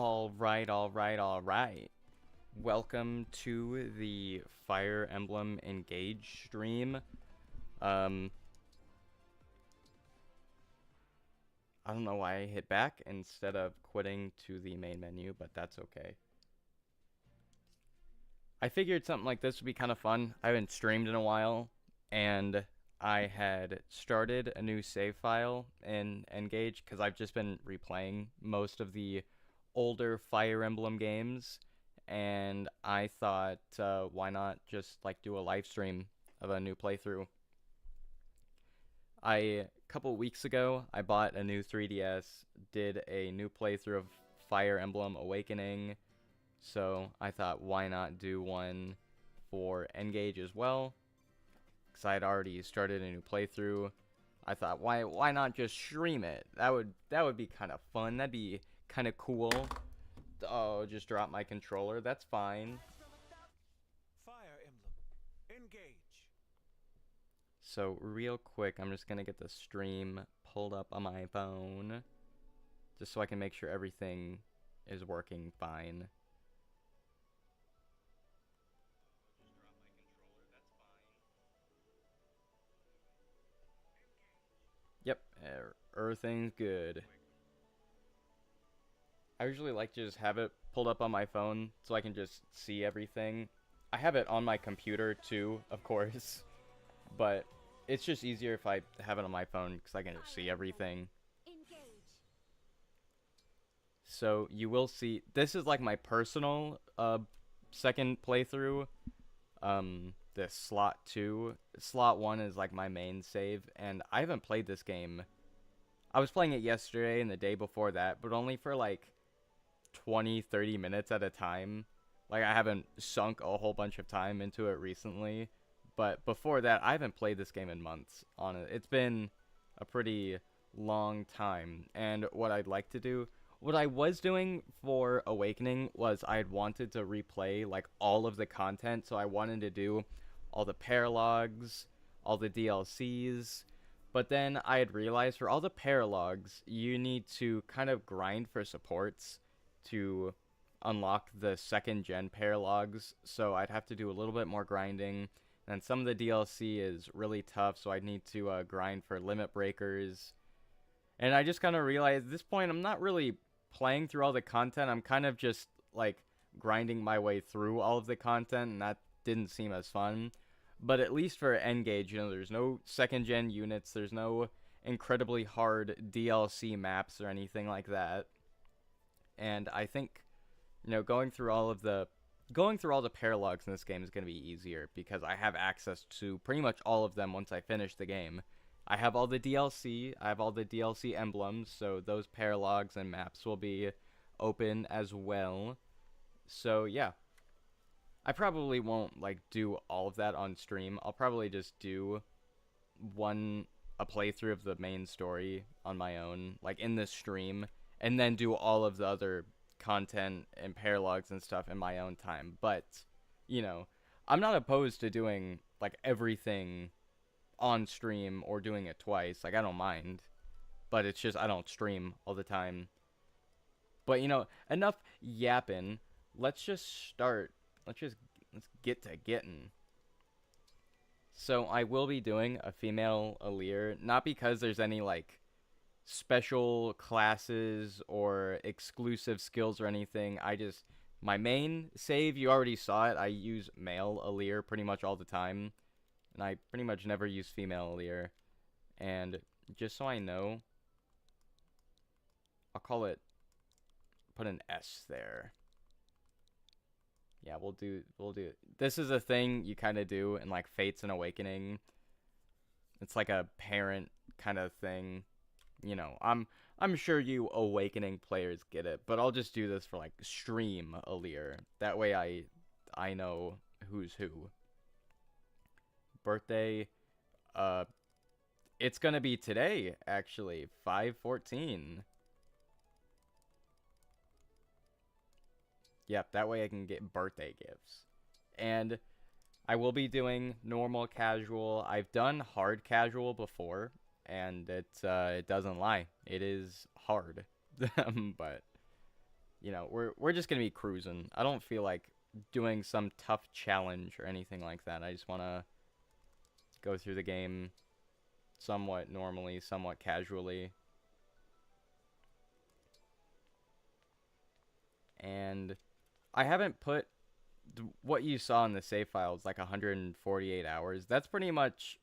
All right. Welcome to the Fire Emblem Engage stream. Um, I don't know why I hit back instead of quitting to the main menu, but that's okay. I figured something like this would be kind of fun. I haven't streamed in a while, and I had started a new save file in Engage because I've just been replaying most of the older Fire Emblem games, and I thought, why not just like do a live stream of a new playthrough? A couple weeks ago, I bought a new 3DS, did a new playthrough of Fire Emblem Awakening, so I thought, why not do one for Engage as well? Because I had already started a new playthrough. I thought, why not just stream it? That would be kind of fun. That'd be kind of cool. Oh, just drop my controller. That's fine. Fire Emblem. Engage. So real quick, I'm just gonna get the stream pulled up on my phone, just so I can make sure everything is working fine. Yep, everything's good. I usually like to just have it pulled up on my phone so I can just see everything. I have it on my computer too, of course, but it's just easier if I have it on my phone because I can just see everything. So you will see, this is like my personal second playthrough. This slot 2. Slot 1 is like my main save, and I haven't played this game. I was playing it yesterday and the day before that, but only for like 20-30 minutes at a time. Like, I haven't sunk a whole bunch of time into it recently, but before that I haven't played this game in months on it. It's been a pretty long time, and what I'd like to do, what I was doing for Awakening was I'd wanted to replay like all of the content. So I wanted to do all the paralogs, all the DLCs, but then I had realized for all the paralogs, you need to kind of grind for supports to unlock the second gen paralogs. So I'd have to do a little bit more grinding. And some of the DLC is really tough, so I'd need to grind for limit breakers. And I just kind of realized at this point I'm not really playing through all the content. I'm kind of just like grinding my way through all of the content, and that didn't seem as fun. But at least for Engage, there's no second gen units, there's no incredibly hard DLC maps or anything like that. And I think, going through all the paralogs in this game is going to be easier because I have access to pretty much all of them once I finish the game. I have all the DLC, I have all the DLC emblems, so those paralogs and maps will be open as well. So yeah, I probably won't like do all of that on stream. I'll probably just do a playthrough of the main story on my own, like in this stream, and then do all of the other content and paralogs and stuff in my own time. But, I'm not opposed to doing like everything on stream or doing it twice. Like, I don't mind, but it's just I don't stream all the time. But enough yapping. Let's just start. Let's get to getting. So I will be doing a female Aleer, not because there's any like special classes or exclusive skills or anything. My main save, you already saw it. I use male Aleer pretty much all the time, and I pretty much never use female Aleer. And just so I know, I'll put an S there. Yeah, we'll do it. This is a thing you kind of do in like Fates and Awakening. It's like a parent kind of thing. I'm sure you Awakening players get it, but I'll just do this for like stream Aleer. That way I know who's who. Birthday, it's gonna be today actually, 5/14. Yep, that way I can get birthday gifts. And I will be doing normal casual. I've done hard casual before, and it doesn't lie. It is hard. But you know, we're just gonna be cruising. I don't feel like doing some tough challenge or anything like that. I just wanna go through the game somewhat normally, somewhat casually. And I haven't put what you saw in the save files like 148 hours. That's pretty much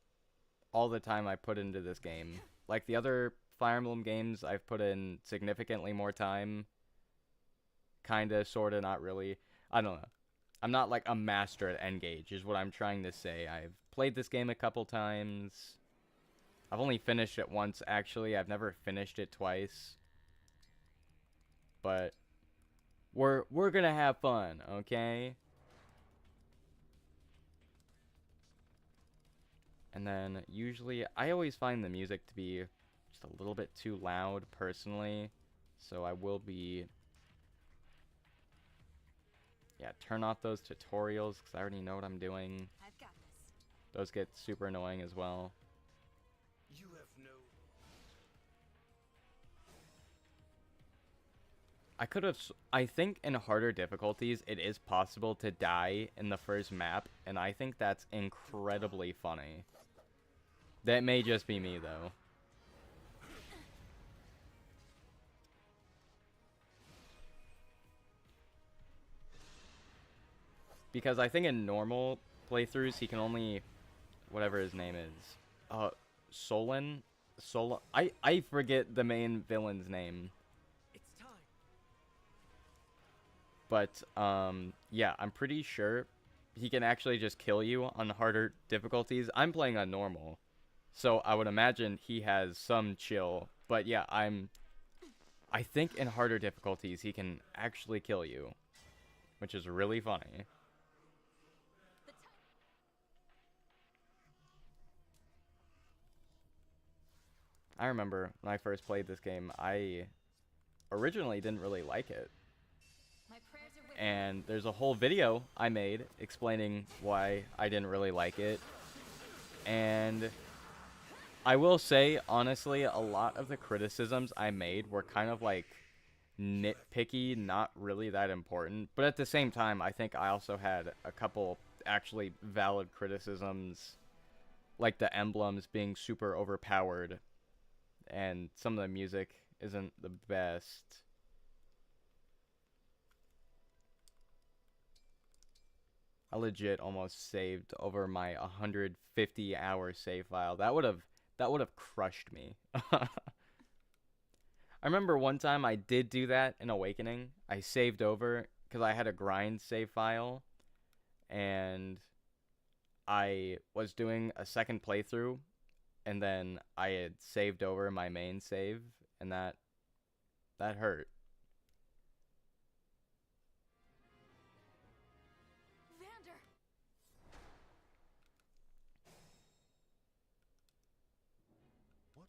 all the time I put into this game. Like the other Fire Emblem games, I've put in significantly more time. Kinda, sorta, not really. I don't know. I'm not like a master at N-Gage, is what I'm trying to say. I've played this game a couple times. I've only finished it once, actually. I've never finished it twice. But we're gonna have fun, okay? And then usually, I always find the music to be just a little bit too loud, personally. So I will be... Yeah, turn off those tutorials, because I already know what I'm doing. I've got this. Those get super annoying as well. You have no. I think in harder difficulties, it is possible to die in the first map, and I think that's incredibly funny. That may just be me, though. Because I think in normal playthroughs, he can only... Whatever his name is. Solon? I forget the main villain's name. It's time. But, yeah, I'm pretty sure he can actually just kill you on harder difficulties. I'm playing on normal, so I would imagine he has some chill. But yeah, I think in harder difficulties, he can actually kill you, which is really funny. I remember when I first played this game, I originally didn't really like it. My prayers are with And there's a whole video I made explaining why I didn't really like it. And I will say, honestly, a lot of the criticisms I made were kind of like nitpicky, not really that important. But at the same time, I think I also had a couple actually valid criticisms, like the emblems being super overpowered, and some of the music isn't the best. I legit almost saved over my 150-hour save file. That would have crushed me. I remember one time I did do that in Awakening. I saved over because I had a grind save file, and I was doing a second playthrough, and then I had saved over my main save, and that hurt. Vander. What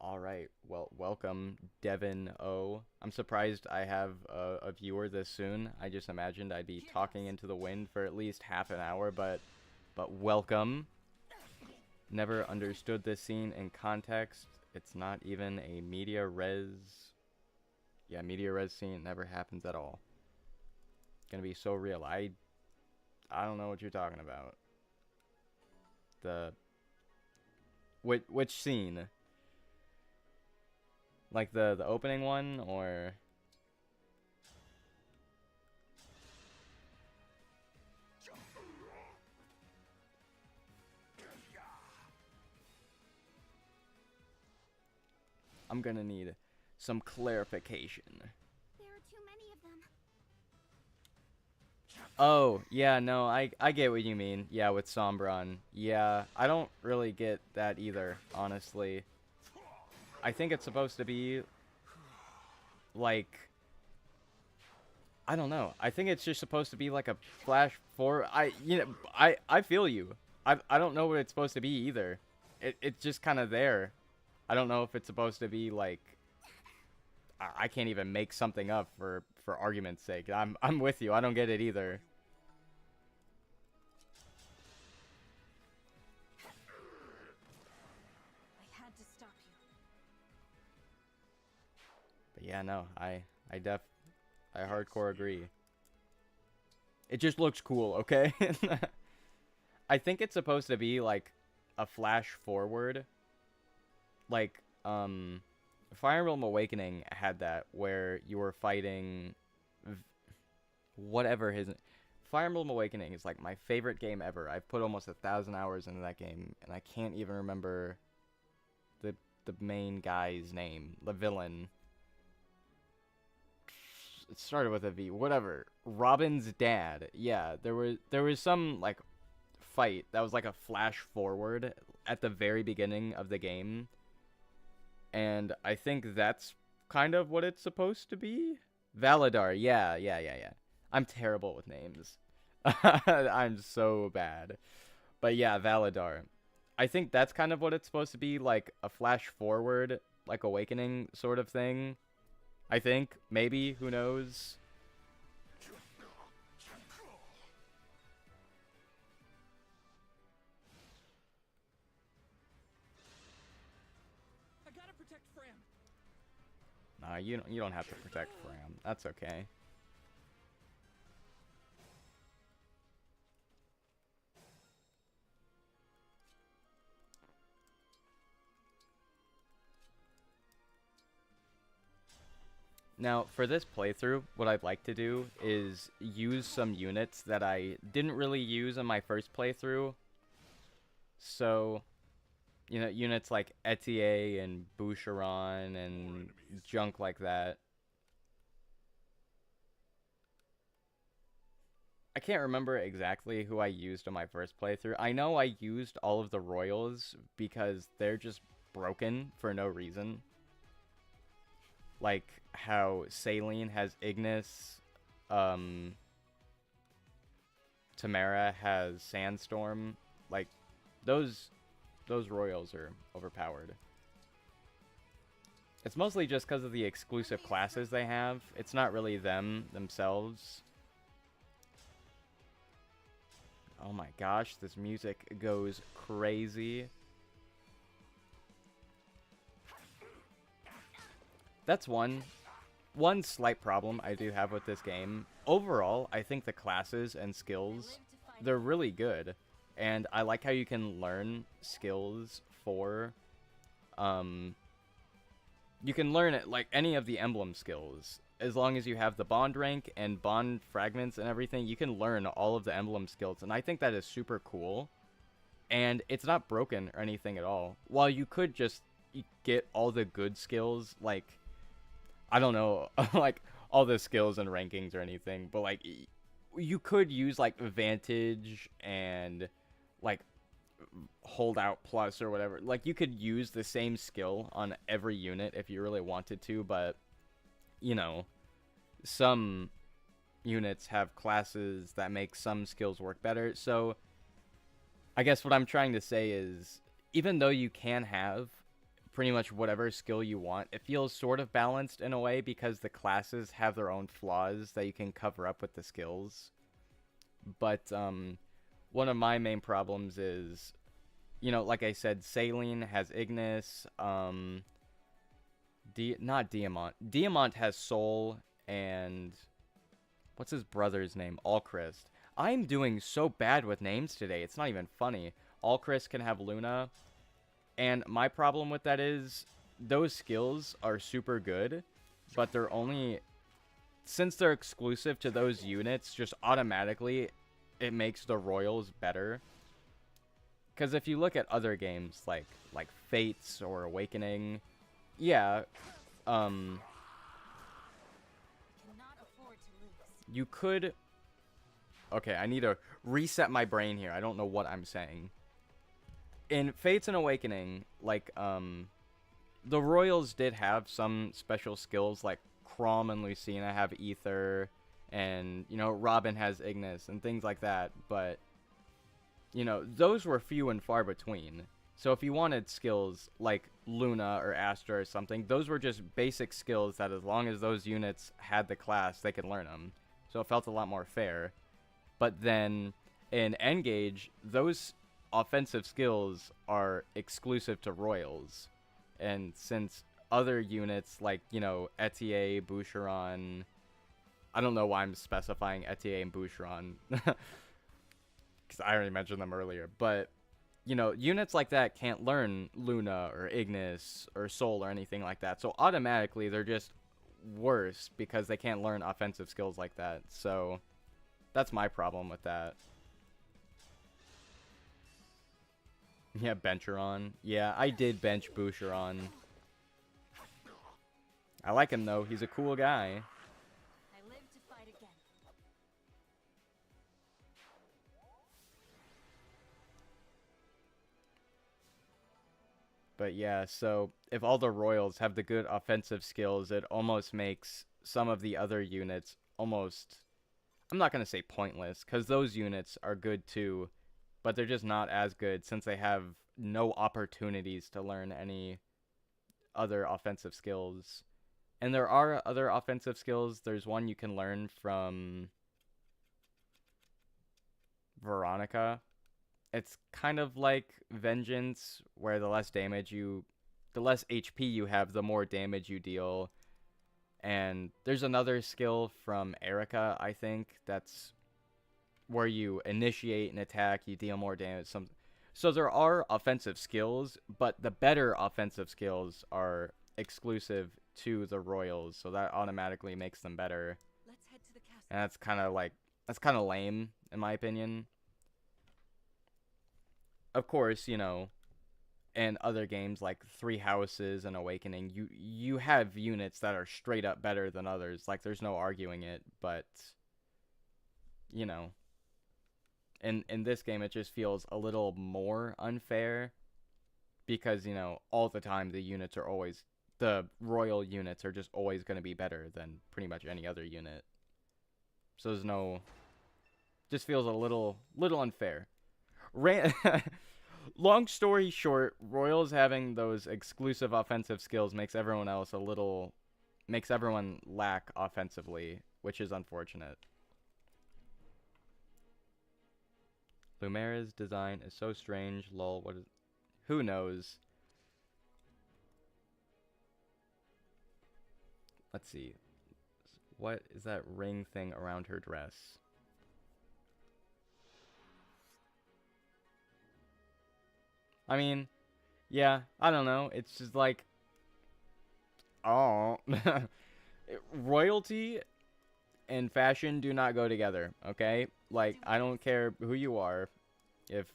All right, well, welcome, Devin O. I'm surprised I have a viewer this soon. I just imagined I'd be talking into the wind for at least half an hour, but welcome. Never understood this scene in context. It's not even a media res. Yeah, media res scene never happens at all. Gonna be so real. I don't know what you're talking about. Which scene? Like the opening one, or... I'm gonna need some clarification. There are too many of them. Oh, yeah, no, I get what you mean. Yeah, with Sombron. Yeah, I don't really get that either, honestly. I think it's supposed to be, like... I don't know. I think it's just supposed to be like a flash forward. I feel you. I don't know what it's supposed to be either. It's just kind of there. I don't know if it's supposed to be like... I can't even make something up for argument's sake. I'm with you. I don't get it either. I had to stop you. But yeah, no, I I hardcore agree. It just looks cool, okay? I think it's supposed to be like a flash forward. Like, Fire Emblem Awakening had that where you were fighting whatever his Fire Emblem Awakening is like my favorite game ever. I've put almost 1,000 hours into that game, and I can't even remember the main guy's name, the villain. It started with a V. Whatever. Robin's dad. Yeah, there was some like fight that was like a flash forward at the very beginning of the game, and I think that's kind of what it's supposed to be. Valadar. Yeah. I'm terrible with names. I'm so bad. But yeah, Valadar. I think that's kind of what it's supposed to be, like a flash forward, like Awakening sort of thing. I think, maybe, who knows? I gotta protect Fram. Nah, you don't have to protect Fram. That's okay. Now, for this playthrough, what I'd like to do is use some units that I didn't really use in my first playthrough. So, you know, units like Etier and Boucheron and junk like that. I can't remember exactly who I used in my first playthrough. I know I used all of the Royals because they're just broken for no reason. Like how Saline has Ignis, Tamara has Sandstorm. Like those Royals are overpowered. It's mostly just because of the exclusive classes they have. It's not really them themselves. Oh my gosh, this music goes crazy. That's one slight problem I do have with this game. Overall, I think the classes and skills, they're really good. And I like how you can learn skills for, you can learn it like any of the emblem skills. As long as you have the bond rank and bond fragments and everything, you can learn all of the emblem skills. And I think that is super cool. And it's not broken or anything at all. While you could just get all the good skills, like, I don't know, like, all the skills and rankings or anything, but, like, you could use, like, Vantage and, like, Holdout Plus or whatever. Like, you could use the same skill on every unit if you really wanted to, but, you know, some units have classes that make some skills work better. So, I guess what I'm trying to say is, even though you can have pretty much whatever skill you want, it feels sort of balanced in a way because the classes have their own flaws that you can cover up with the skills. But one of my main problems is, you know, like I said, Saline has Ignis, not Diamant. Diamant has Soul, and what's his brother's name? Alchrist. I'm doing so bad with names today, it's not even funny. Alchrist can have Luna. And my problem with that is those skills are super good, but they're only, since they're exclusive to those units, just automatically it makes the Royals better. Because if you look at other games like Fates or Awakening, yeah, you could, okay, I need to reset my brain here. I don't know what I'm saying. In Fates and Awakening, like, the Royals did have some special skills, like Chrom and Lucina have Ether, and, you know, Robin has Ignis, and things like that, but, you know, those were few and far between. So if you wanted skills like Luna or Astra or something, those were just basic skills that as long as those units had the class, they could learn them. So it felt a lot more fair. But then in Engage, those offensive skills are exclusive to Royals. And since other units like, you know, Etier, Boucheron. I don't know why I'm specifying Etier and Boucheron. Because I already mentioned them earlier. But, you know, units like that can't learn Luna or Ignis or Soul or anything like that. So automatically they're just worse because they can't learn offensive skills like that. So that's my problem with that. Yeah, Bencheron. Yeah, I did bench Boucheron. I like him though. He's a cool guy. I live to fight again. But yeah, so if all the Royals have the good offensive skills, it almost makes some of the other units almost, I'm not going to say pointless, because those units are good too, but they're just not as good since they have no opportunities to learn any other offensive skills. And there are other offensive skills. There's one you can learn from Veronica. It's kind of like Vengeance, where the less HP you have, the more damage you deal. And there's another skill from Erica, I think, that's where you initiate an attack, you deal more damage. So there are offensive skills, but the better offensive skills are exclusive to the Royals, so that automatically makes them better. Let's head to the castle. And that's kind of lame, in my opinion. Of course, you know, in other games like Three Houses and Awakening, you have units that are straight up better than others. Like, there's no arguing it, but, you know, in this game, it just feels a little more unfair because, you know, all the time the royal units are just always going to be better than pretty much any other unit. So just feels a little unfair. Long story short, Royals having those exclusive offensive skills makes everyone lack offensively, which is unfortunate. Lumera's design is so strange. Lol, who knows? Let's see. What is that ring thing around her dress? I mean, yeah, I don't know. It's just like, oh, royalty and fashion do not go together, okay? Like, I don't care who you are. If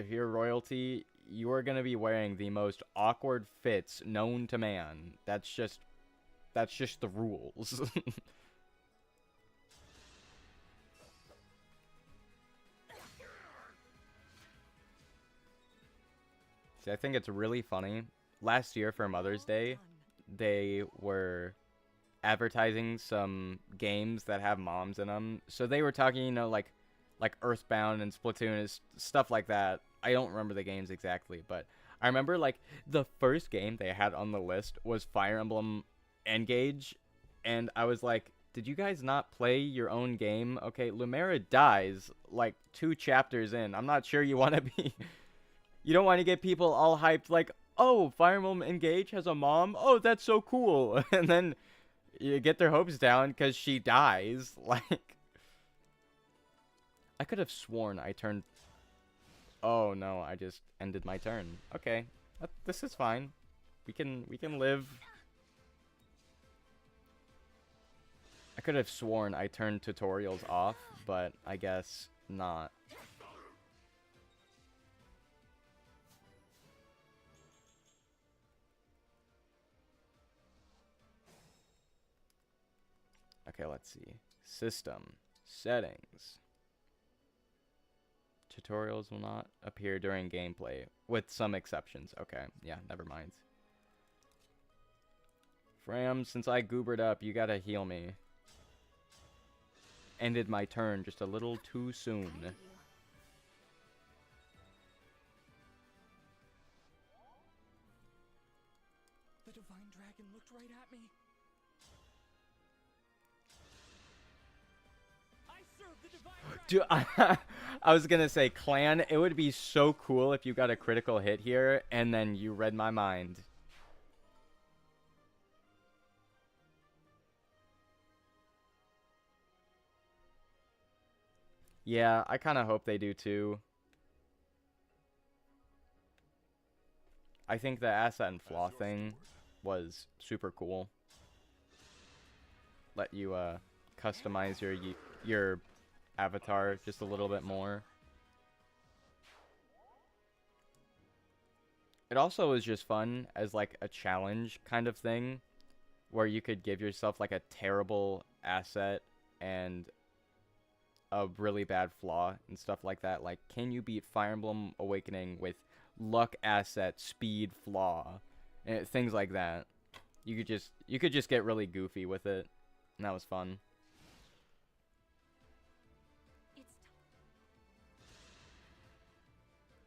you're royalty, you are going to be wearing the most awkward fits known to man. That's just the rules. See, I think it's really funny. Last year for Mother's Day, they were advertising some games that have moms in them. So they were talking, you know, like Earthbound and Splatoon and stuff like that. I don't remember the games exactly, but I remember like the first game they had on the list was Fire Emblem Engage, and I was like, did you guys not play your own game? Okay, Lumera dies like 2 chapters in. I'm not sure you want to be you don't want to get people all hyped like, oh, Fire Emblem Engage has a mom? Oh, that's so cool. And then you get their hopes down because she dies. Like, I could have sworn I turned... Oh, no, I just ended my turn. Okay, this is fine. We can live. I could have sworn I turned tutorials off, but I guess not. Okay, let's see. System. Settings. Tutorials will not appear during gameplay, with some exceptions. Okay, yeah, never mind. Fram, since I goobered up, you gotta heal me. Ended my turn just a little too soon. The divine dragon looked right at me. I serve the divine dragon. Dude, I was gonna say, Clan, it would be so cool if you got a critical hit here, and then you read my mind. Yeah, I kind of hope they do too. I think the asset and flaw thing was super cool. Let you customize your avatar just a little bit more. It also was just fun as like a challenge kind of thing where you could give yourself like a terrible asset and a really bad flaw and stuff like that. Like, can you beat Fire Emblem Awakening with luck asset, speed flaw, and things like that. You could just get really goofy with it, and that was fun. It's time.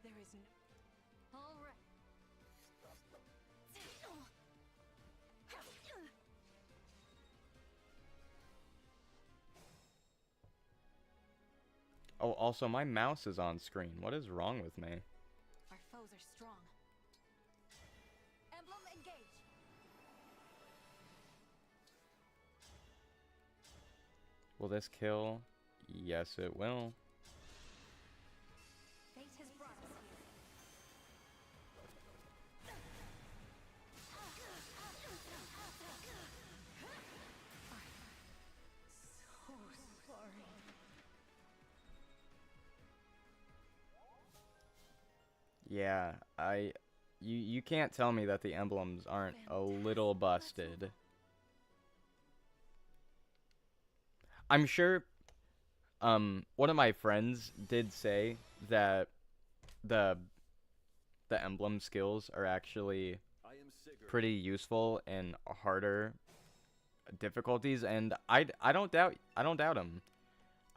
There is no. All right. Oh, also my mouse is on screen. What is wrong with me? Our foes are strong. Emblem engage. Will this kill? Yes, it will. Fate has brought us here. So sorry. Yeah, you can't tell me that the emblems aren't a little busted. I'm sure one of my friends did say that the the emblem skills are actually pretty useful in harder difficulties, and I don't doubt him.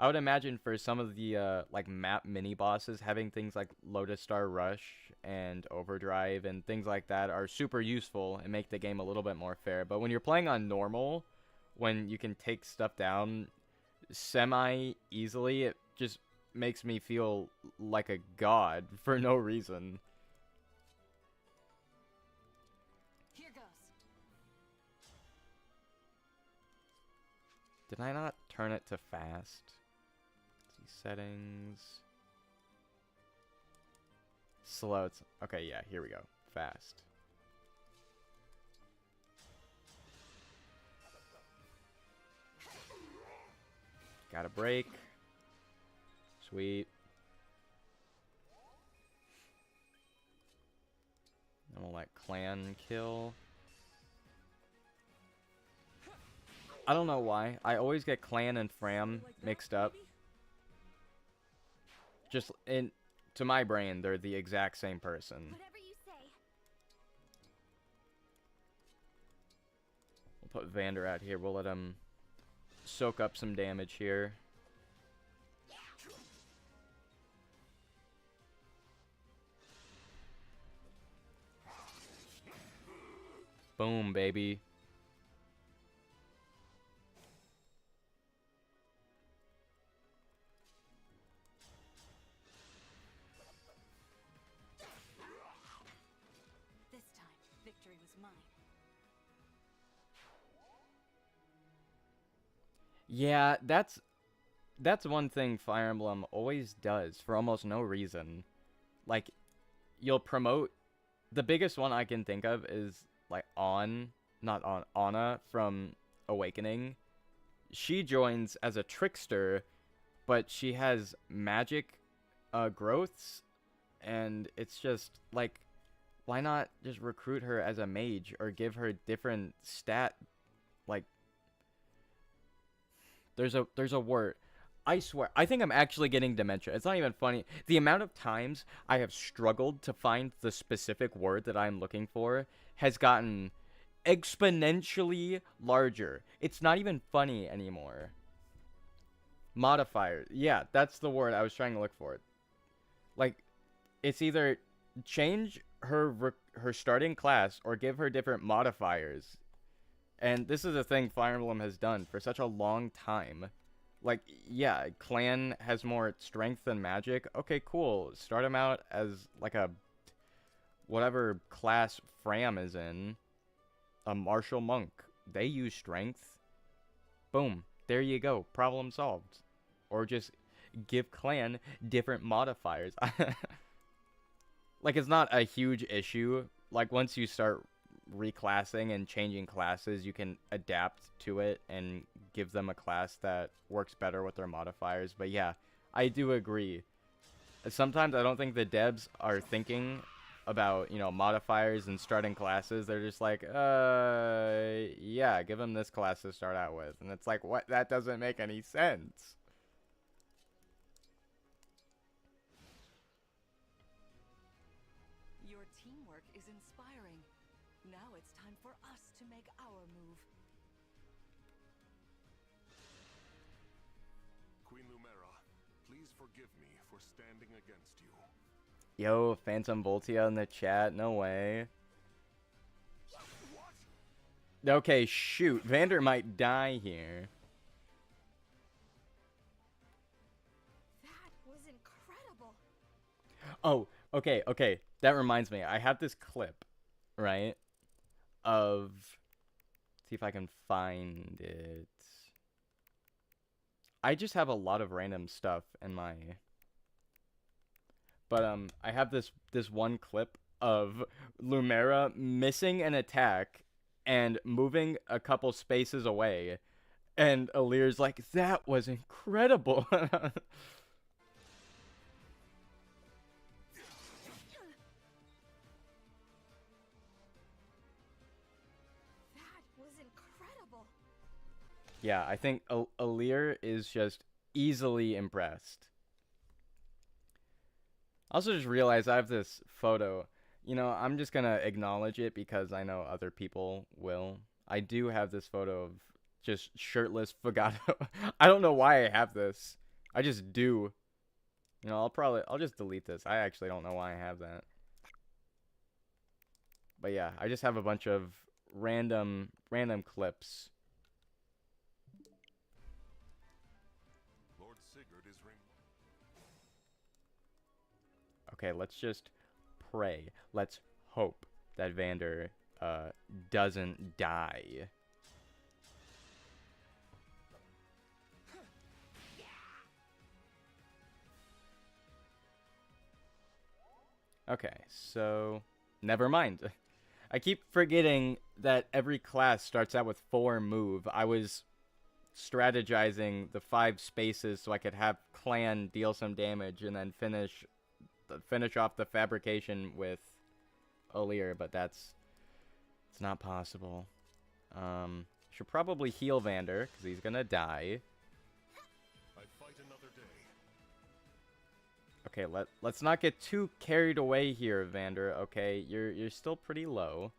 I would imagine for some of the like map mini bosses, having things like Lotus Star Rush and Overdrive and things like that are super useful and make the game a little bit more fair. But when you're playing on normal, when you can take stuff down semi easily, it just makes me feel like a god for no reason. Here goes. Did I not turn it to fast? Let's see, settings. Slow. It's okay. Yeah, here we go. Fast. Got a break. Sweet. And we'll let clan kill. I don't know why. I always get clan and Fram mixed up. Just to my brain, they're the exact same person. Whatever you say. We'll put Vander out here. We'll let him soak up some damage here. Boom, baby. This time, victory was mine. Yeah, that's one thing Fire Emblem always does for almost no reason. Like, you'll promote. The biggest one I can think of is like Anna from Awakening. She joins as a trickster, but she has magic growths, and it's just like, why not just recruit her as a mage or give her different stat? Like, there's a word. I swear, I think I'm actually getting dementia. It's not even funny. The amount of times I have struggled to find the specific word that I'm looking for has gotten exponentially larger. It's not even funny anymore. Modifier. Yeah, that's the word I was trying to look for. Like, it's either change her starting class or give her different modifiers. And this is a thing Fire Emblem has done for such a long time. Like, yeah, clan has more strength than magic. Okay, cool. Start him out as like a whatever class Fram is in. A martial monk. They use strength. Boom. There you go. Problem solved. Or just give clan different modifiers. Like, it's not a huge issue. Like, once you start reclassing and changing classes, you can adapt to it and give them a class that works better with their modifiers. But yeah, I do agree. Sometimes I don't think the devs are thinking about, modifiers and starting classes. They're just like, yeah, give them this class to start out with. And it's like, what? That doesn't make any sense. Your teamwork is inspiring. Now it's time for us to make our move. Queen Lumera, please forgive me for standing against you. Yo, Phantom Voltia in the chat. No way. Okay, shoot. Vander might die here. That was incredible. Oh, okay. That reminds me. I have this clip, right? Of... See if I can find it. I just have a lot of random stuff in my... But I have this one clip of Lumera missing an attack and moving a couple spaces away, and Alir's like, "That was incredible." That was incredible. Yeah, I think Alir is just easily impressed. I also just realized I have this photo. I'm just gonna acknowledge it because I know other people will. I do have this photo of just shirtless Fagato. I don't know why I have this. I just do. I'll just delete this. I actually don't know why I have that. But yeah, I just have a bunch of random clips. Lord Sigurd is Okay, let's just pray. Let's hope that Vander doesn't die. Okay, so never mind. I keep forgetting that every class starts out with 4 move. I was strategizing the 5 spaces so I could have clan deal some damage and then finish off the fabrication with Alir, but it's not possible. Should probably heal Vander because he's gonna die. I fight another day. Okay, let's not get too carried away here, Vander. Okay, you're still pretty low.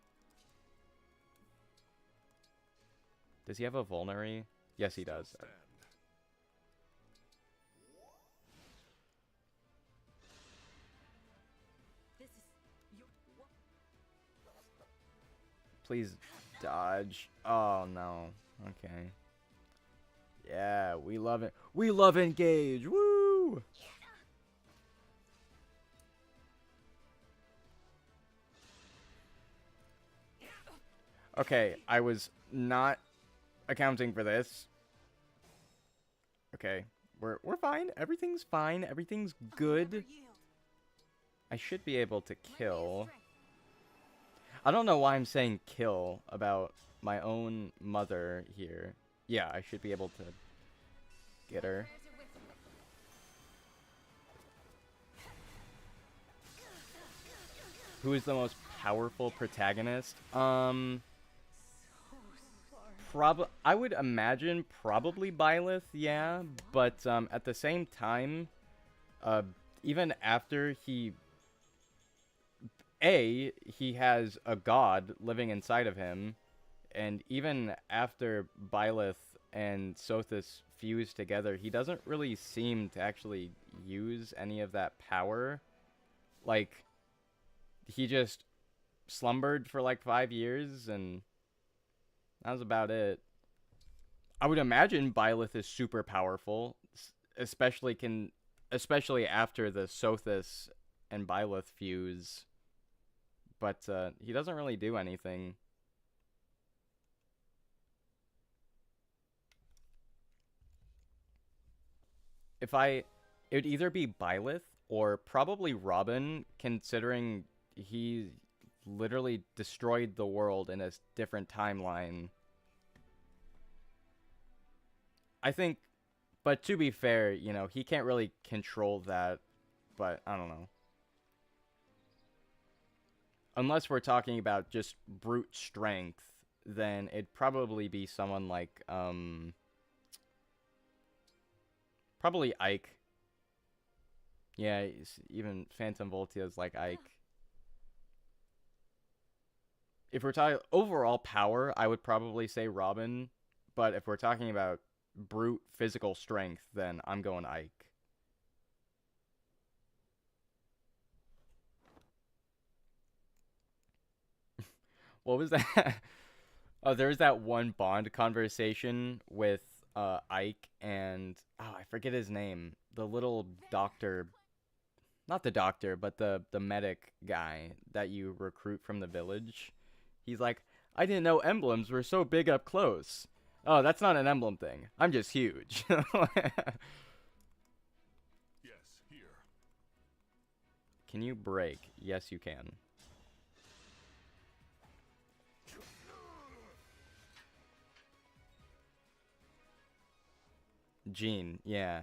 Does he have a vulnerary? Yes, he does. Stand. This is your... Please dodge. Oh no. Okay. Yeah, we love it. We love engage. Woo! Okay, I was not accounting for this. Okay, we're fine. Everything's fine. Everything's good. I should be able to kill. I don't know why I'm saying kill about my own mother here. Yeah, I should be able to get her. Who is the most powerful protagonist? I would imagine probably Byleth, yeah, but at the same time, even after he has a god living inside of him, and even after Byleth and Sothis fuse together, he doesn't really seem to actually use any of that power. Like, he just slumbered for like 5 years, and that was about it. I would imagine Byleth is super powerful, especially after the Sothis and Byleth fuse. But he doesn't really do anything. If I It would either be Byleth or probably Robin, considering he literally destroyed the world in a different timeline. I think, but to be fair, you know, he can't really control that, but I don't know. Unless we're talking about just brute strength, then it'd probably be someone like, probably Ike. Yeah, even Phantom Voltia is like Ike. If we're talking overall power, I would probably say Robin. But if we're talking about brute physical strength, then I'm going Ike. What was that? Oh, there was that one Bond conversation with Ike and oh, I forget his name. The little doctor, not the doctor, but the medic guy that you recruit from the village. He's like, I didn't know emblems were so big up close. Oh, that's not an emblem thing. I'm just huge. Yes, here. Can you break? Yes, you can. Jean, yeah.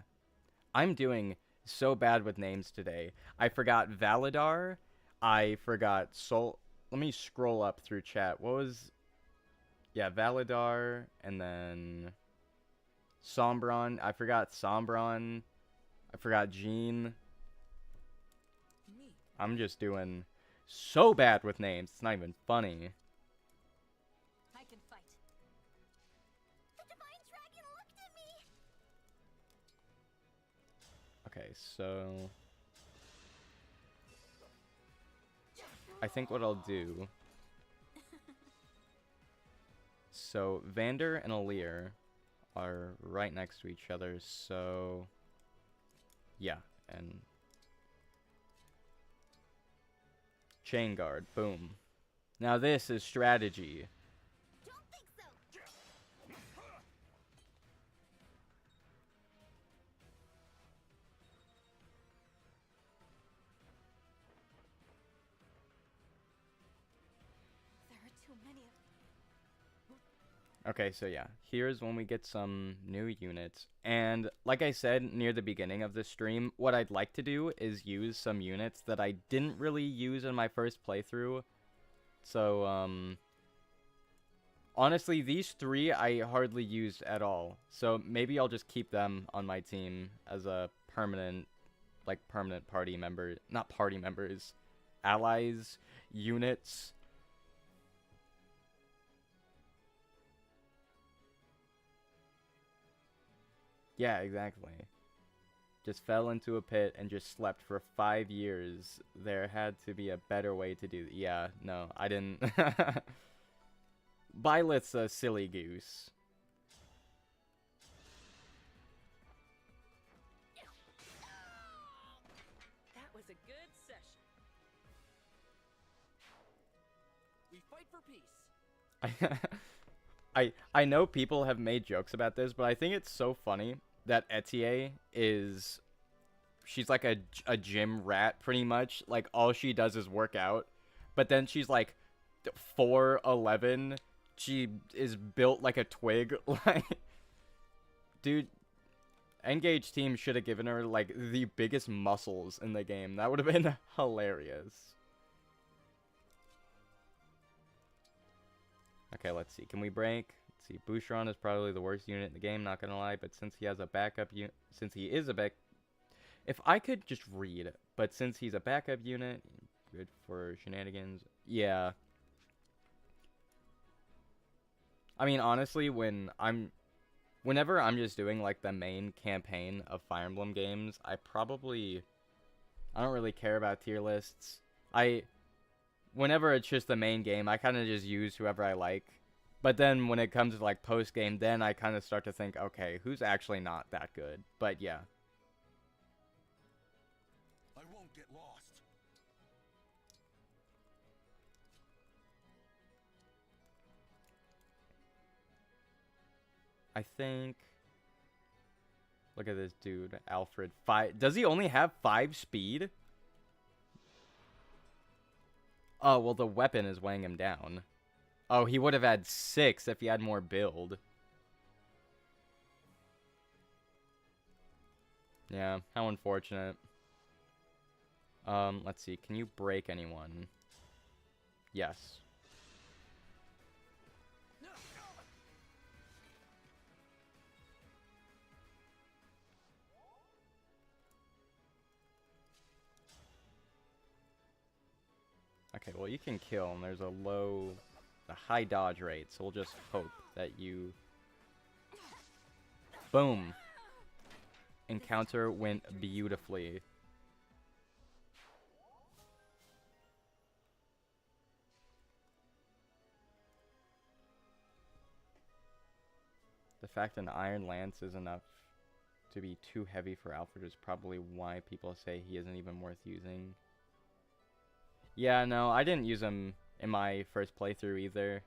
I'm doing so bad with names today. I forgot Validar. I forgot Sol. Let me scroll up through chat. What was... Yeah, Validar, and then... Sombron. I forgot Sombron. I forgot Jean. I'm just doing so bad with names. It's not even funny. I can fight. The divine dragon looked at me. Okay, so... I think what I'll do... So, Vander and Alir are right next to each other, so... Yeah, and... Chain Guard, boom. Now this is strategy. Don't think so. There are too many of Okay, so yeah, here's when we get some new units. And like I said near the beginning of this stream, what I'd like to do is use some units that I didn't really use in my first playthrough. So, honestly, these three I hardly used at all. So maybe I'll just keep them on my team as a permanent, like, permanent party member. Not party members. Allies, units. Yeah, exactly. Just fell into a pit and just slept for 5 years. There had to be a better way to do. Yeah, no, I didn't. Byleth's a silly goose. That was a good session. We fight for peace. I know people have made jokes about this, but I think it's so funny that Etier is... She's like a gym rat, pretty much. Like, all she does is work out. But then she's like 4'11". She is built like a twig. Like, dude, Engage team should have given her like the biggest muscles in the game. That would have been hilarious. Okay, let's see. Can we break? Let's see. Boucheron is probably the worst unit in the game, not gonna lie. But since he has a backup unit, since he is a back, if I could just read, but since he's a backup unit, good for shenanigans. Yeah. I mean, honestly, whenever I'm just doing like the main campaign of Fire Emblem games, I don't really care about tier lists. Whenever it's just the main game, I kind of just use whoever I like. But then when it comes to like post game, then I kind of start to think, okay, who's actually not that good? But yeah. I won't get lost. I think Look at this dude, Alfred. 5. Does he only have 5 speed? Oh, well, the weapon is weighing him down. Oh, he would have had 6 if he had more build. Yeah, how unfortunate. Let's see. Can you break anyone? Yes. Okay, well, you can kill, and there's a high dodge rate, so we'll just hope that you... Boom. Encounter went beautifully. The fact an Iron Lance is enough to be too heavy for Alfred is probably why people say he isn't even worth using. Yeah, no, I didn't use him in my first playthrough either.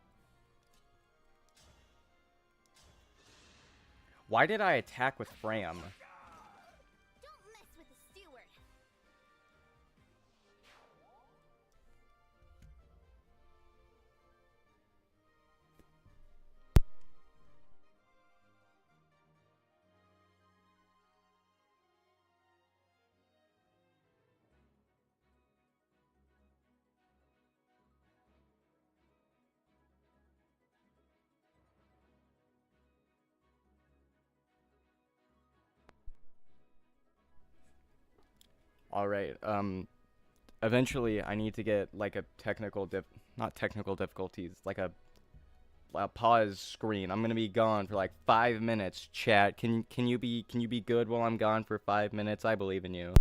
Why did I attack with Fram? Don't mess with the steward. Alright, eventually I need to get, like, a not technical difficulties, like a pause screen. I'm gonna be gone for, like, 5 minutes, chat. Can you be good while I'm gone for 5 minutes? I believe in you.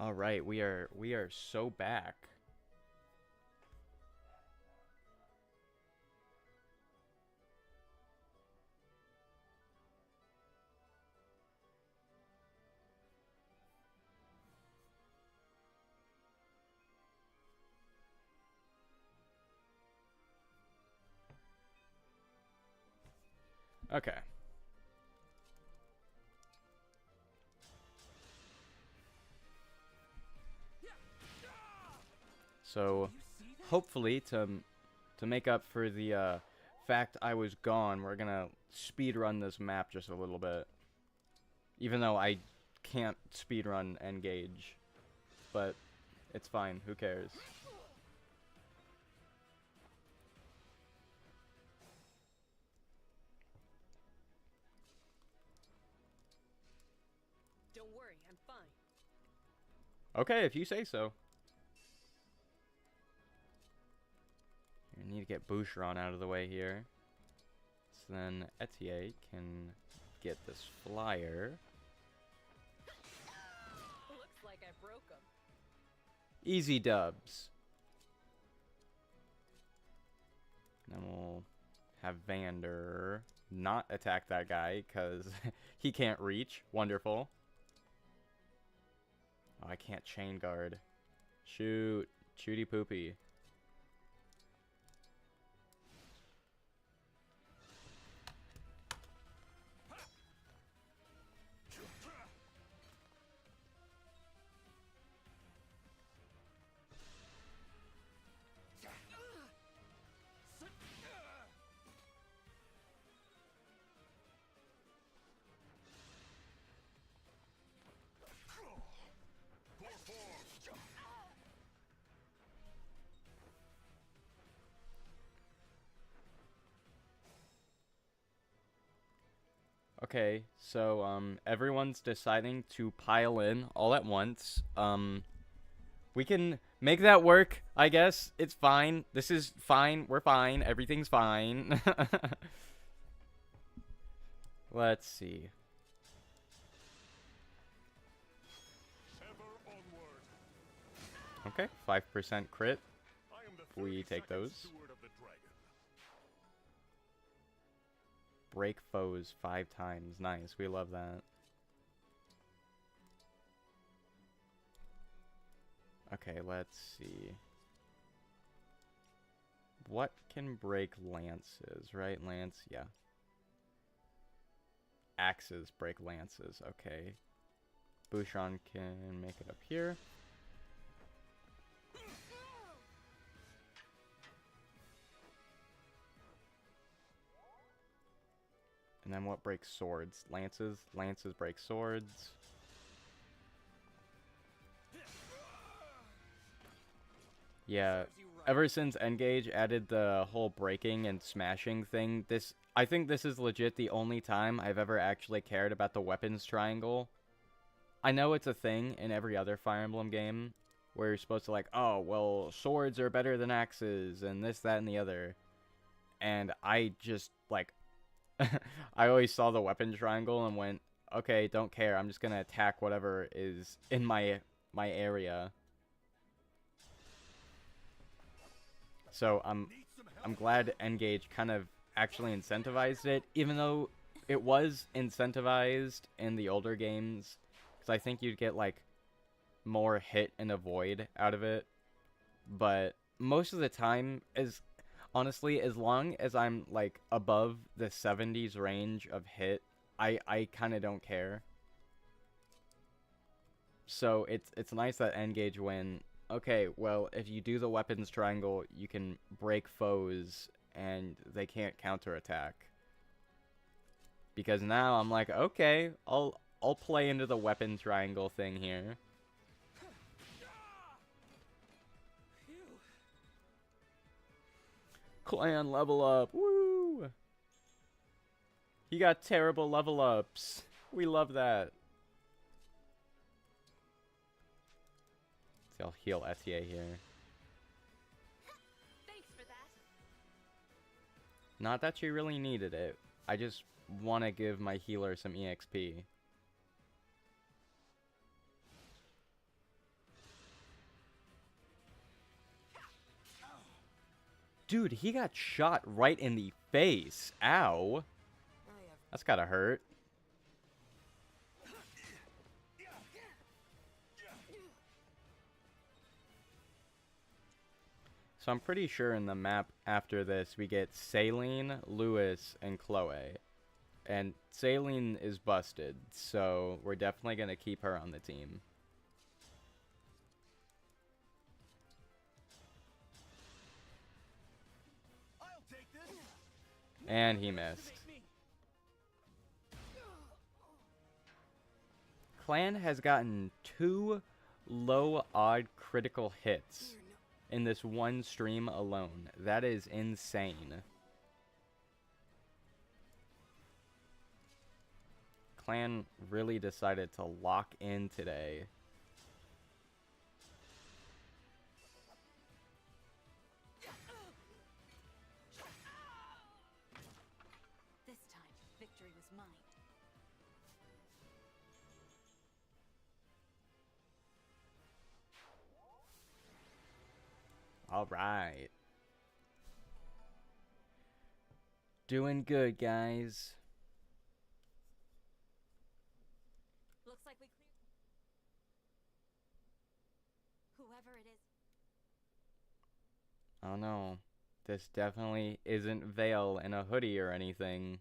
All right, we are so back. Okay. So, hopefully to make up for the fact I was gone, we're gonna speed run this map just a little bit. Even though I can't speed run Engage, but it's fine. Who cares? Don't worry, I'm fine. Okay, if you say so. I need to get Boucheron out of the way here. So then Etier can get this flyer. Looks like I broke him. Easy dubs. Then we'll have Vander not attack that guy because he can't reach. Wonderful. Oh, I can't chain guard. Shoot. Shooty poopy. Okay, so everyone's deciding to pile in all at once. We can make that work, I guess. It's fine. This is fine. We're fine. Everything's fine. Let's see. Okay, 5% crit. We take those. Break foes 5 times. Nice. We love that. Okay, let's see. What can break lances, right? Lance, yeah. Axes break lances. Okay. Boucheron can make it up here. And then what breaks swords? Lances? Lances break swords. Yeah, ever since Engage added the whole breaking and smashing thing, I think this is legit the only time I've ever actually cared about the weapons triangle. I know it's a thing in every other Fire Emblem game, where you're supposed to like, oh, well, swords are better than axes, and this, that, and the other. And I just, like, I always saw the weapon triangle and went, okay, don't care, I'm just gonna attack whatever is in my area. So I'm glad Engage kind of actually incentivized it, even though it was incentivized in the older games, because I think you'd get like more hit and avoid out of it. But most of the time, honestly, as long as I'm like above the 70s range of hit, I kind of don't care. So it's nice that Engage went, okay, well, if you do the weapons triangle, you can break foes and they can't counterattack. Because now I'm like, okay, I'll play into the weapon triangle thing here. Clan level up. Woo! He got terrible level ups. We love that. I'll heal Etier here. Thanks for that. Not that she really needed it. I just want to give my healer some EXP. Dude, he got shot right in the face. Ow. That's gotta hurt. So I'm pretty sure in the map after this we get Saline, Lewis, and Chloe. And Saline is busted, so we're definitely gonna keep her on the team. I'll take this. And he missed. Clan has gotten 2 low odd critical hits in this one stream alone. That is insane. Clan really decided to lock in today. This time, victory was mine. All right. Doing good, guys. Looks like we cleared. Whoever it is. Oh no. This definitely isn't Vale in a hoodie or anything.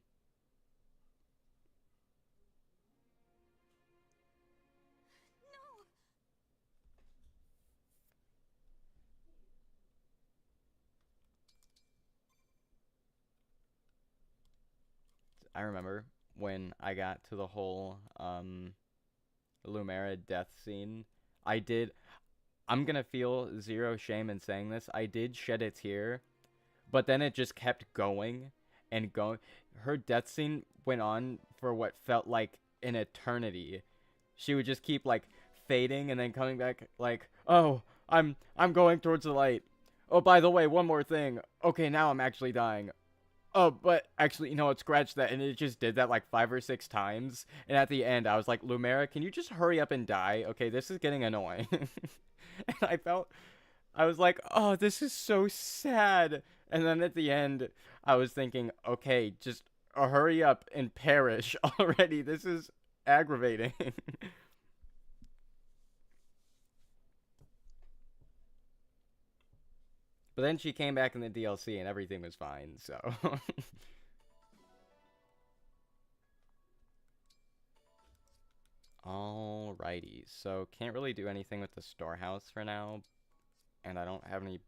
No! I remember when I got to the whole Lumera death scene. I'm gonna feel zero shame in saying this. I did shed a tear, but then it just kept going and going. Her death scene went on for what felt like an eternity. She would just keep like fading and then coming back like, "Oh, I'm going towards the light. Oh, by the way, one more thing. Okay, now I'm actually dying. Oh, but actually, you know what, scratch that." And it just did that like 5 or 6 times. And at the end, I was like, "Lumera, can you just hurry up and die? Okay, this is getting annoying." And I was like, "Oh, this is so sad." And then at the end, I was thinking, "Okay, just hurry up and perish already. This is aggravating." But then she came back in the DLC and everything was fine, so. Alrighty, so can't really do anything with the storehouse for now, and I don't have any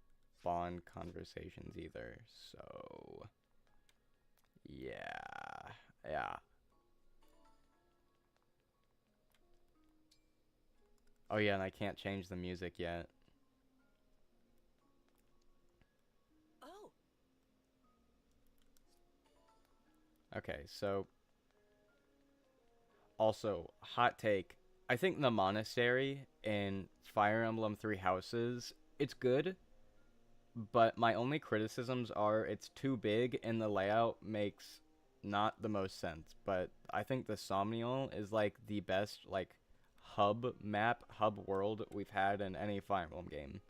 bond conversations either, so yeah. Oh yeah, and I can't change the music yet. Oh, Okay, so also, hot take. I think the monastery in Fire Emblem Three Houses, it's good, but my only criticisms are it's too big and the layout makes not the most sense. But I think the Somnial is like the best like hub map, hub world we've had in any Fire Emblem game.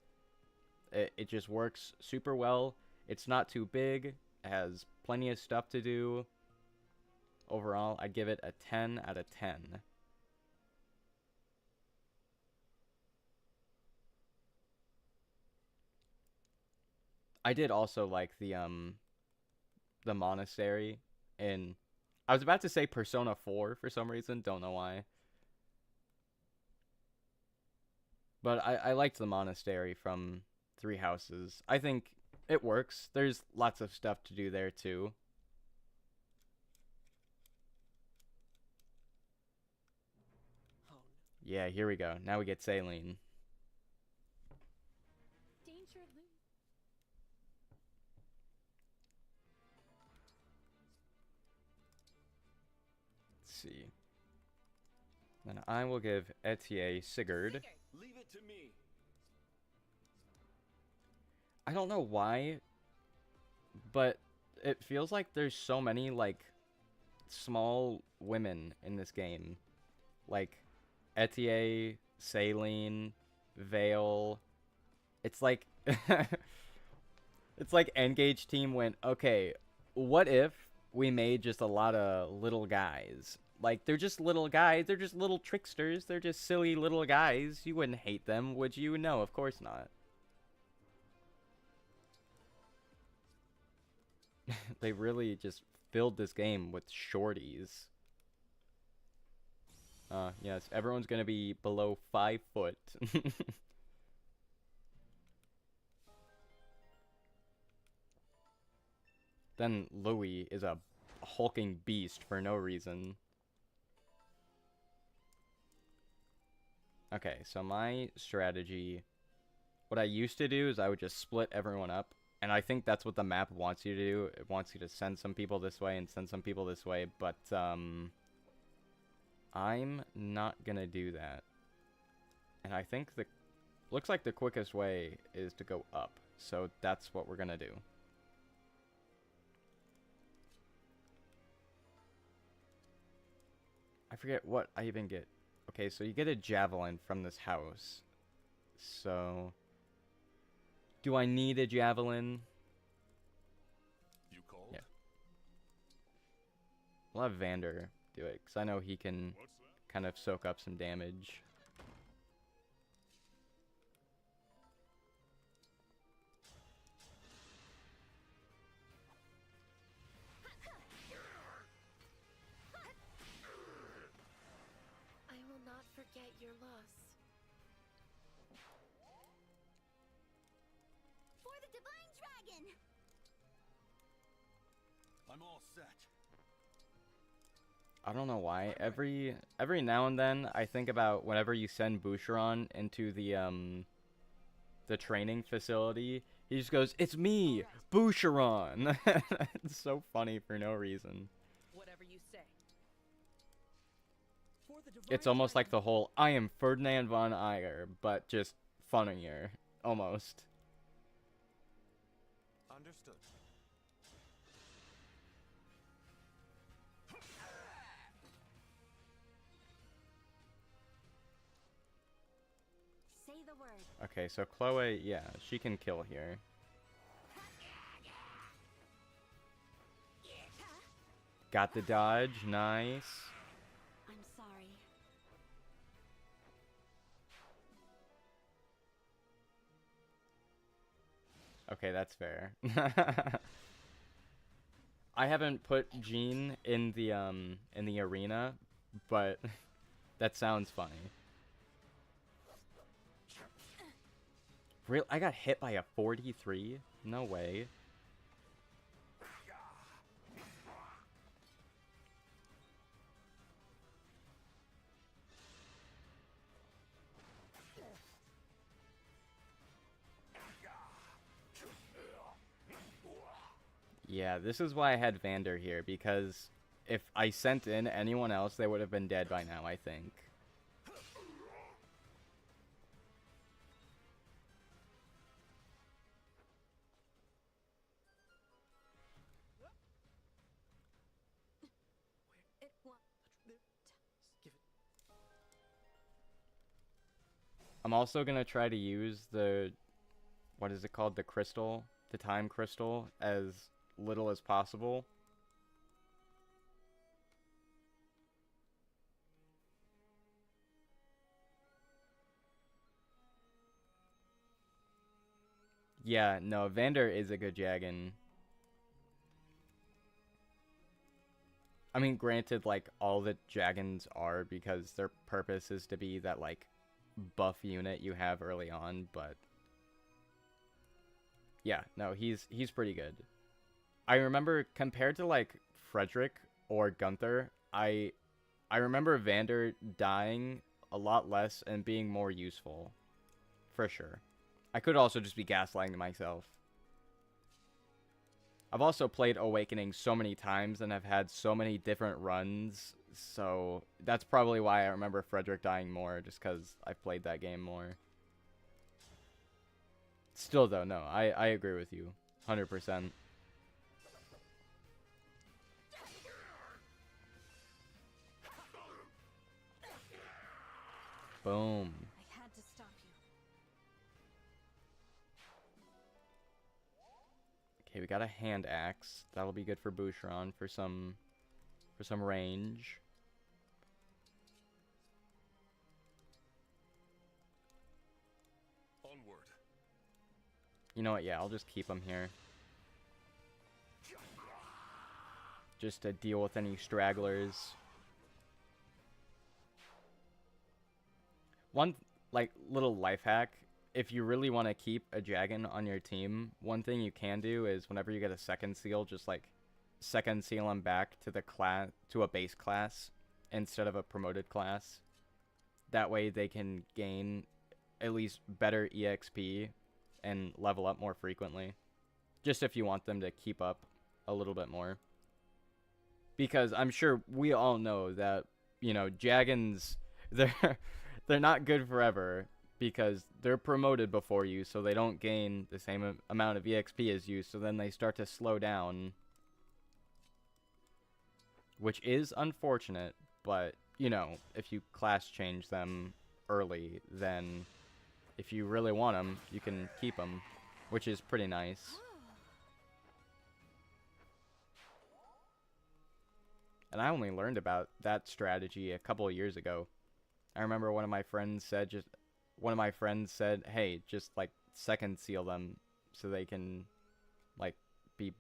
It just works super well. It's not too big. It has plenty of stuff to do. Overall, I'd give it a 10 out of 10. I did also like the monastery in, I was about to say Persona 4 for some reason, don't know why. But I liked the monastery from Three Houses. I think it works. There's lots of stuff to do there too. Oh, Yeah, here we go. Now we get Saline. Danger loom. Let's see. Then I will give Etier Sigurd. leave it to me. I don't know why, but it feels like there's so many like small women in this game. Like Etier, Saline, Vale. It's like It's like Engage team went, okay, what if we made just a lot of little guys? Like, they're just little guys. They're just little tricksters. They're just silly little guys. You wouldn't hate them, would you? No, of course not. They really just filled this game with shorties. Yes, everyone's gonna be below 5 foot. Then Louis is a hulking beast for no reason. Okay, so my strategy, what I used to do is I would just split everyone up. And I think that's what the map wants you to do. It wants you to send some people this way and send some people this way. But, I'm not gonna do that. And I think looks like the quickest way is to go up. So that's what we're gonna do. I forget what I even get. Okay, so you get a javelin from this house. So, do I need a javelin? You called? Yeah. I'll have Vander do it, because I know he can What's that? kind of soak up some damage. I will not forget your loss. For the Divine Dragon! I'm all set. I don't know why. Every now and then, I think about whenever you send Boucheron into the training facility, he just goes, "It's me, Boucheron." It's so funny for no reason. Whatever you say. For the divine It's almost like dragon. the whole "I am Ferdinand von Aegir," but just funnier, almost. Understood. Say the word. Okay, so Chloe, yeah, she can kill here. Got the dodge, nice. I'm sorry. Okay, that's fair. I haven't put Jean in the arena, but that sounds funny. Real, I got hit by a 43? No way. Yeah, this is why I had Vander here, because if I sent in anyone else, they would have been dead by now, I think. It wa- Give it. I'm also gonna try to use the, what is it called, the crystal, the time crystal, as little as possible. Yeah, no, Vander is a good Jagan. I mean, granted, like, all the Jagans are, because their purpose is to be that, like, buff unit you have early on, but yeah, no, he's pretty good. I remember, compared to, like, Frederick or Gunther, I remember Vander dying a lot less and being more useful. For sure. I could also just be gaslighting myself. I've also played Awakening so many times and have had so many different runs, so that's probably why I remember Frederick dying more, just because I've played that game more. Still, though, no, I agree with you. 100%. Boom. I had to stop you. Okay, we got a hand axe. That'll be good for Boucheron for some range. Onward. You know what? Yeah, I'll just keep him here. Just to deal with any stragglers. One, like, little life hack. If you really want to keep a Jagan on your team, one thing you can do is whenever you get a second seal, just, like, second seal him back to the class, to a base class instead of a promoted class. That way they can gain at least better EXP and level up more frequently. Just if you want them to keep up a little bit more. Because I'm sure we all know that, you know, Jagans, they're not good forever because they're promoted before you, so they don't gain the same amount of EXP as you, so then they start to slow down. Which is unfortunate, but, you know, if you class change them early, then if you really want them, you can keep them, which is pretty nice. And I only learned about that strategy a couple of years ago. I remember one of my friends said, hey, just, like, second seal them so they can, like, be...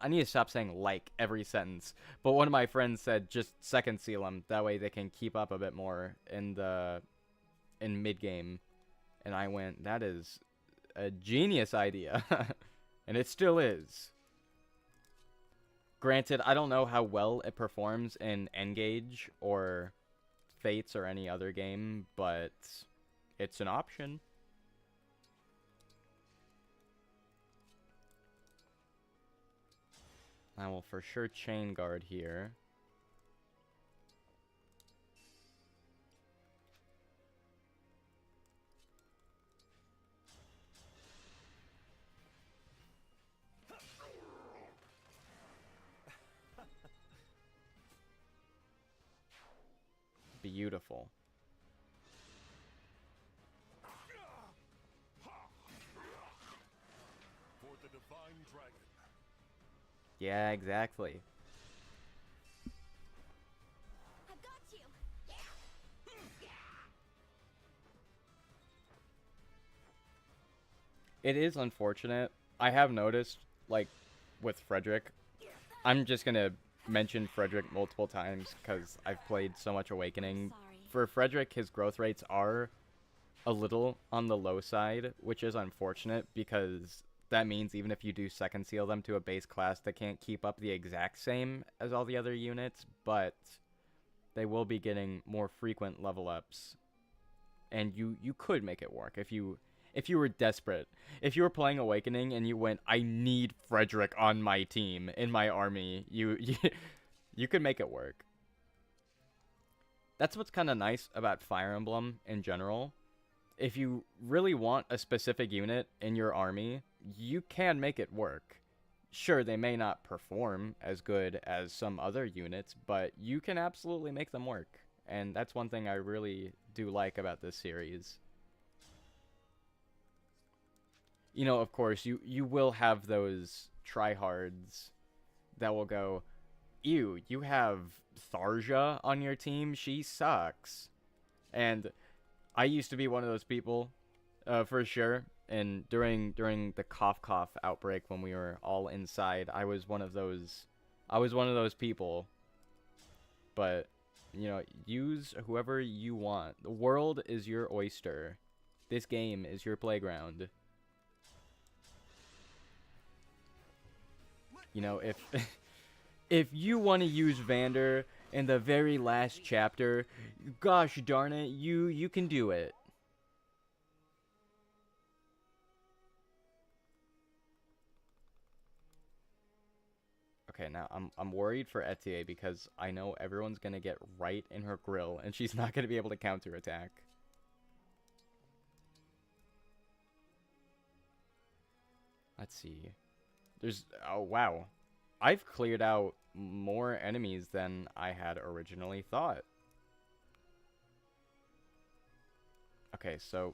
I need to stop saying like every sentence. But one of my friends said just second seal them. That way they can keep up a bit more in mid-game. And I went, that is a genius idea. And it still is. Granted, I don't know how well it performs in Engage or Fates or any other game, but it's an option. I will for sure chain guard here. Beautiful. For the divine dragon. Yeah, exactly. I've got you. It is unfortunate. I have noticed, like, with Frederick, I'm just gonna mention Frederick multiple times because I've played so much Awakening. Sorry. For Frederick, his growth rates are a little on the low side, which is unfortunate because that means even if you do second seal them to a base class, they can't keep up the exact same as all the other units, but they will be getting more frequent level ups. And you could make it work if you were desperate. If you were playing Awakening and you went, I need Frederick on my team, in my army, you could make it work. That's what's kind of nice about Fire Emblem in general. If you really want a specific unit in your army, you can make it work. Sure, they may not perform as good as some other units, but you can absolutely make them work. And that's one thing I really do like about this series. You know, of course, you will have those tryhards that will go, ew, you have Tharja on your team? She sucks. And I used to be one of those people, for sure. And during the cough outbreak when we were all inside, I was one of those people. But, you know, use whoever you want. The world is your oyster. This game is your playground. You know, if you want to use Vander in the very last chapter, gosh darn it, you can do it. Okay, now I'm worried for Etier because I know everyone's gonna get right in her grill and she's not gonna be able to counterattack. Let's see. Oh wow. I've cleared out more enemies than I had originally thought. Okay, so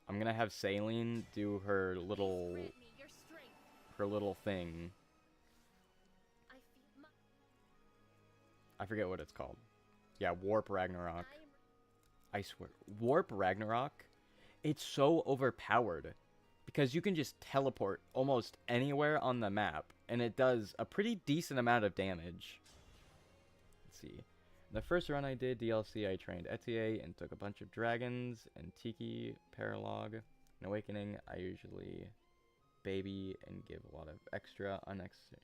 I'm gonna have Saline do her little... Grant me your strength. her little thing. I feel I forget what it's called. Yeah, Warp Ragnarok. I swear. Warp Ragnarok? It's so overpowered. Because you can just teleport almost anywhere on the map. And it does a pretty decent amount of damage. Let's see. The first run I did DLC, I trained Etier and took a bunch of dragons and Tiki, Paralog. In Awakening, I usually baby and give a lot of extra unnecessary.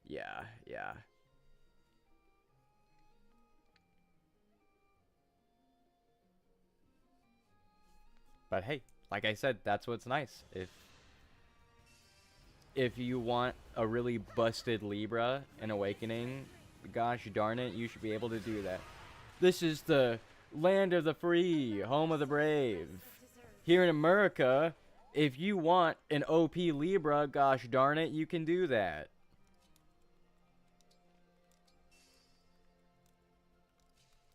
Yeah, yeah. But hey, like I said, that's what's nice. If you want a really busted Libra in Awakening, gosh darn it, you should be able to do that. This is the land of the free, home of the brave. Here in America, if you want an OP Libra, gosh darn it, you can do that.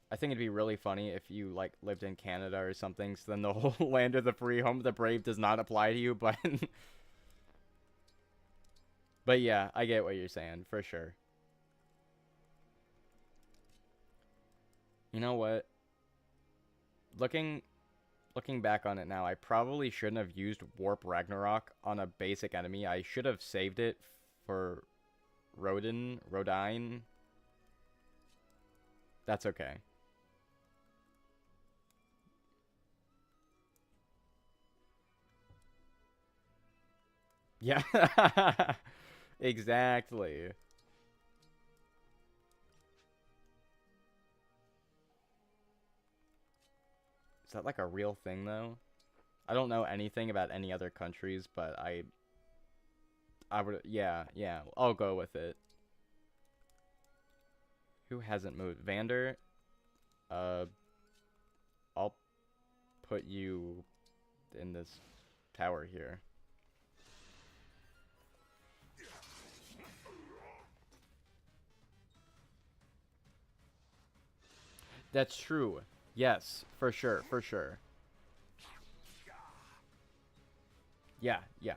I think it'd be really funny if you, like, lived in Canada or something, so then the whole land of the free, home of the brave does not apply to you, but... But yeah, I get what you're saying, for sure. You know what? Looking back on it now, I probably shouldn't have used Warp Ragnarok on a basic enemy. I should have saved it for Rodine. That's okay. Yeah. Exactly. Is that like a real thing though? I don't know anything about any other countries, but I would, yeah, I'll go with it. Who hasn't moved? Vander, I'll put you in this tower here. That's true. Yes, for sure, for sure. Yeah, yeah.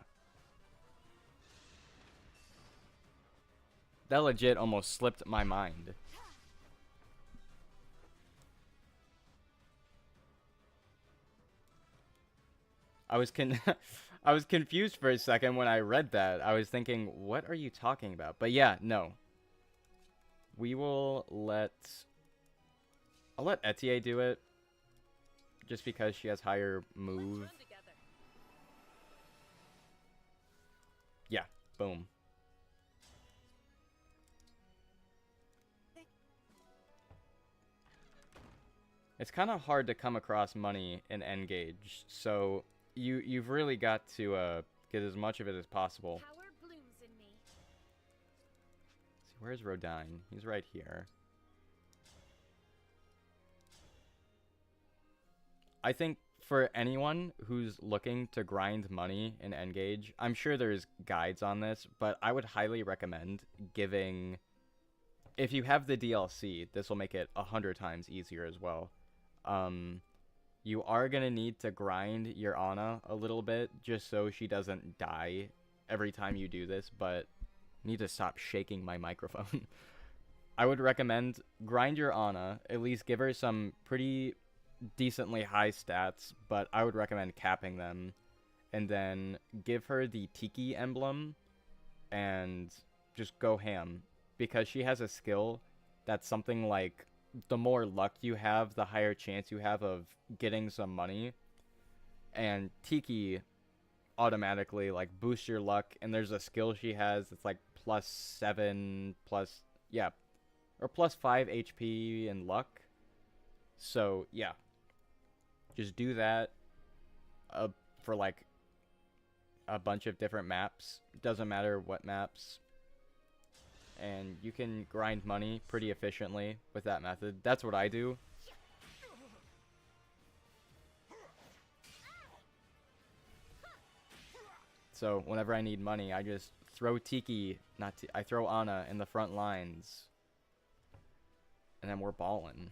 That legit almost slipped my mind. I was I was confused for a second when I read that. I was thinking, what are you talking about? But yeah, no. We will I'll let Etier do it. Just because she has higher move. Yeah, boom. It's kind of hard to come across money in Engage, so you've really got to get as much of it as possible. power blooms in me. See, where's Rodine? He's right here. I think for anyone who's looking to grind money in Engage, I'm sure there's guides on this, but I would highly recommend giving... If you have the DLC, this will make it 100 times easier as well. You are going to need to grind your Ana a little bit, just so she doesn't die every time you do this, but I need to stop shaking my microphone. I would recommend grind your Ana, at least give her some pretty decently high stats, but I would recommend capping them, and then give her the Tiki emblem, and just go ham, because she has a skill that's something like, the more luck you have, the higher chance you have of getting some money, and Tiki automatically, like, boosts your luck, and there's a skill she has that's like +7, or +5 HP and luck, so, yeah. Just do that for, like, a bunch of different maps. Doesn't matter what maps. And you can grind money pretty efficiently with that method. That's what I do. So, whenever I need money, I just throw Tiki, I throw Ana in the front lines. And then we're ballin'.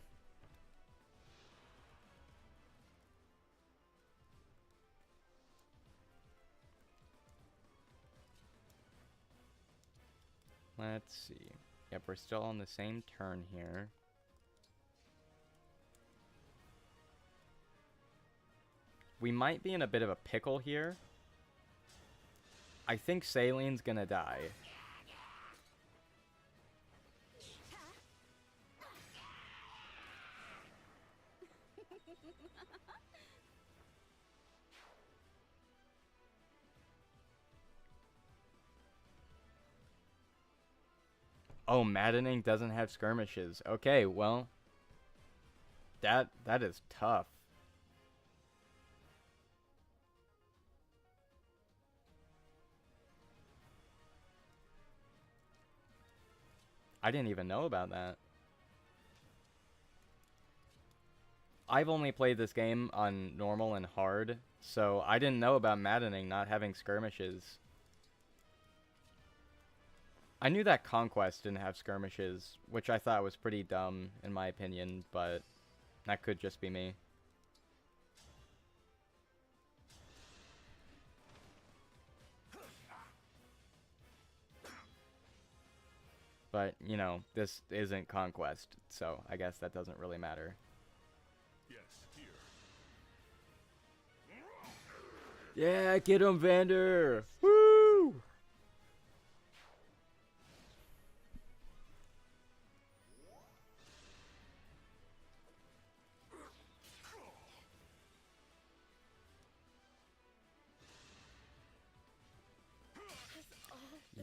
Let's see. Yep, we're still on the same turn here. We might be in a bit of a pickle here. I think Salene's gonna die. Oh, Maddening doesn't have skirmishes. Okay, well, that is tough. I didn't even know about that. I've only played this game on normal and hard, so I didn't know about Maddening not having skirmishes. I knew that Conquest didn't have skirmishes, which I thought was pretty dumb, in my opinion, but that could just be me. But, you know, this isn't Conquest, so I guess that doesn't really matter. Yes, here. Yeah, get him, Vander! Woo!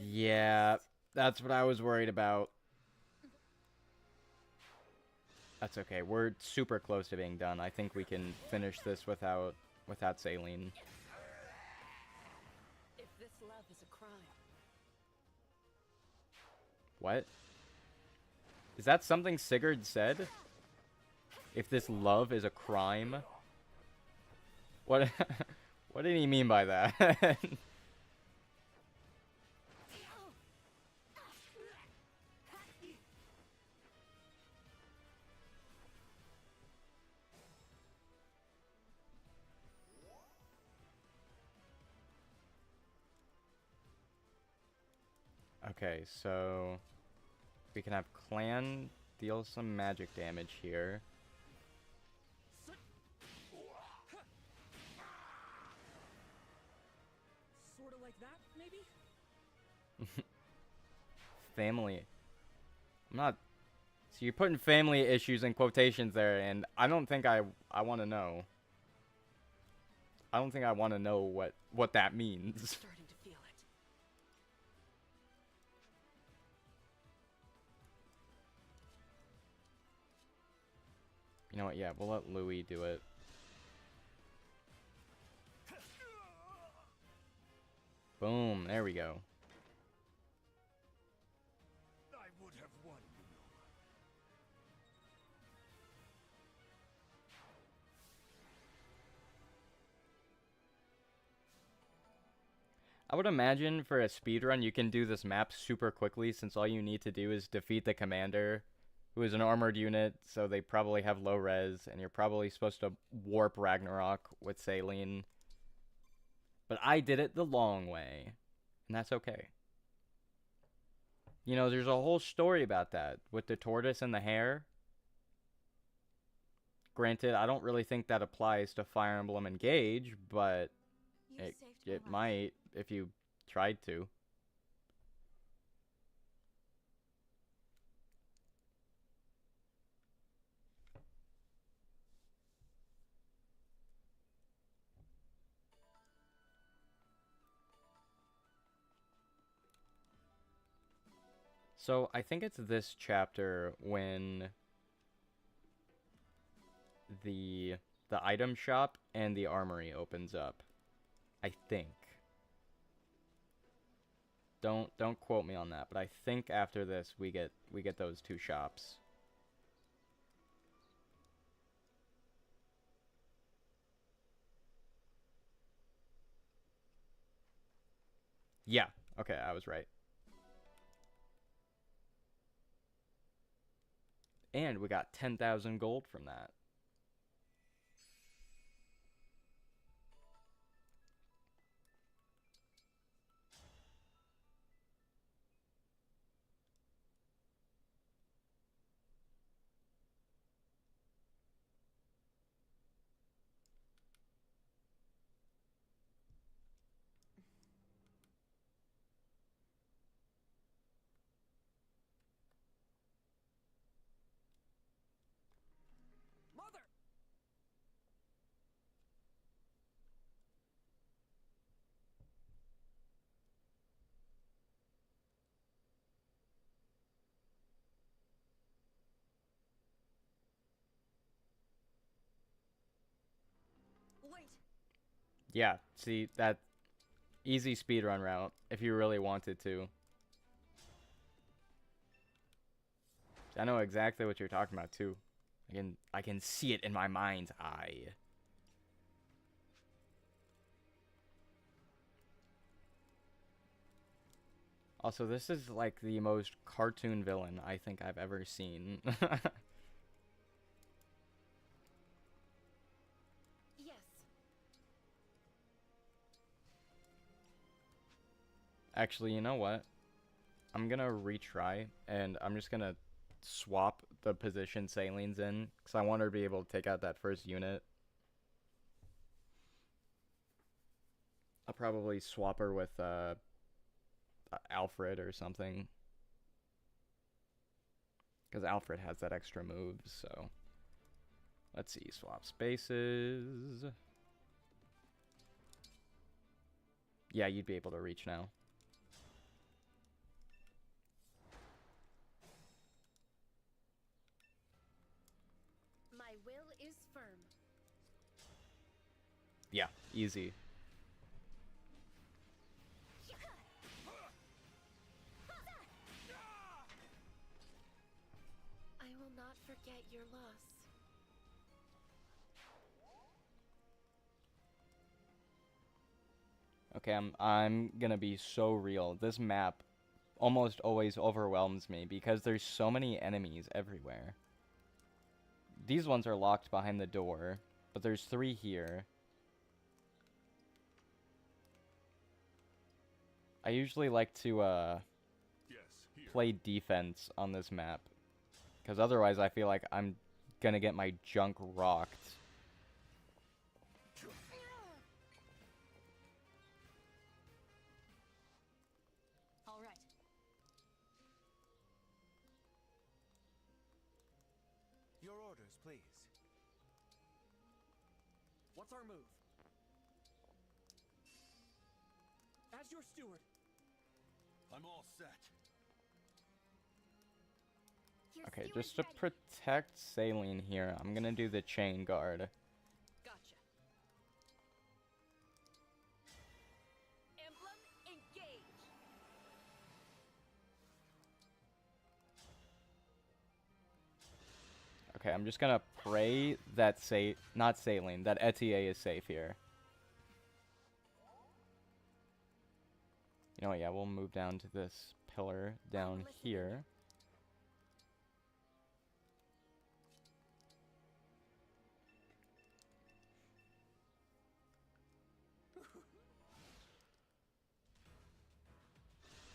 Yeah, that's what I was worried about. That's okay. We're super close to being done. I think we can finish this without Salene. If this love is a crime, What? Is that something Sigurd said? If this love is a crime? What what did he mean by that? Okay, so we can have Clan deal some magic damage here. Sort of like that, maybe? Family. I'm not... So you're putting family issues in quotations there, and I don't think I want to know. I don't think I want to know what that means. starting to feel it. You know what? Yeah, we'll let Louis do it. Boom. There we go. I would have won, you know. I would imagine for a speedrun you can do this map super quickly since all you need to do is defeat the commander, who is an armored unit, so they probably have low res, and you're probably supposed to warp Ragnarok with Salene. But I did it the long way, and that's okay. You know, there's a whole story about that, with the tortoise and the hare. Granted, I don't really think that applies to Fire Emblem Engage, but You it, saved my it life. might if you tried to. So I think it's this chapter when the item shop and the armory opens up. I think. Don't quote me on that, but I think after this we get those two shops. Yeah. Okay, I was right. And we got 10,000 gold from that. Yeah, see, that easy speedrun route, if you really wanted to. I know exactly what you're talking about, too. I can see it in my mind's eye. Also, this is like the most cartoon villain I think I've ever seen. Yes. Actually, you know what? I'm gonna retry, and I'm just gonna swap the position Saline's in, because I want her to be able to take out that first unit. I'll probably swap her with Alfred or something. Because Alfred has that extra move, so... Let's see, swap spaces. Yeah, you'd be able to reach now. My will is firm. Yeah, easy. I will not forget your loss. Okay, I'm gonna be so real. This map almost always overwhelms me because there's so many enemies everywhere. These ones are locked behind the door, but there's 3 here. I usually like to Yes, here. play defense on this map, because otherwise I feel like I'm gonna get my junk rocked. All right. Your orders, please. What's our move? As your steward. I'm all set. Your Okay, steward's just to ready. protect Saline here, I'm gonna do the chain guard. Gotcha. Emblem, engage. Okay, I'm just gonna pray that not Saline, that Etier is safe here. You know what, yeah, we'll move down to this pillar down here.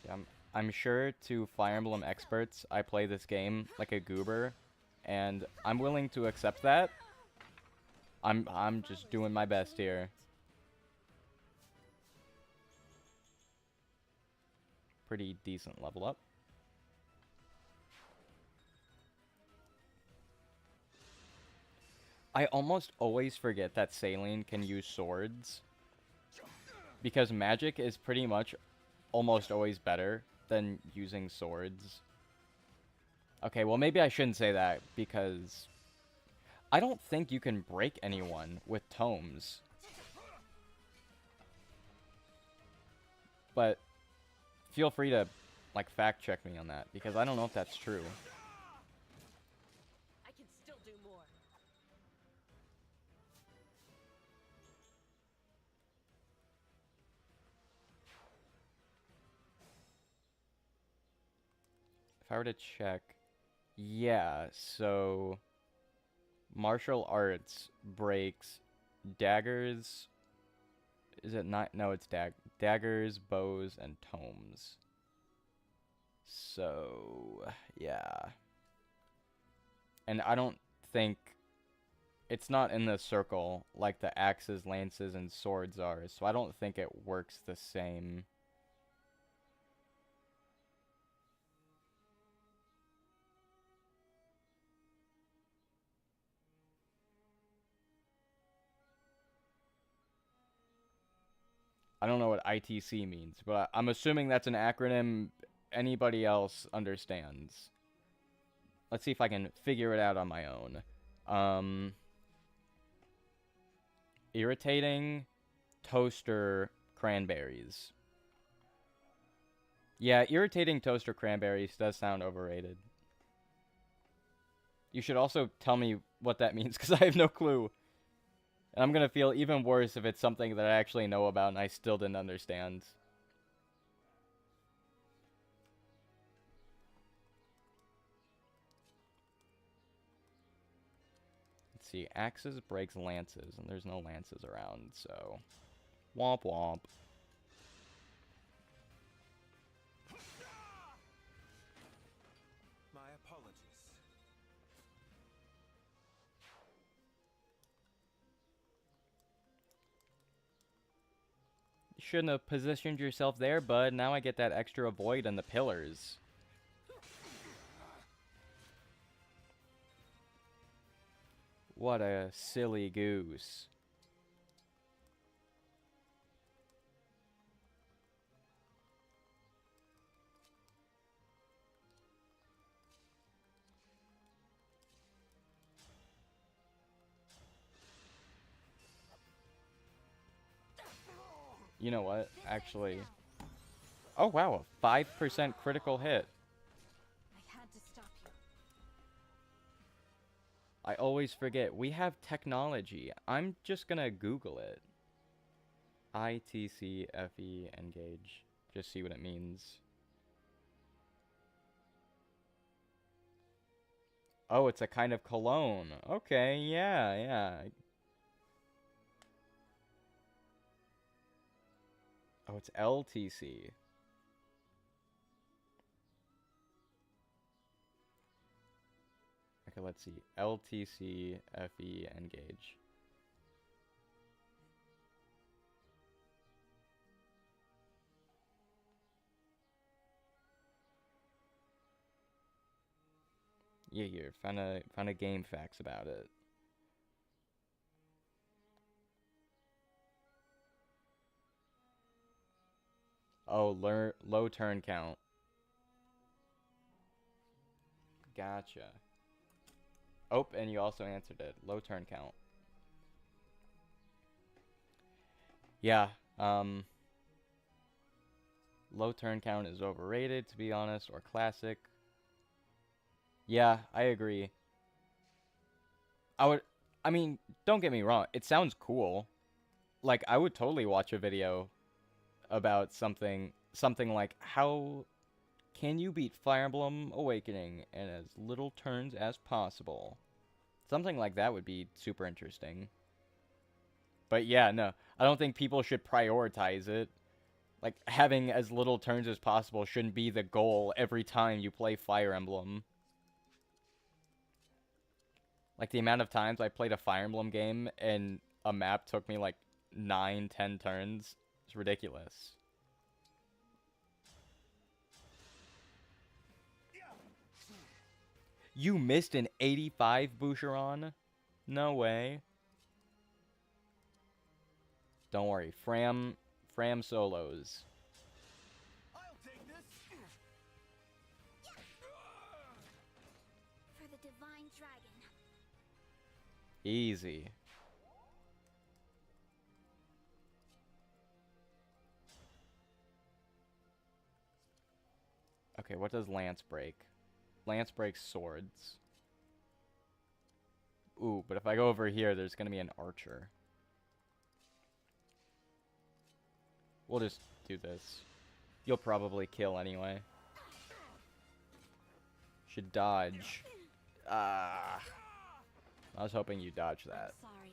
Yeah, I'm sure to Fire Emblem experts, I play this game like a goober, and I'm willing to accept that. I'm just doing my best here. Pretty decent level up. I almost always forget that Saline can use swords, because magic is pretty much almost always better than using swords. Okay, well maybe I shouldn't say that, because I don't think you can break anyone with tomes. But feel free to like fact check me on that, because I don't know if that's true. I can still do more. If I were to check, yeah, so martial arts breaks daggers. Is it not? No, it's daggers, bows, and tomes. So, yeah. And I don't think it's not in the circle like the axes, lances, and swords are, so I don't think it works the same. I don't know what ITC means, but I'm assuming that's an acronym anybody else understands. Let's see if I can figure it out on my own. Irritating, toaster cranberries. Yeah, irritating toaster cranberries does sound overrated. You should also tell me what that means, because I have no clue. And I'm going to feel even worse if it's something that I actually know about and I still didn't understand. Let's see. Axes breaks lances, and there's no lances around, so... Womp womp. My apologies. You shouldn't have positioned yourself there, bud. Now I get that extra void on the pillars. What a silly goose. You know what? Actually... Oh, wow. A 5% critical hit. I had to stop you. I always forget. We have technology. I'm just gonna Google it. ITCFE engage. Just see what it means. Oh, it's a kind of cologne. Okay, yeah, yeah. Oh, it's LTC. Okay, let's see. LTC FE engage. Yeah, here. Found a game facts about it. Oh, low turn count. Gotcha. Oh, and you also answered it. Low turn count. Yeah, low turn count is overrated, to be honest, or classic. Yeah, I agree. I mean, don't get me wrong, it sounds cool. Like, I would totally watch a video about something like, how can you beat Fire Emblem Awakening in as little turns as possible? Something like that would be super interesting. But yeah, no, I don't think people should prioritize it. Like, having as little turns as possible shouldn't be the goal every time you play Fire Emblem. Like, the amount of times I played a Fire Emblem game and a map took me, like, 9-10 turns is ridiculous. You missed an 85 Boucheron? No way. Don't worry, Fram solos. I'll take this. For the divine dragon. Easy. Okay, what does Lance break? Lance breaks swords. Ooh, but if I go over here, there's gonna be an archer. We'll just do this. You'll probably kill anyway. Should dodge. Ah. I was hoping you dodged that. Sorry.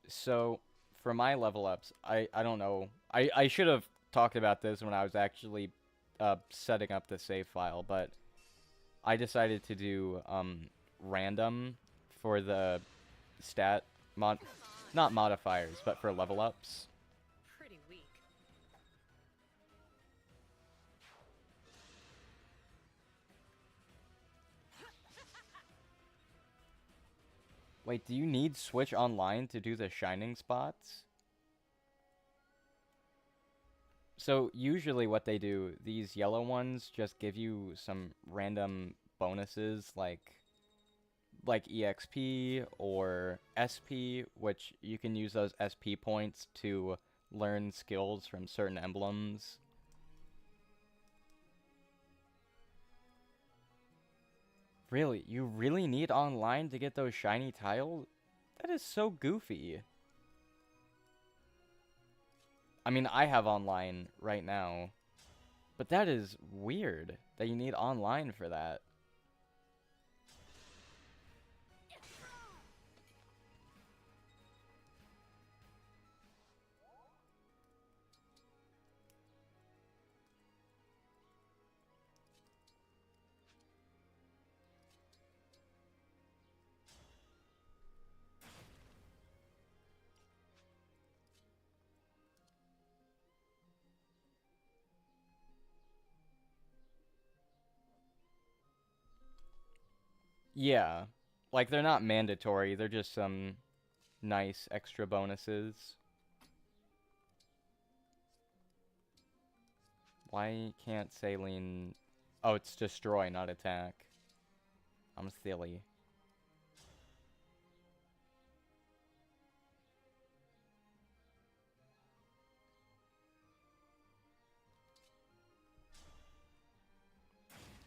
So, for my level ups, I don't know. I should have talked about this when I was actually setting up the save file, but I decided to do random for the stat not modifiers, but for level ups. Pretty weak. Wait, do you need Switch Online to do the shining spots? So usually what they do, these yellow ones just give you some random bonuses like EXP or SP, which you can use those SP points to learn skills from certain emblems. Really? You really need online to get those shiny tiles? That is so goofy. I mean, I have online right now, but that is weird that you need online for that. Yeah. Like, they're not mandatory, they're just some nice extra bonuses. Why can't Saline... Oh, it's destroy, not attack. I'm silly.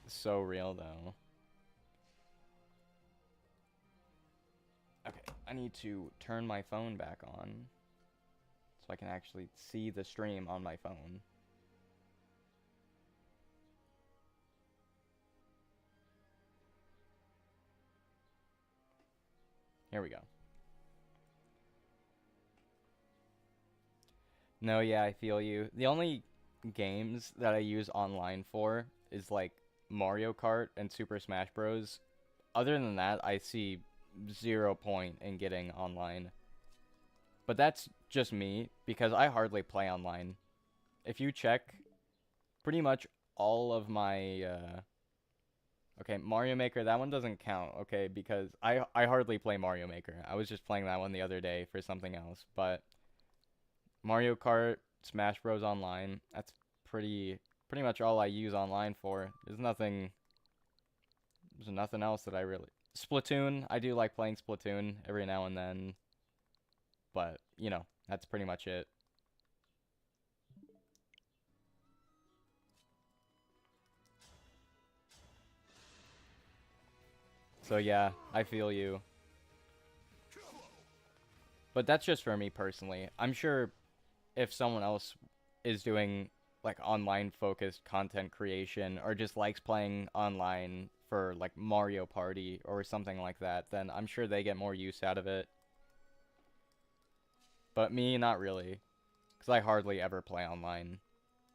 So real, though. Okay, I need to turn my phone back on so I can actually see the stream on my phone. Here we go. No, yeah, I feel you. The only games that I use online for is like Mario Kart and Super Smash Bros. Other than that, I see 0 point in getting online. But that's just me, because I hardly play online. If you check, pretty much all of my, okay, Mario Maker, that one doesn't count, okay, because I hardly play Mario Maker. I was just playing that one the other day for something else, but Mario Kart, Smash Bros. Online, that's pretty much all I use online for. There's nothing else that I really... Splatoon, I do like playing Splatoon every now and then. But, you know, that's pretty much it. So yeah, I feel you. But that's just for me personally. I'm sure if someone else is doing like online focused content creation or just likes playing online for like Mario Party or something like that, then I'm sure they get more use out of it. But me, not really. Because I hardly ever play online.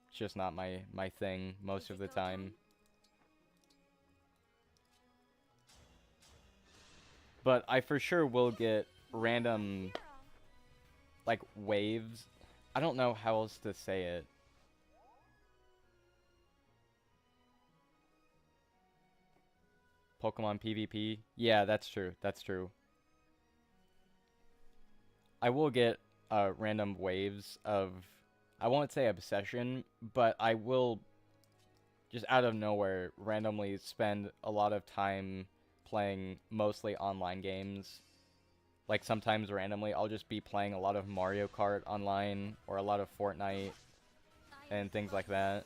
It's just not my thing most of the time. But I for sure will get random, like, waves. I don't know how else to say it. Pokemon PvP? Yeah, that's true. That's true. I will get random waves of, I won't say obsession, but I will just out of nowhere randomly spend a lot of time playing mostly online games. Like sometimes randomly I'll just be playing a lot of Mario Kart online or a lot of Fortnite and things like that.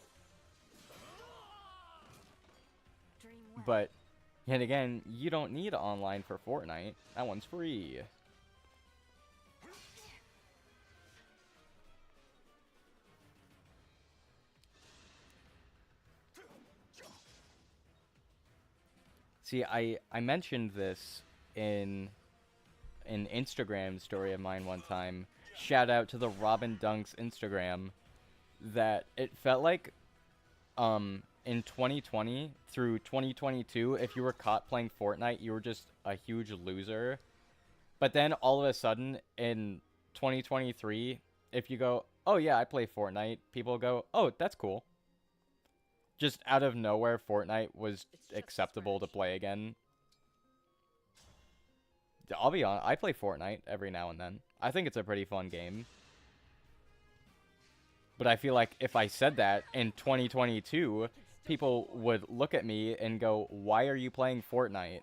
But yet again, you don't need online for Fortnite. That one's free. See, I mentioned this in an Instagram story of mine one time. Shout out to the RobinDunks Instagram. That it felt like in 2020 through 2022, if you were caught playing Fortnite, you were just a huge loser. But then all of a sudden in 2023, if you go, oh yeah, I play Fortnite, people go, oh, that's cool. Just out of nowhere, Fortnite was acceptable to play again. I'll be honest, I play Fortnite every now and then. I think it's a pretty fun game. But I feel like if I said that in 2022, people would look at me and go, "Why are you playing Fortnite?"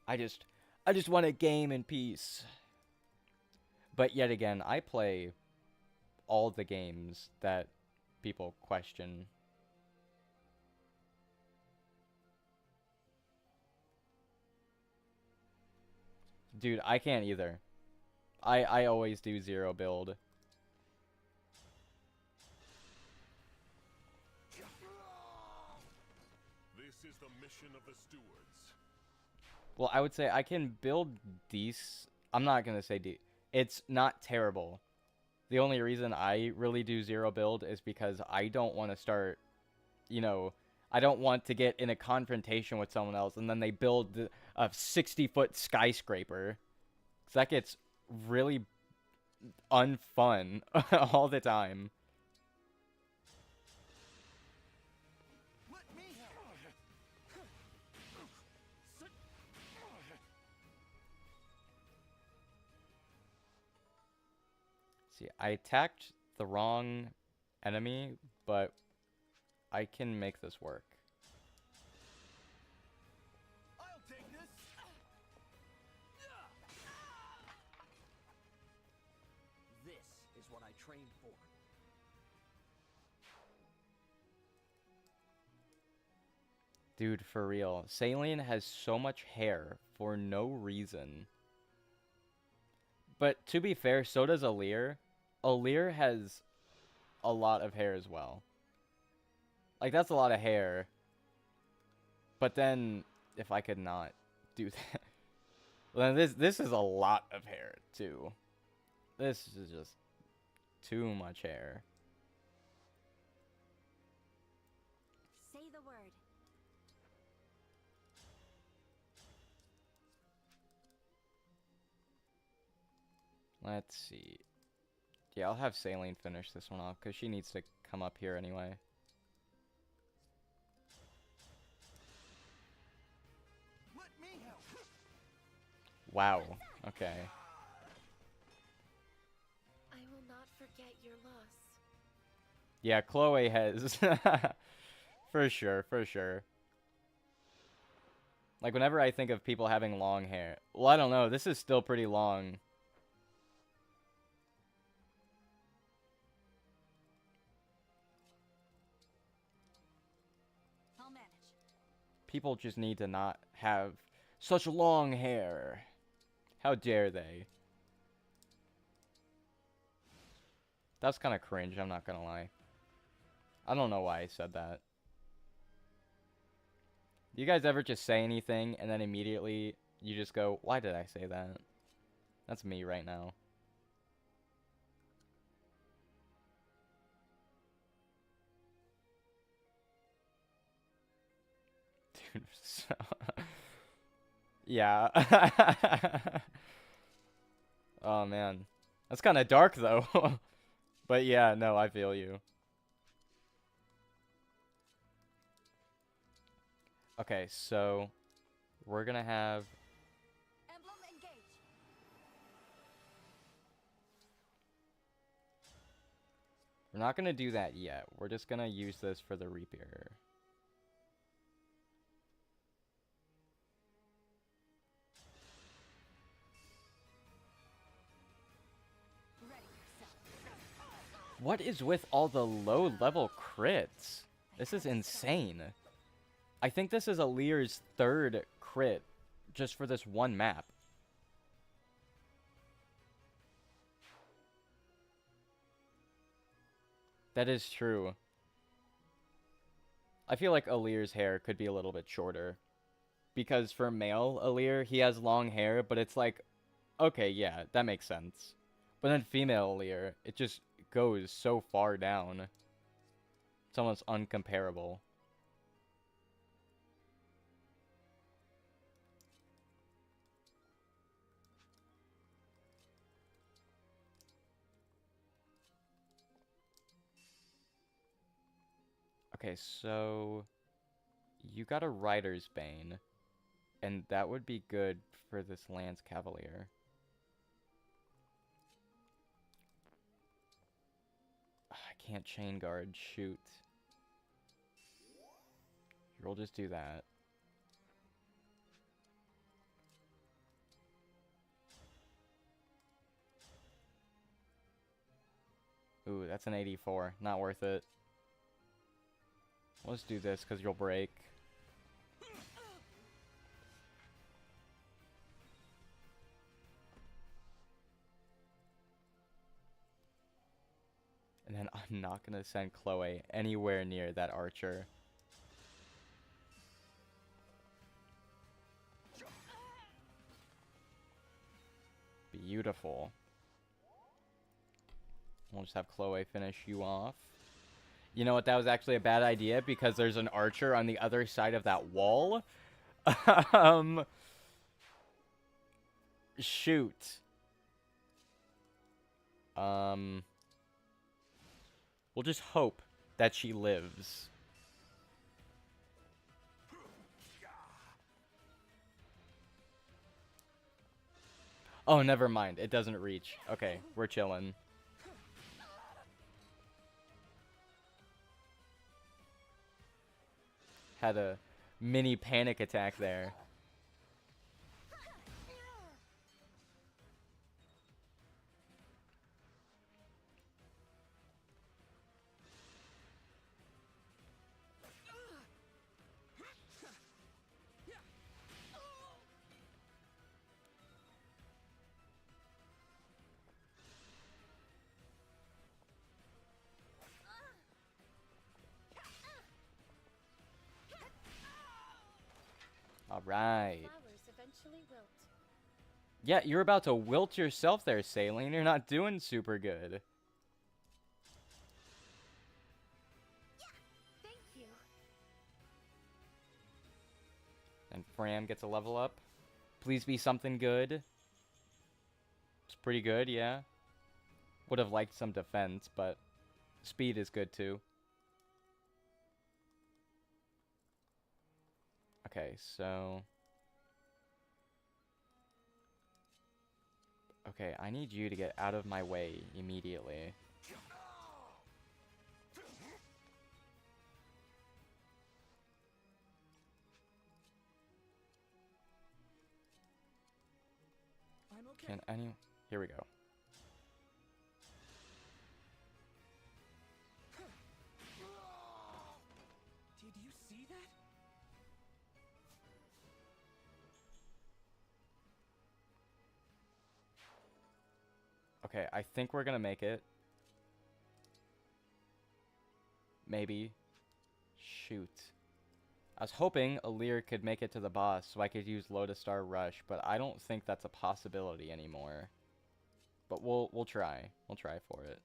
I just want a game in peace. But yet again, I play all the games that people question. Dude, I can't either. I always do zero build. This is the mission of the stewards. Well, I would say I can build these. I'm not gonna say it's not terrible. The only reason I really do zero build is because I don't want to start, you know, I don't want to get in a confrontation with someone else and then they build a 60-foot skyscraper. 'Cause that gets really unfun all the time. Let me help. See, I attacked the wrong enemy, but I can make this work. I'll take this. This is what I trained for. Dude, for real. Saline has so much hair for no reason. But to be fair, so does Alear. Alear has a lot of hair as well. Like, that's a lot of hair. But then, if I could not do that... Well, then this is a lot of hair, too. This is just too much hair. Say the word. Let's see. Yeah, I'll have Saline finish this one off, because she needs to come up here anyway. Let me help. Wow. Okay. I will not forget your loss. Yeah, Chloe has... For sure, for sure. Like, whenever I think of people having long hair... Well, I don't know. This is still pretty long. I'll manage. People just need to not have such long hair. How dare they? That's kind of cringe, I'm not gonna lie. I don't know why I said that. Do you guys ever just say anything and then immediately you just go, why did I say that? That's me right now. Dude, so... Yeah. Oh, man. That's kind of dark, though. But yeah, no, I feel you. Okay, so we're gonna have... Emblem engage. We're not gonna do that yet. We're just gonna use this for the Reaper. Ready yourself. What is with all the low-level crits? This is insane. I think this is Alear's third crit just for this one map. That is true. I feel like Alear's hair could be a little bit shorter. Because for male Alear, he has long hair, but it's like, okay, yeah, that makes sense. But then female Alear, it just goes so far down. It's almost uncomparable. Okay, so you got a Rider's Bane. And that would be good for this Lance Cavalier. I can't chain guard. Shoot. Here, we'll just do that. Ooh, that's an 84. Not worth it. Let's do this because you'll break. And then I'm not going to send Chloe anywhere near that archer. Beautiful. We'll just have Chloe finish you off. You know what? That was actually a bad idea because there's an archer on the other side of that wall. Shoot. We'll just hope that she lives. Oh, never mind. It doesn't reach. Okay, we're chilling. Had a mini panic attack there. All right. Flowers eventually wilt. Yeah, you're about to wilt yourself there, Saline. You're not doing super good. Thank you. And Fram gets a level up. Please be something good. It's pretty good, yeah. Would have liked some defense, but speed is good too. Okay, so... Okay, I need you to get out of my way immediately. I'm okay. Can any... Here we go. Did you see that? Okay, I think we're gonna make it. Maybe. Shoot. I was hoping Alir could make it to the boss so I could use Lotus Star Rush, but I don't think that's a possibility anymore. But we'll try. We'll try for it.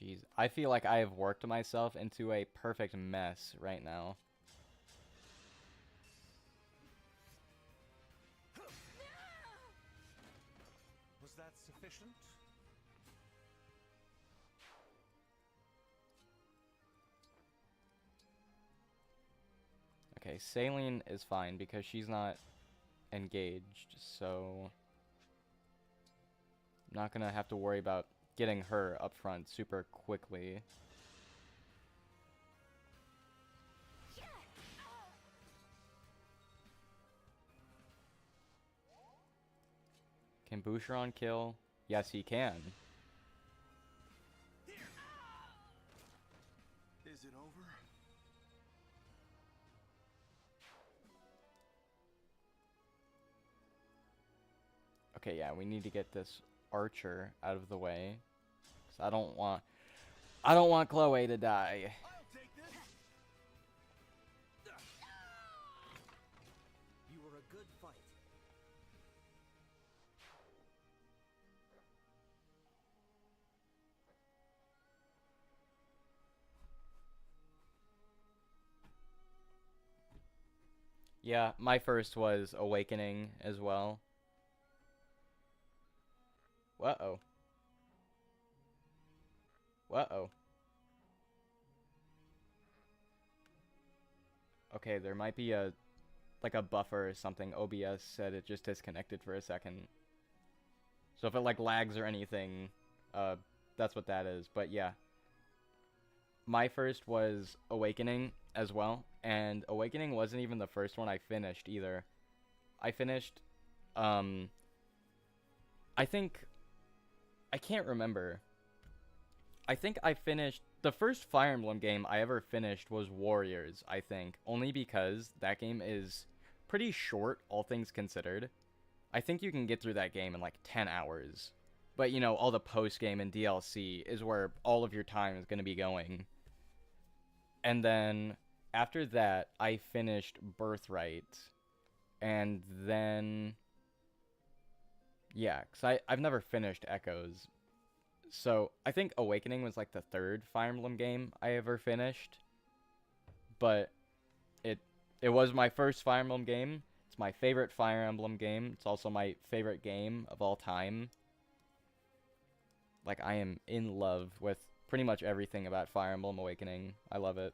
Jeez, I feel like I have worked myself into a perfect mess right now. Was that sufficient? Okay, Saline is fine because she's not engaged, so I'm not gonna have to worry about getting her up front super quickly. Can Boucheron kill? Yes, he can. Is it over? Okay, yeah, we need to get this archer out of the way. 'Cause I don't want Chloe to die. I'll take this. You were a good fight. Yeah, my first was Awakening as well. Uh-oh. Uh-oh. Okay, there might be a like a buffer or something. OBS said it just disconnected for a second. So if it like lags or anything, that's what that is. But yeah. My first was Awakening as well, and Awakening wasn't even the first one I finished either. I finished I think I can't remember. I think I finished the first Fire Emblem game I ever finished was Warriors, I think, only because that game is pretty short, all things considered. I think you can get through that game in like 10 hours. But, you know, all the post-game and DLC is where all of your time is going to be going. And then, after that, I finished Birthright. And then... yeah, because I've never finished Echoes. So, I think Awakening was like the third Fire Emblem game I ever finished. But, it was my first Fire Emblem game. It's my favorite Fire Emblem game. It's also my favorite game of all time. Like, I am in love with pretty much everything about Fire Emblem Awakening. I love it.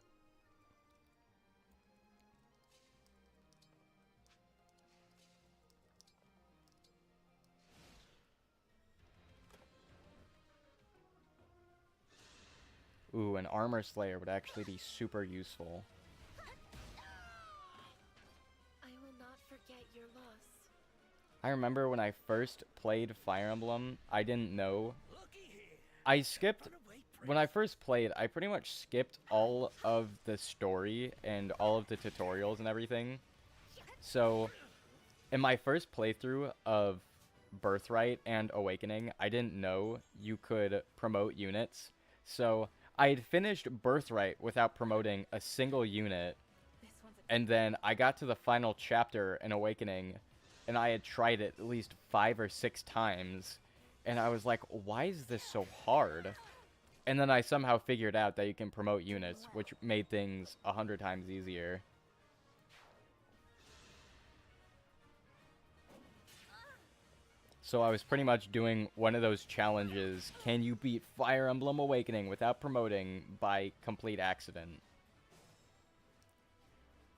Ooh, an Armor Slayer would actually be super useful. I will not forget your loss. I remember when I first played Fire Emblem, I didn't know. When I first played, I pretty much skipped all of the story and all of the tutorials and everything. So, in my first playthrough of Birthright and Awakening, I didn't know you could promote units. So, I had finished Birthright without promoting a single unit. And then I got to the final chapter in Awakening, and I had tried it at least 5 or 6 times. And I was like, why is this so hard? And then I somehow figured out that you can promote units, which made things 100 times easier. So I was pretty much doing one of those challenges, can you beat Fire Emblem Awakening without promoting, by complete accident.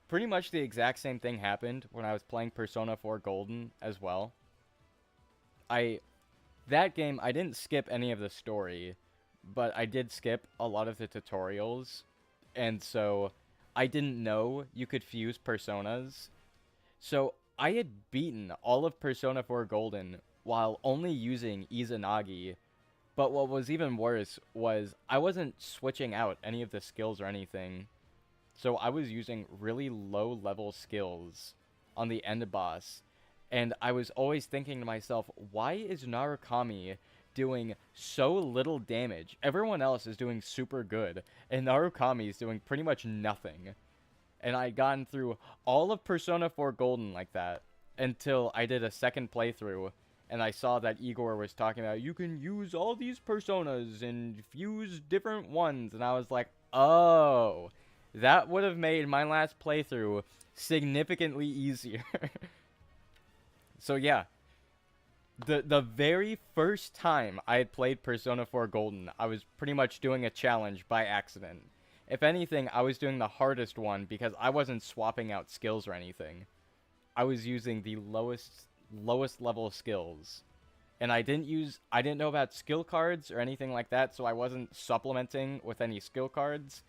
Pretty much the exact same thing happened when I was playing Persona 4 Golden as well. That game, I didn't skip any of the story, but I did skip a lot of the tutorials, and so I didn't know you could fuse personas. So I had beaten all of Persona 4 Golden while only using Izanagi, but what was even worse was I wasn't switching out any of the skills or anything. So I was using really low level skills on the end boss, and I was always thinking to myself, why is Narukami doing so little damage? Everyone else is doing super good, and Narukami is doing pretty much nothing. And I had gotten through all of Persona 4 Golden like that until I did a second playthrough, and I saw that Igor was talking about, you can use all these personas and fuse different ones, and I was like, oh, that would have made my last playthrough significantly easier. So yeah, the very first time I had played Persona 4 Golden, I was pretty much doing a challenge by accident. If anything, I was doing the hardest one because I wasn't swapping out skills or anything. I was using the lowest level skills. And I didn't know about skill cards or anything like that, so I wasn't supplementing with any skill cards.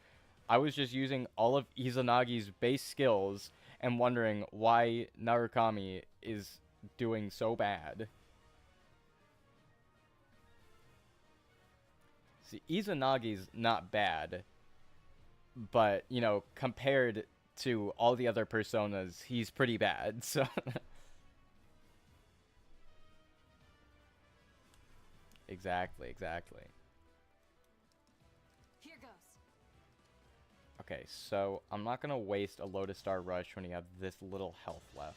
I was just using all of Izanagi's base skills and wondering why Narukami is doing so bad. See, Izanagi's not bad, but, you know, compared to all the other personas, he's pretty bad, so... Exactly. Here goes. Okay, so I'm not gonna waste a Lotus Star Rush when you have this little health left.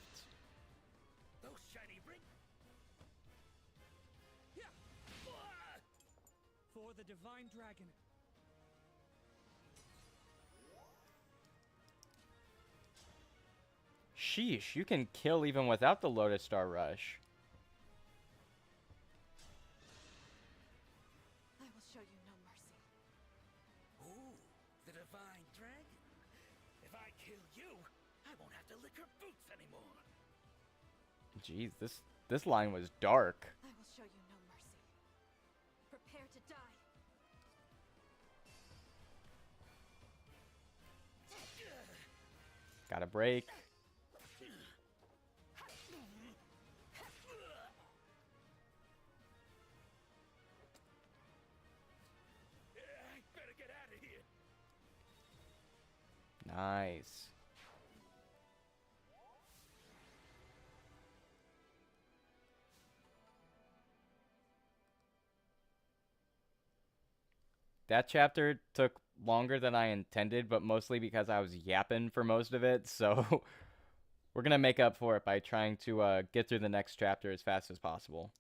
Those shiny ring. Yeah. For the divine dragon. Sheesh, you can kill even without the Lotus Star Rush. I will show you no mercy. Ooh, the divine dragon. If I kill you, I won't have to lick her boots anymore. Jeez, this line was dark. I will show you no mercy. Prepare to die. Gotta break. I better get out of here. Nice. That chapter took longer than I intended, but mostly because I was yapping for most of it, so we're gonna make up for it by trying to get through the next chapter as fast as possible.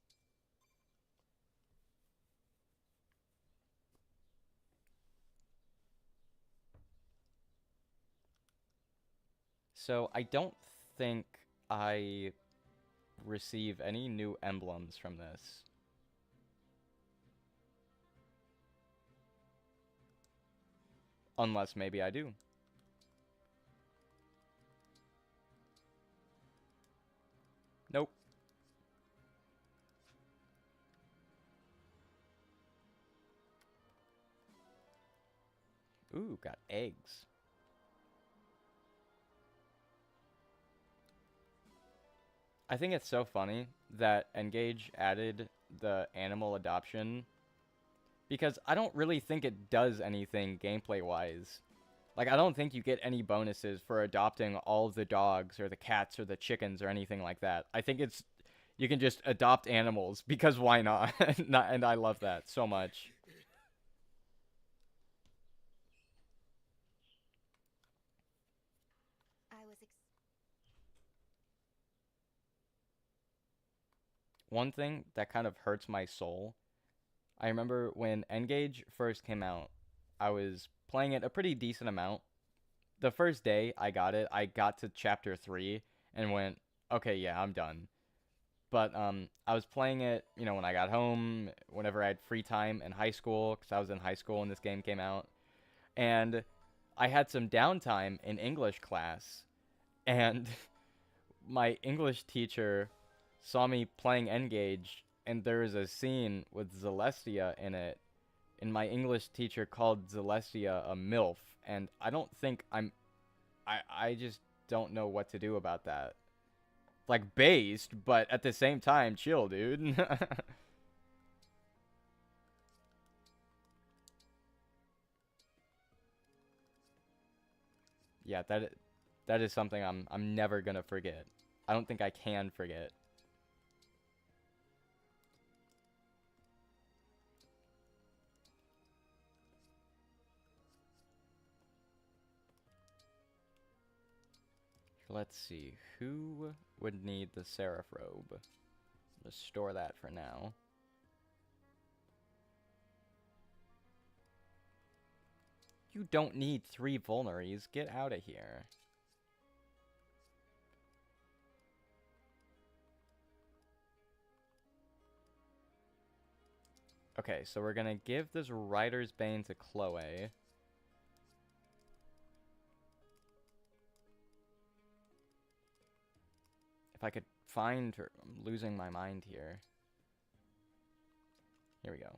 So I don't think I receive any new emblems from this. Unless maybe I do. Nope. Ooh, got eggs. I think it's so funny that Engage added the animal adoption because I don't really think it does anything gameplay-wise. Like, I don't think you get any bonuses for adopting all of the dogs or the cats or the chickens or anything like that. I think it's you can just adopt animals because why not? And I love that so much. I was One thing that kind of hurts my soul, I remember when Engage first came out, I was playing it a pretty decent amount. The first day I got to chapter 3 and went, okay, yeah, I'm done. But I was playing it, you know, when I got home, whenever I had free time in high school, because I was in high school when this game came out. And I had some downtime in English class, and my English teacher saw me playing Engage, and there was a scene with Celestia in it, and my English teacher called Celestia a MILF, and I don't think I just don't know what to do about that. Like, based, but at the same time, chill, dude. Yeah, that is something I'm never gonna forget. I don't think I can forget. Let's see, who would need the Seraph Robe? Let's store that for now. You don't need 3 vulneries. Get out of here. Okay, so we're gonna give this Rider's Bane to Chloe. If I could find her. I'm losing my mind here. Here we go.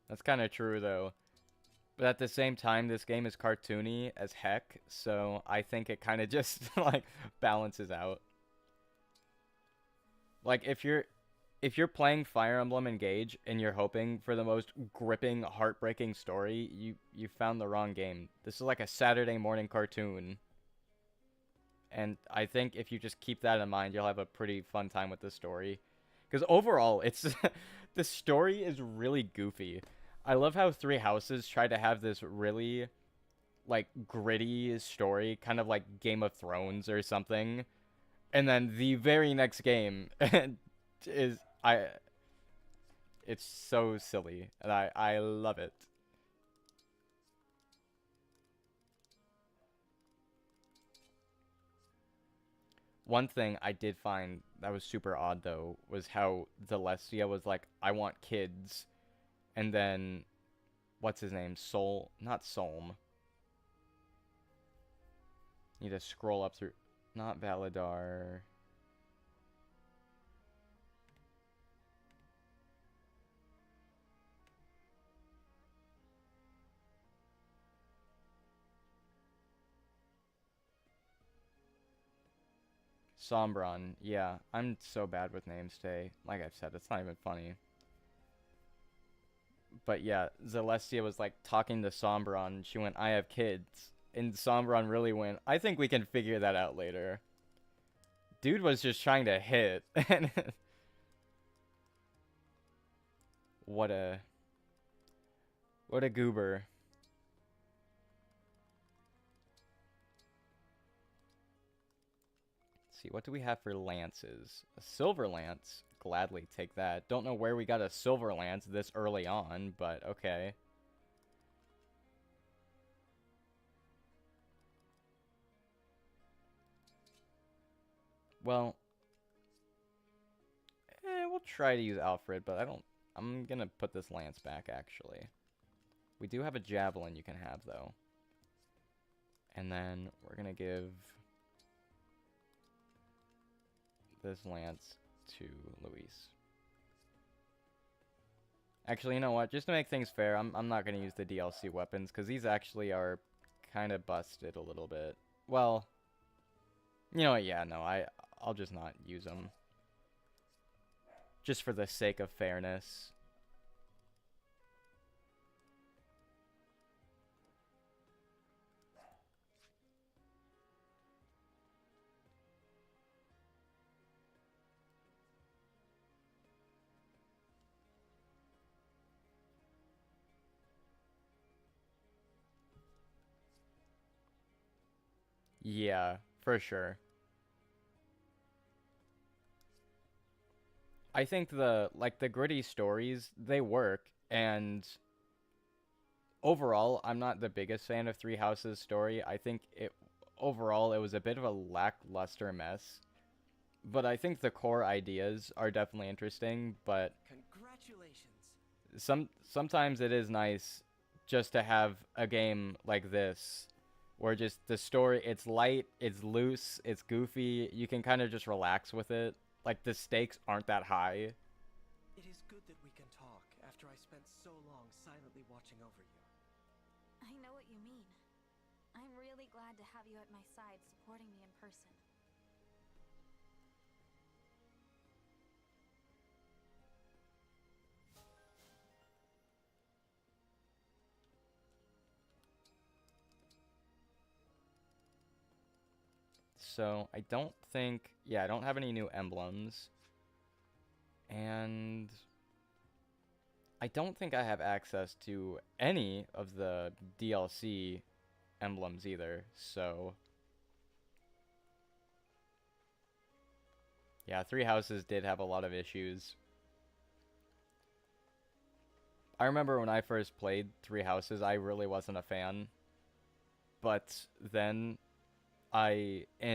That's kind of true, though. But at the same time, this game is cartoony as heck, so I think it kind of just, like, balances out. Like, if you're playing Fire Emblem Engage and you're hoping for the most gripping, heartbreaking story, you found the wrong game. This is like a Saturday morning cartoon. And I think if you just keep that in mind, you'll have a pretty fun time with the story. Because overall, it's the story is really goofy. I love how Three Houses try to have this really, like, gritty story, kind of like Game of Thrones or something. And then the very next game is It's so silly, and I love it. One thing I did find that was super odd though was how Celestia was like, I want kids, and then what's his name? Not Solm. Need to scroll up through. Not Valadar. Sombron. Yeah, I'm so bad with names today. Like I've said, it's not even funny. But yeah, Celestia was like talking to Sombron. She went, I have kids. And Sombron really went, I think we can figure that out later. Dude was just trying to hit. What a goober. Let's see, what do we have for lances? A silver lance. Gladly take that. Don't know where we got a silver lance this early on, but okay. Well, we'll try to use Alfred, but I'm gonna put this lance back, actually. We do have a javelin you can have, though. And then we're gonna give this lance to Luis. Actually, you know what? Just to make things fair, I'm not gonna use the DLC weapons, because these actually are kind of busted a little bit. Well, you know what? Yeah, no, I'll just not use them. Just for the sake of fairness. Yeah, for sure. I think the gritty stories, they work, and overall, I'm not the biggest fan of Three Houses' story. I think overall it was a bit of a lackluster mess. But I think the core ideas are definitely interesting, but Congratulations. sometimes it is nice just to have a game like this where just the story, it's light, it's loose, it's goofy, you can kind of just relax with it. Like the stakes aren't that high. It is good that we can talk after I spent so long silently watching over you. I know what you mean. I'm really glad to have you at my side supporting me in person. So I don't think, yeah, I don't have any new emblems. And I don't think I have access to any of the DLC emblems either, so yeah, Three Houses did have a lot of issues. I remember when I first played Three Houses, I really wasn't a fan. But then it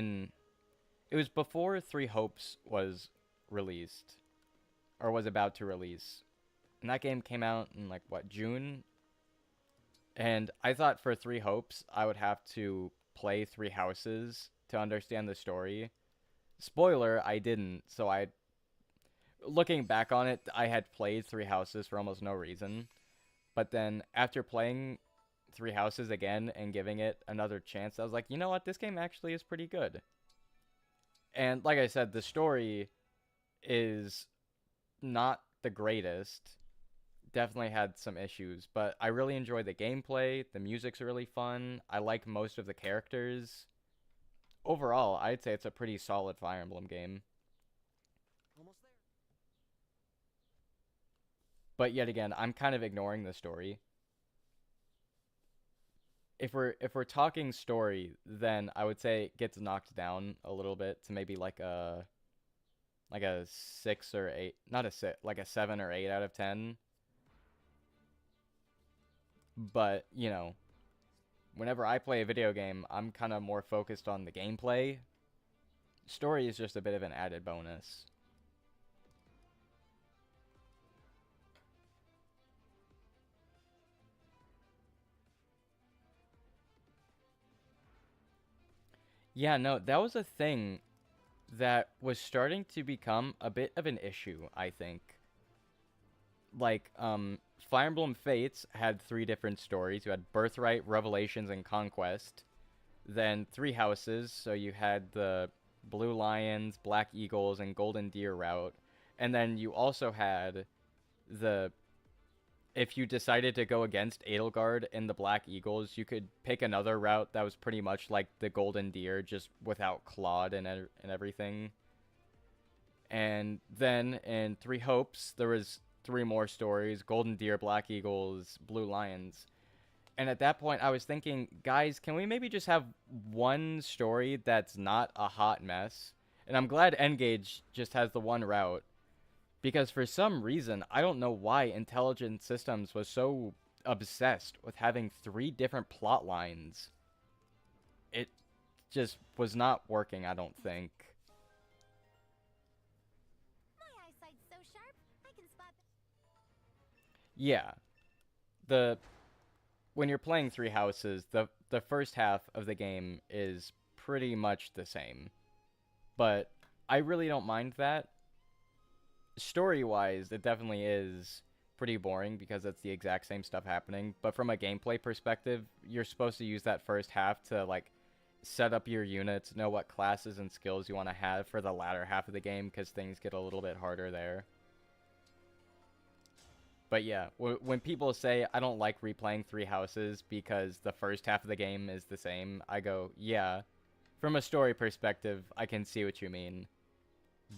was before Three Hopes was released, or was about to release. And that game came out in like what, June? And I thought for Three Hopes I would have to play Three Houses to understand the story. Spoiler, I didn't. So looking back on it, I had played Three Houses for almost no reason. But then after playing Three Houses again and giving it another chance, I was like, you know what? This game actually is pretty good. And like I said, the story is not the greatest. Definitely had some issues, but I really enjoy the gameplay. The music's really fun. I like most of the characters. Overall, I'd say it's a pretty solid Fire Emblem game. Almost there. But yet again, I'm kind of ignoring the story. If we're talking story, then I would say it gets knocked down a little bit to maybe like a like a 6 or 8, not a 6, like a 7 or 8 out of 10. But, you know, whenever I play a video game, I'm kind of more focused on the gameplay. Story is just a bit of an added bonus. Yeah, no, that was a thing that was starting to become a bit of an issue, I think. Like, Fire Emblem Fates had 3 different stories. You had Birthright, Revelations, and Conquest. Then 3 houses, so you had the Blue Lions, Black Eagles, and Golden Deer route. And then you also had the... If you decided to go against Edelgard and the Black Eagles, you could pick another route that was pretty much like the Golden Deer, just without Claude and everything. And then in 3 Hopes, there was 3 more stories: Golden Deer, Black Eagles, Blue Lions. And at that point, I was thinking, guys, can we maybe just have one story that's not a hot mess? And I'm glad N-Gage just has the one route. Because for some reason, I don't know why Intelligent Systems was so obsessed with having 3 different plot lines. It just was not working, I don't think. My eyesight's so sharp, I can spot Yeah. When you're playing 3 houses, the first half of the game is pretty much the same. But I really don't mind that. Story-wise, it definitely is pretty boring because it's the exact same stuff happening. But from a gameplay perspective, you're supposed to use that first half to, like, set up your units, know what classes and skills you want to have for the latter half of the game, because things get a little bit harder there. But yeah, when people say I don't like replaying 3 houses because the first half of the game is the same, I go, yeah, from a story perspective, I can see what you mean.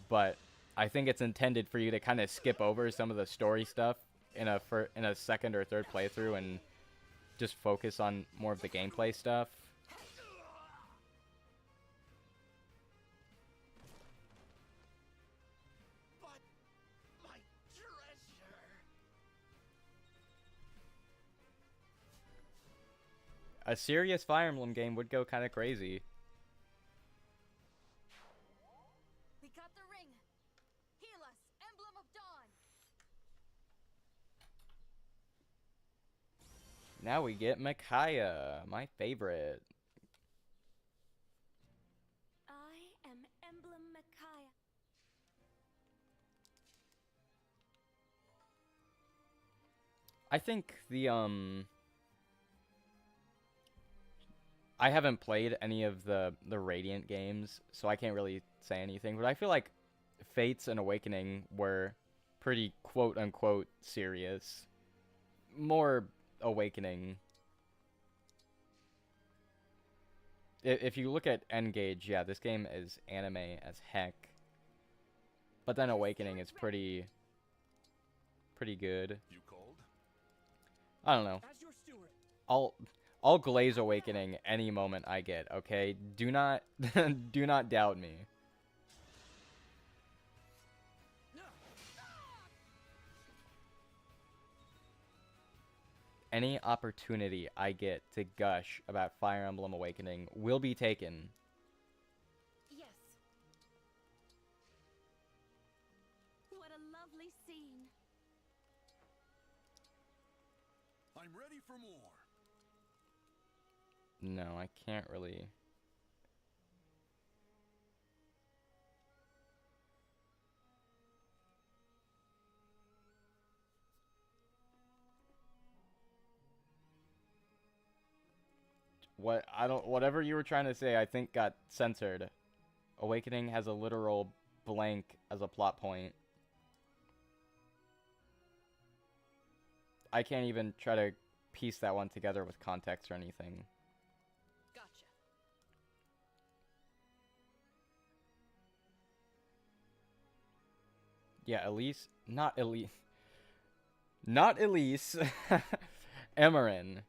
But I think it's intended for you to kind of skip over some of the story stuff in a second or third playthrough and just focus on more of the gameplay stuff. But my treasure. A serious Fire Emblem game would go kind of crazy. We got the ring. Heal us, Emblem of Dawn. Now we get Micaiah, my favorite. I am Emblem Micaiah. I think I haven't played any of the Radiant games, so I can't really say anything, but I feel like Fates and Awakening were pretty quote-unquote serious. More Awakening. If you look at N-Gage, yeah, this game is anime as heck. But then Awakening is pretty good. You called? I don't know. As your steward. I'll glaze Awakening any moment I get, okay? Do not do not doubt me. Any opportunity I get to gush about Fire Emblem Awakening will be taken. Yes. What a lovely scene. I'm ready for more. No, I can't really. Whatever you were trying to say, I think got censored. Awakening has a literal blank as a plot point. I can't even try to piece that one together with context or anything. Gotcha. Yeah, Elise, not Elise. Not Elise. Emerin.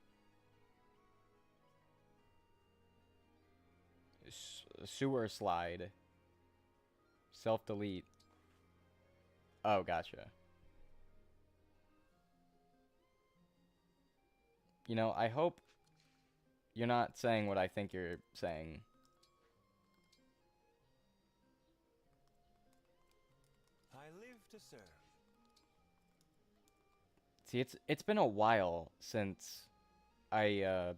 Sewer slide. Self-delete. Oh, gotcha. You know, I hope you're not saying what I think you're saying. I live to serve. See, it's been a while since I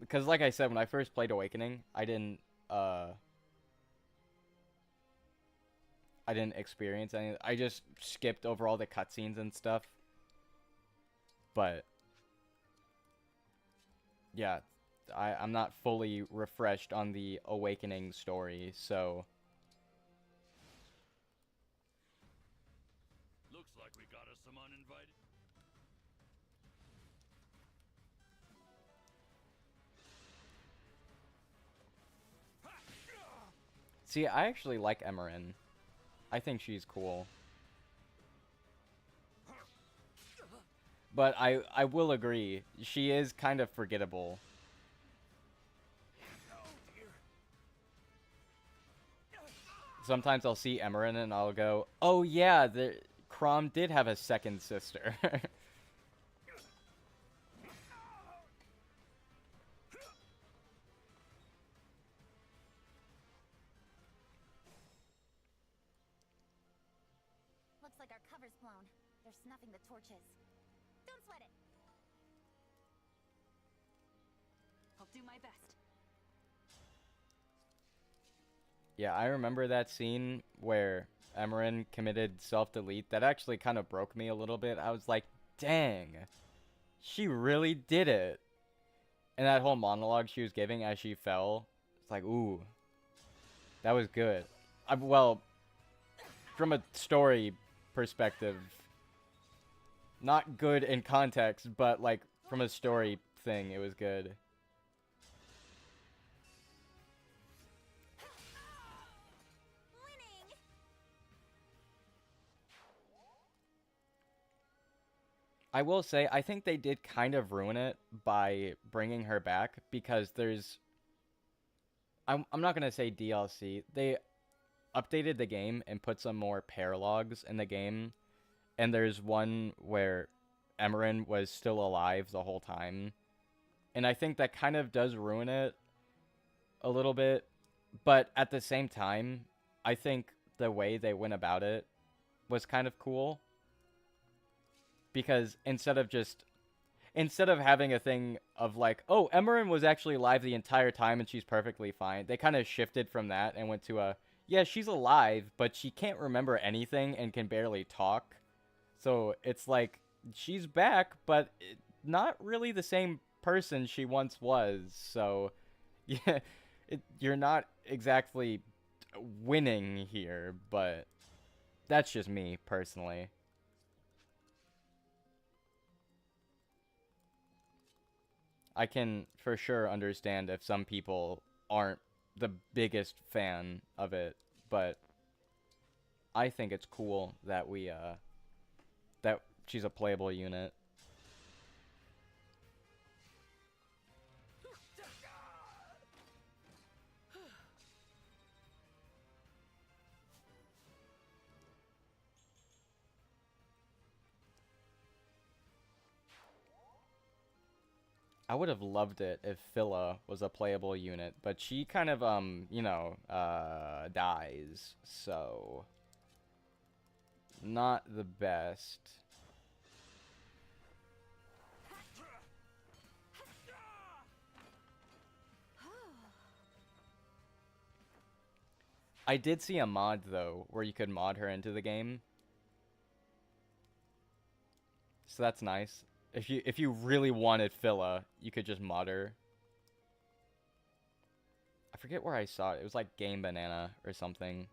because like I said, when I first played Awakening, uh I didn't experience any. I just skipped over all the cutscenes and stuff. But yeah, I'm not fully refreshed on the Awakening story, so Looks like we got us some uninvited. see, I actually like Emerin. I think she's cool. But I will agree, she is kind of forgettable. Sometimes I'll see Emerin and I'll go, oh yeah, the Chrom did have a second sister. Looks like our cover's blown. They're snuffing the torches. Don't sweat it. I'll do my best. Yeah, I remember that scene where Emerin committed self-delete. That actually kind of broke me a little bit. I was like, dang, she really did it. And that whole monologue she was giving as she fell, it's like, ooh, that was good. Well, from a story perspective, not good in context, but like from a story thing, it was good. Winning! I will say, I think they did kind of ruin it by bringing her back because there's... I'm not going to say DLC. They updated the game and put some more paralogs in the game. And there's one where Emerin was still alive the whole time. And I think that kind of does ruin it a little bit. But at the same time, I think the way they went about it was kind of cool. Because instead of having a thing of like, oh, Emerin was actually alive the entire time and she's perfectly fine, they kind of shifted from that and went to a, yeah, she's alive, but she can't remember anything and can barely talk. So it's like, she's back, but not really the same person she once was. So, yeah, you're not exactly winning here, but that's just me, personally. I can for sure understand if some people aren't the biggest fan of it, but I think it's cool that that she's a playable unit. I would have loved it if Phila was a playable unit, but she kind of, you know, dies, so not the best. I did see a mod, though, where you could mod her into the game. So that's nice. If you really wanted Phila, you could just mod her. I forget where I saw it. It was like Game Banana or something.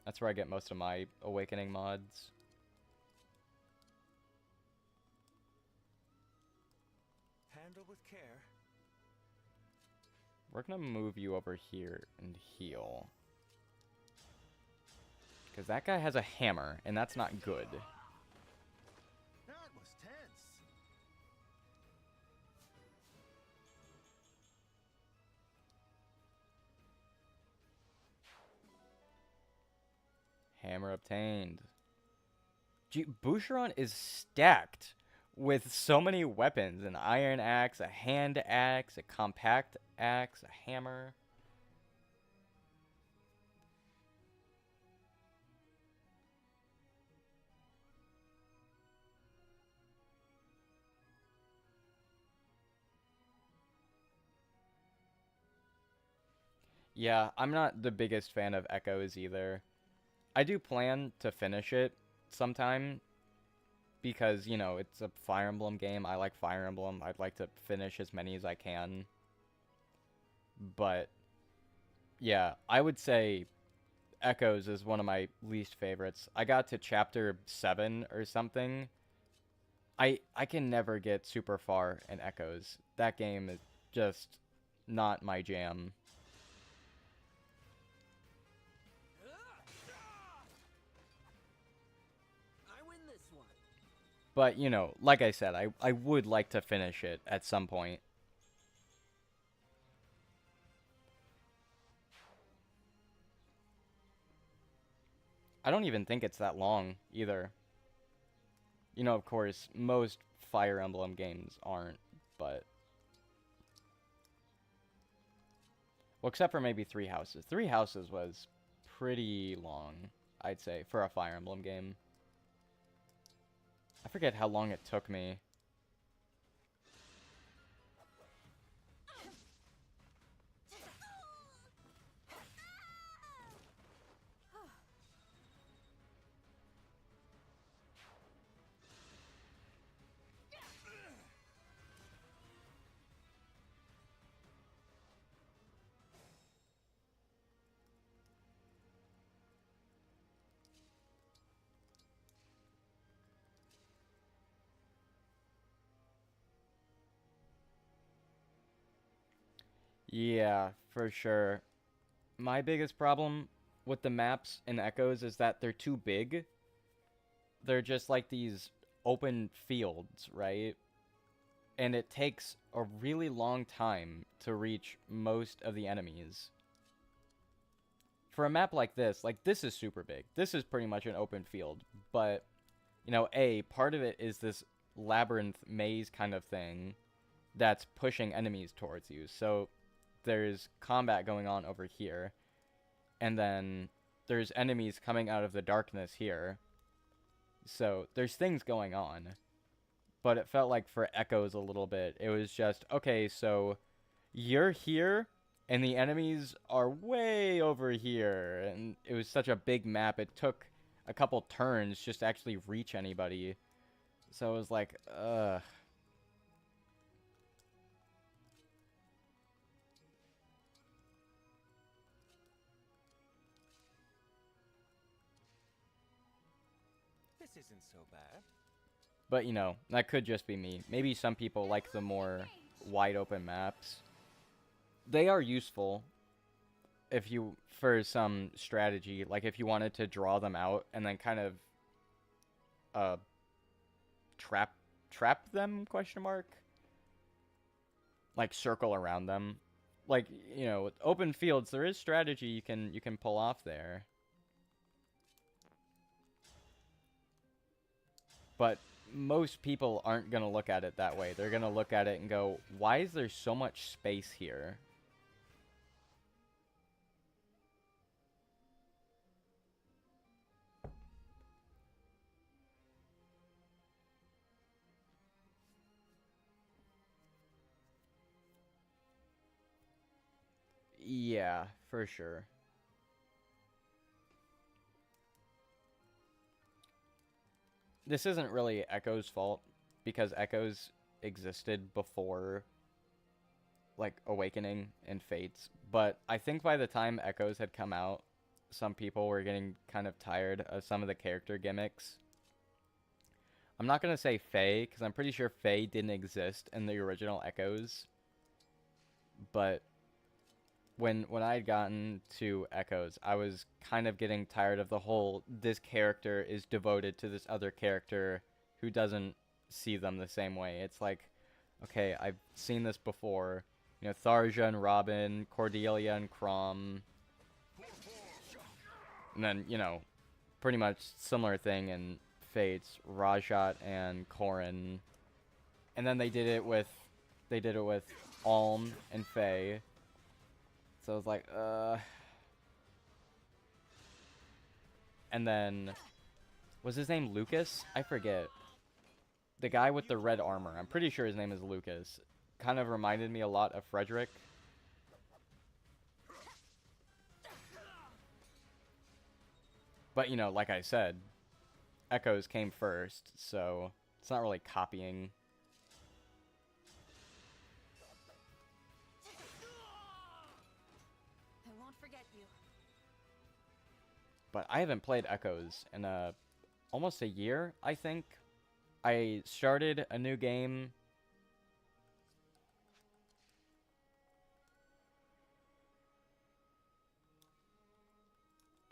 That's where I get most of my Awakening mods. Handle with care. We're gonna move you over here and heal. Because that guy has a hammer, and that's not good. That was tense. Hammer obtained. Boucheron is stacked with so many weapons. An iron axe, a hand axe, a compact axe, a hammer. Yeah, I'm not the biggest fan of Echoes either. I do plan to finish it sometime because, you know, it's a Fire Emblem game. I like Fire Emblem. I'd like to finish as many as I can. But, yeah, I would say Echoes is one of my least favorites. I got to chapter 7 or something. I can never get super far in Echoes. That game is just not my jam. I win this one. But, you know, like I said, I would like to finish it at some point. I don't even think it's that long, either. You know, of course, most Fire Emblem games aren't, but... Well, except for maybe Three Houses. Three Houses was pretty long, I'd say, for a Fire Emblem game. I forget how long it took me. Yeah, for sure. My biggest problem with the maps in Echoes is that they're too big. They're just like these open fields, right? And it takes a really long time to reach most of the enemies. For a map like this is super big. This is pretty much an open field. But, you know, part of it is this labyrinth maze kind of thing that's pushing enemies towards you. So there's combat going on over here. And then there's enemies coming out of the darkness here. So there's things going on. But it felt like for Echoes a little bit, it was just, okay, so you're here, and the enemies are way over here. And it was such a big map, it took a couple turns just to actually reach anybody. So it was like, ugh. This isn't so bad. But, you know, that could just be me. Maybe some people like the more wide open maps. They are useful if you, for some strategy, like if you wanted to draw them out and then kind of trap them, question mark? Like circle around them. Like, you know, with open fields, there is strategy you can pull off there. But most people aren't going to look at it that way. They're going to look at it and go, why is there so much space here? Yeah, for sure. This isn't really Echo's fault, because Echoes existed before, like, Awakening and Fates. But I think by the time Echoes had come out, some people were getting kind of tired of some of the character gimmicks. I'm not going to say Faye, because I'm pretty sure Faye didn't exist in the original Echoes. But when I had gotten to Echoes, I was kind of getting tired of the whole, this character is devoted to this other character who doesn't see them the same way. It's like, okay, I've seen this before. You know, Tharja and Robin, Cordelia and Chrom. And then, you know, pretty much similar thing in Fates, Rajat and Corrin. And then they did it with Alm and Faye. So I was like, And then, was his name Lucas? I forget. The guy with the red armor. I'm pretty sure his name is Lucas. Kind of reminded me a lot of Frederick. But, you know, like I said, Echoes came first, so it's not really copying. I won't forget you. But I haven't played Echoes in almost a year, I think. I started a new game.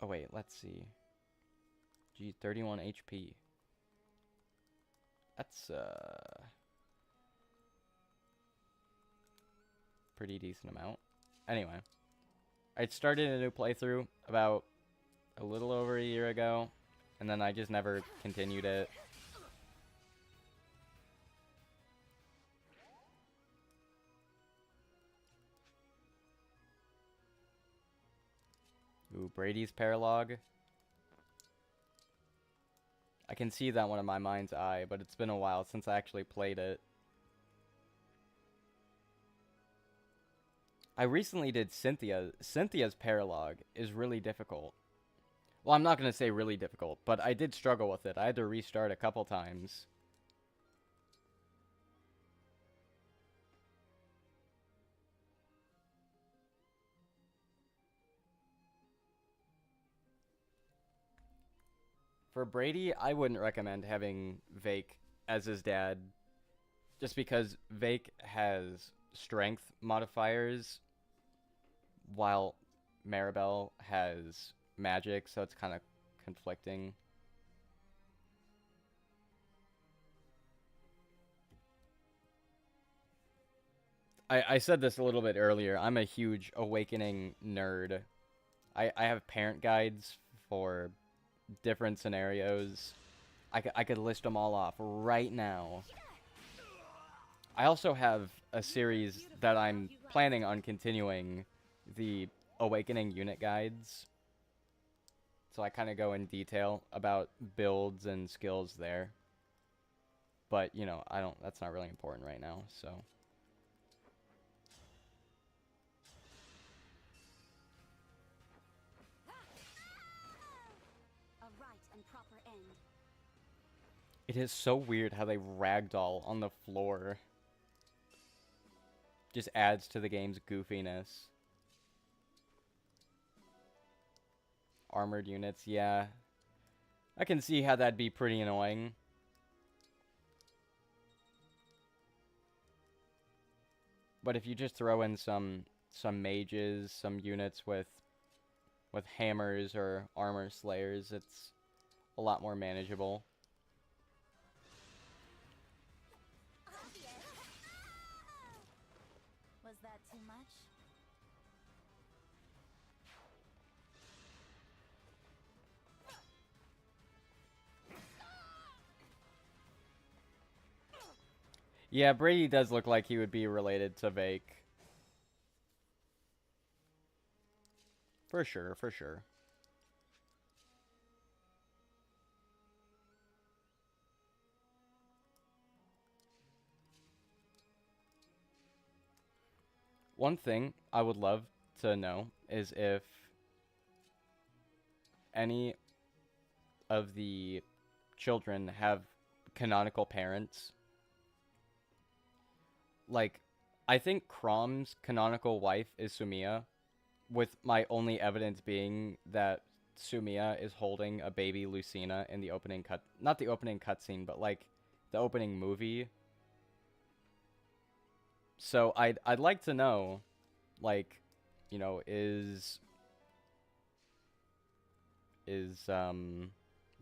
Oh wait, let's see. Gee, 31 HP. That's pretty decent amount. Anyway, I started a new playthrough about a little over a year ago, and then I just never continued it. Ooh, Brady's Paralog. I can see that one in my mind's eye, but it's been a while since I actually played it. I recently did Cynthia. Cynthia's Paralog is really difficult. Well, I'm not going to say really difficult, but I did struggle with it. I had to restart a couple times. For Brady, I wouldn't recommend having Vake as his dad, just because Vake has strength modifiers, while Maribel has magic, so it's kind of conflicting. I said this a little bit earlier. I'm a huge Awakening nerd. I have parent guides for different scenarios. I could list them all off right now. I also have a series that I'm planning on continuing, the Awakening unit guides. So I kind of go in detail about builds and skills there. But, you know, that's not really important right now, so. A right and proper end. It is so weird how they ragdoll on the floor. Just adds to the game's goofiness. Armored units, yeah. I can see how that'd be pretty annoying. But if you just throw in some mages, some units with hammers or armor slayers, it's a lot more manageable. Was that too much? Yeah, Brady does look like he would be related to Vake. For sure, for sure. One thing I would love to know is if any of the children have canonical parents. Like, I think Crom's canonical wife is Sumiya, with my only evidence being that Sumiya is holding a baby Lucina in the opening not the opening cutscene, but like the opening movie. So I'd like to know, like, you know, is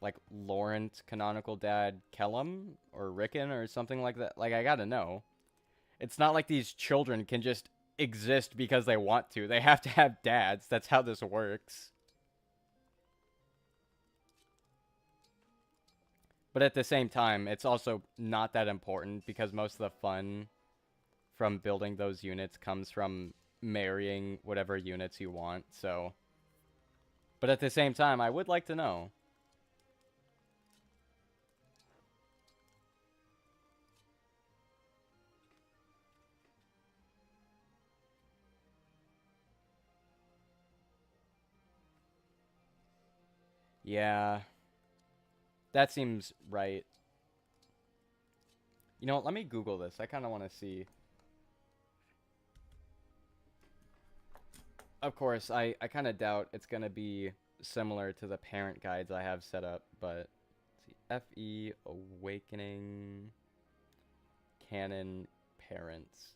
like Laurent's canonical dad Kellum or Rickon or something like that? Like, I gotta know. It's not like these children can just exist because they want to. They have to have dads. That's how this works. But at the same time, it's also not that important because most of the fun from building those units comes from marrying whatever units you want, so... But at the same time, I would like to know. Yeah. That seems right. You know what, let me Google this. I kind of want to see. Of course, I kind of doubt it's going to be similar to the parent guides I have set up, but... Let's see. FE Awakening Canon Parents.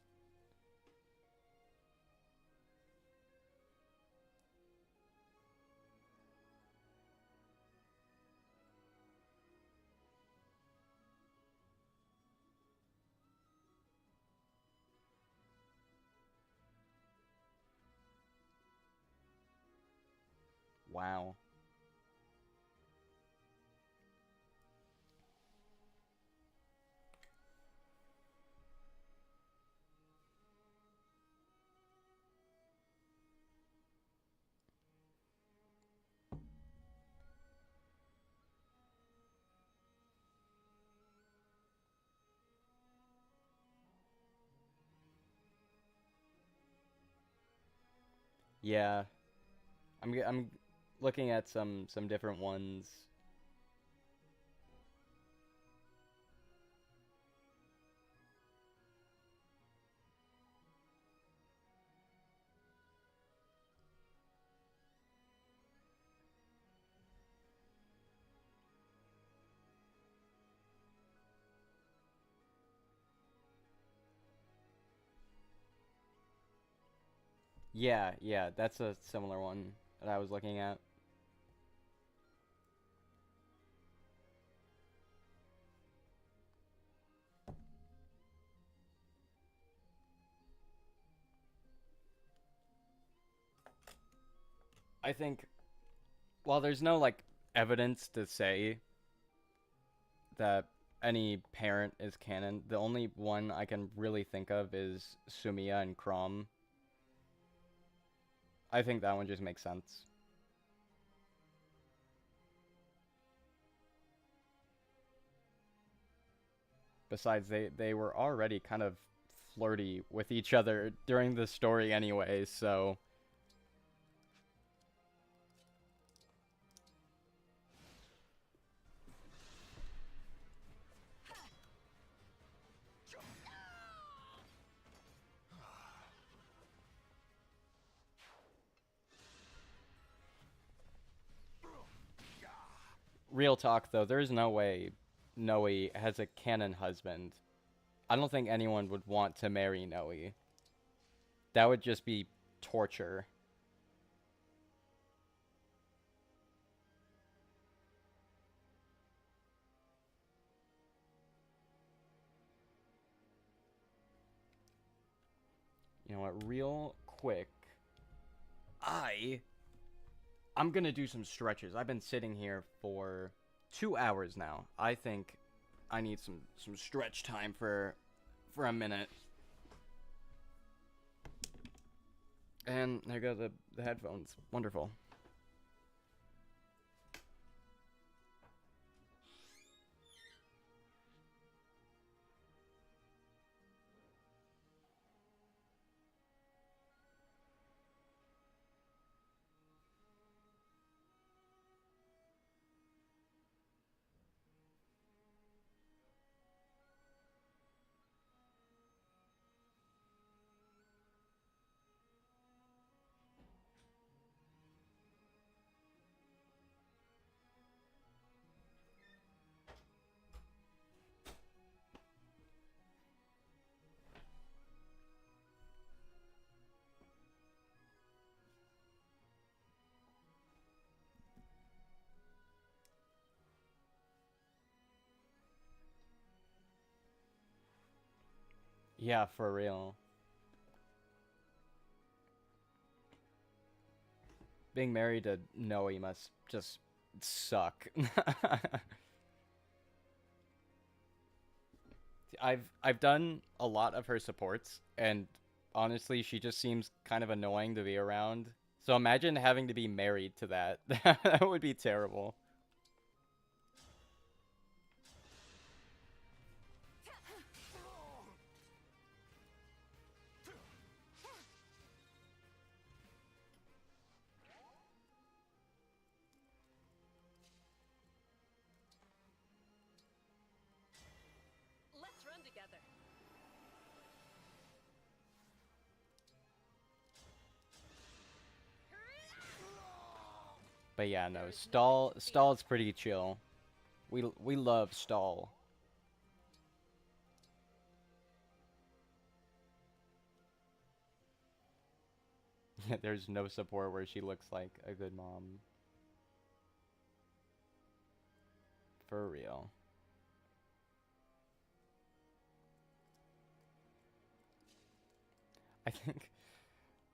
Wow. Yeah. I'm looking at some different ones. Yeah, yeah, that's a similar one that I was looking at. I think, while there's no, like, evidence to say that any parent is canon, the only one I can really think of is Sumiya and Chrom. I think that one just makes sense. Besides, they were already kind of flirty with each other during the story anyway, so... Real talk, though, there's no way Noe has a canon husband. I don't think anyone would want to marry Noe. That would just be torture. You know what, real quick, I'm gonna do some stretches. I've been sitting here for 2 hours now. I think I need some stretch time for a minute. And there go the headphones. Wonderful. Yeah, for real. Being married to Noe must just suck. I've done a lot of her supports, and honestly, she just seems kind of annoying to be around. So imagine having to be married to that. That would be terrible. Let's run together. But yeah, no, Stall's pretty chill. We love Stall. There's no support where she looks like a good mom. For real. I think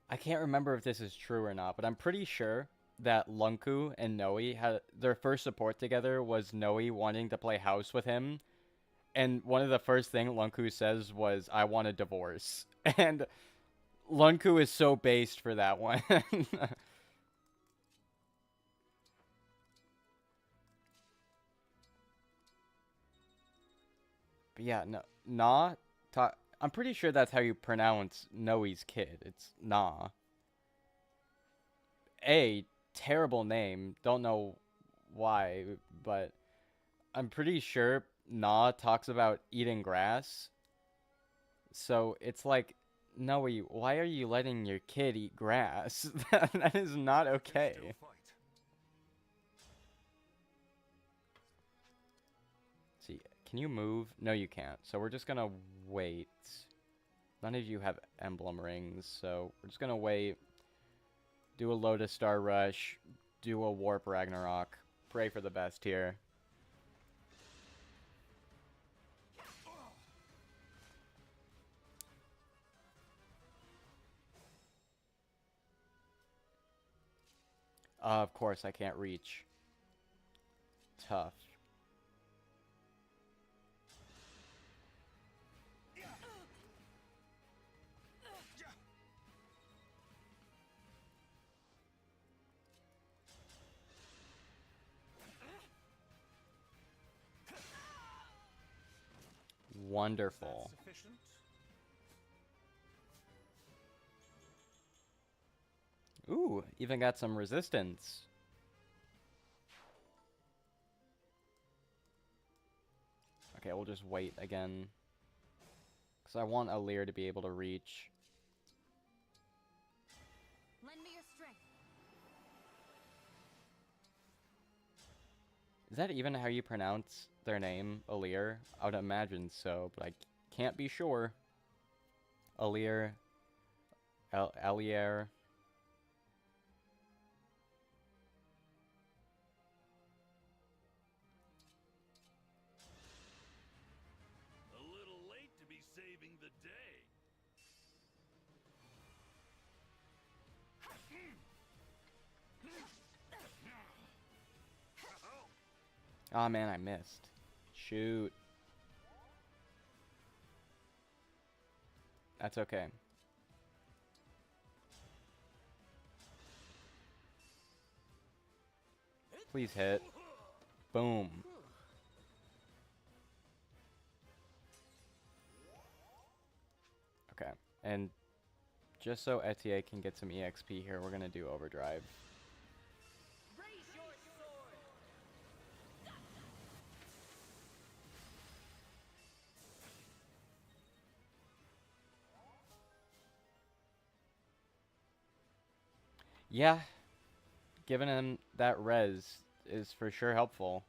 I can't remember if this is true or not, but I'm pretty sure that Lunku and Noe had their first support together was Noe wanting to play house with him, and one of the first thing Lunku says was, "I want a divorce," and Lunku is so based for that one. But yeah, no, Nah. I'm pretty sure that's how you pronounce Noe's kid. It's Nah. A terrible name. Don't know why, but I'm pretty sure Nah talks about eating grass. So it's like, Noe, why are you letting your kid eat grass? That is not okay. Still fight. See, can you move? No, you can't. So we're just gonna wait. None of you have emblem rings, so we're just gonna wait. Do a Lotus Star Rush. Do a Warp Ragnarok. Pray for the best here. Of course, I can't reach. Tough. Wonderful. Sufficient? Ooh, even got some resistance. Okay, we'll just wait again. Because I want Alir to be able to reach. Lend me your strength. Is that even how you pronounce their name, Alir? I would imagine so, but I can't be sure. Alir. Alier. A little late to be saving the day. Oh man, I missed. Shoot. That's okay. Please hit. Boom. Okay, and just so Etier can get some EXP here, we're gonna do overdrive. Raise your sword. Yeah, giving him that res is for sure helpful.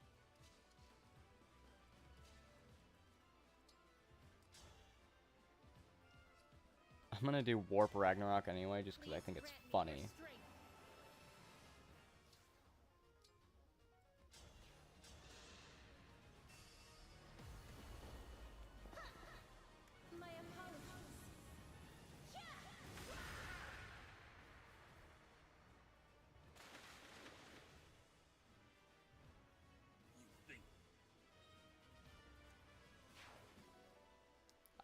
I'm gonna do Warp Ragnarok anyway, just because I think it's funny. My apologies. You think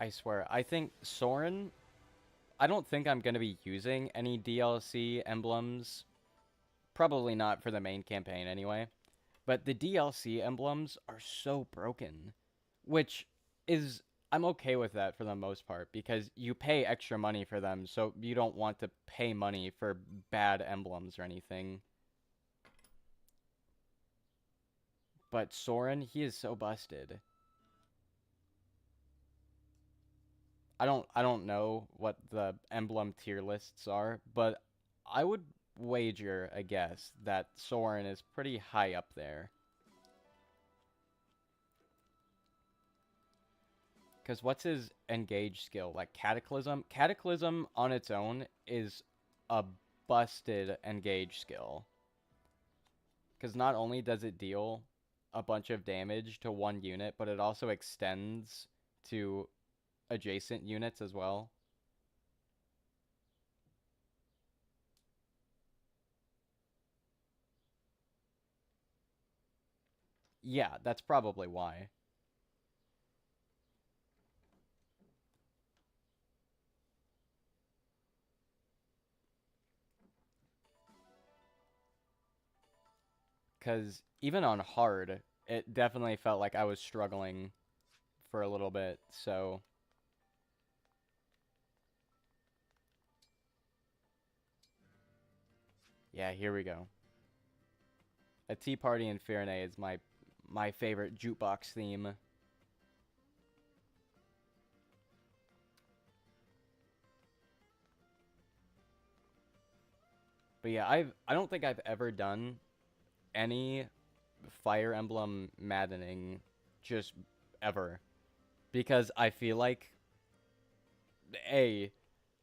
I swear, I think Soren, I don't think I'm going to be using any DLC emblems. Probably not for the main campaign anyway. But the DLC emblems are so broken. Which is, I'm okay with that for the most part. Because you pay extra money for them. So you don't want to pay money for bad emblems or anything. But Soren, he is so busted. I don't know what the emblem tier lists are, but I would wager a guess that Soren is pretty high up there. Because what's his engage skill? Like Cataclysm? Cataclysm on its own is a busted engage skill. Because not only does it deal a bunch of damage to one unit, but it also extends to adjacent units as well. Yeah, that's probably why. Because even on hard, it definitely felt like I was struggling for a little bit, so... Yeah, here we go. A Tea Party in Fahrenheit is my favorite jukebox theme. But yeah, I don't think I've ever done any Fire Emblem maddening just ever. Because I feel like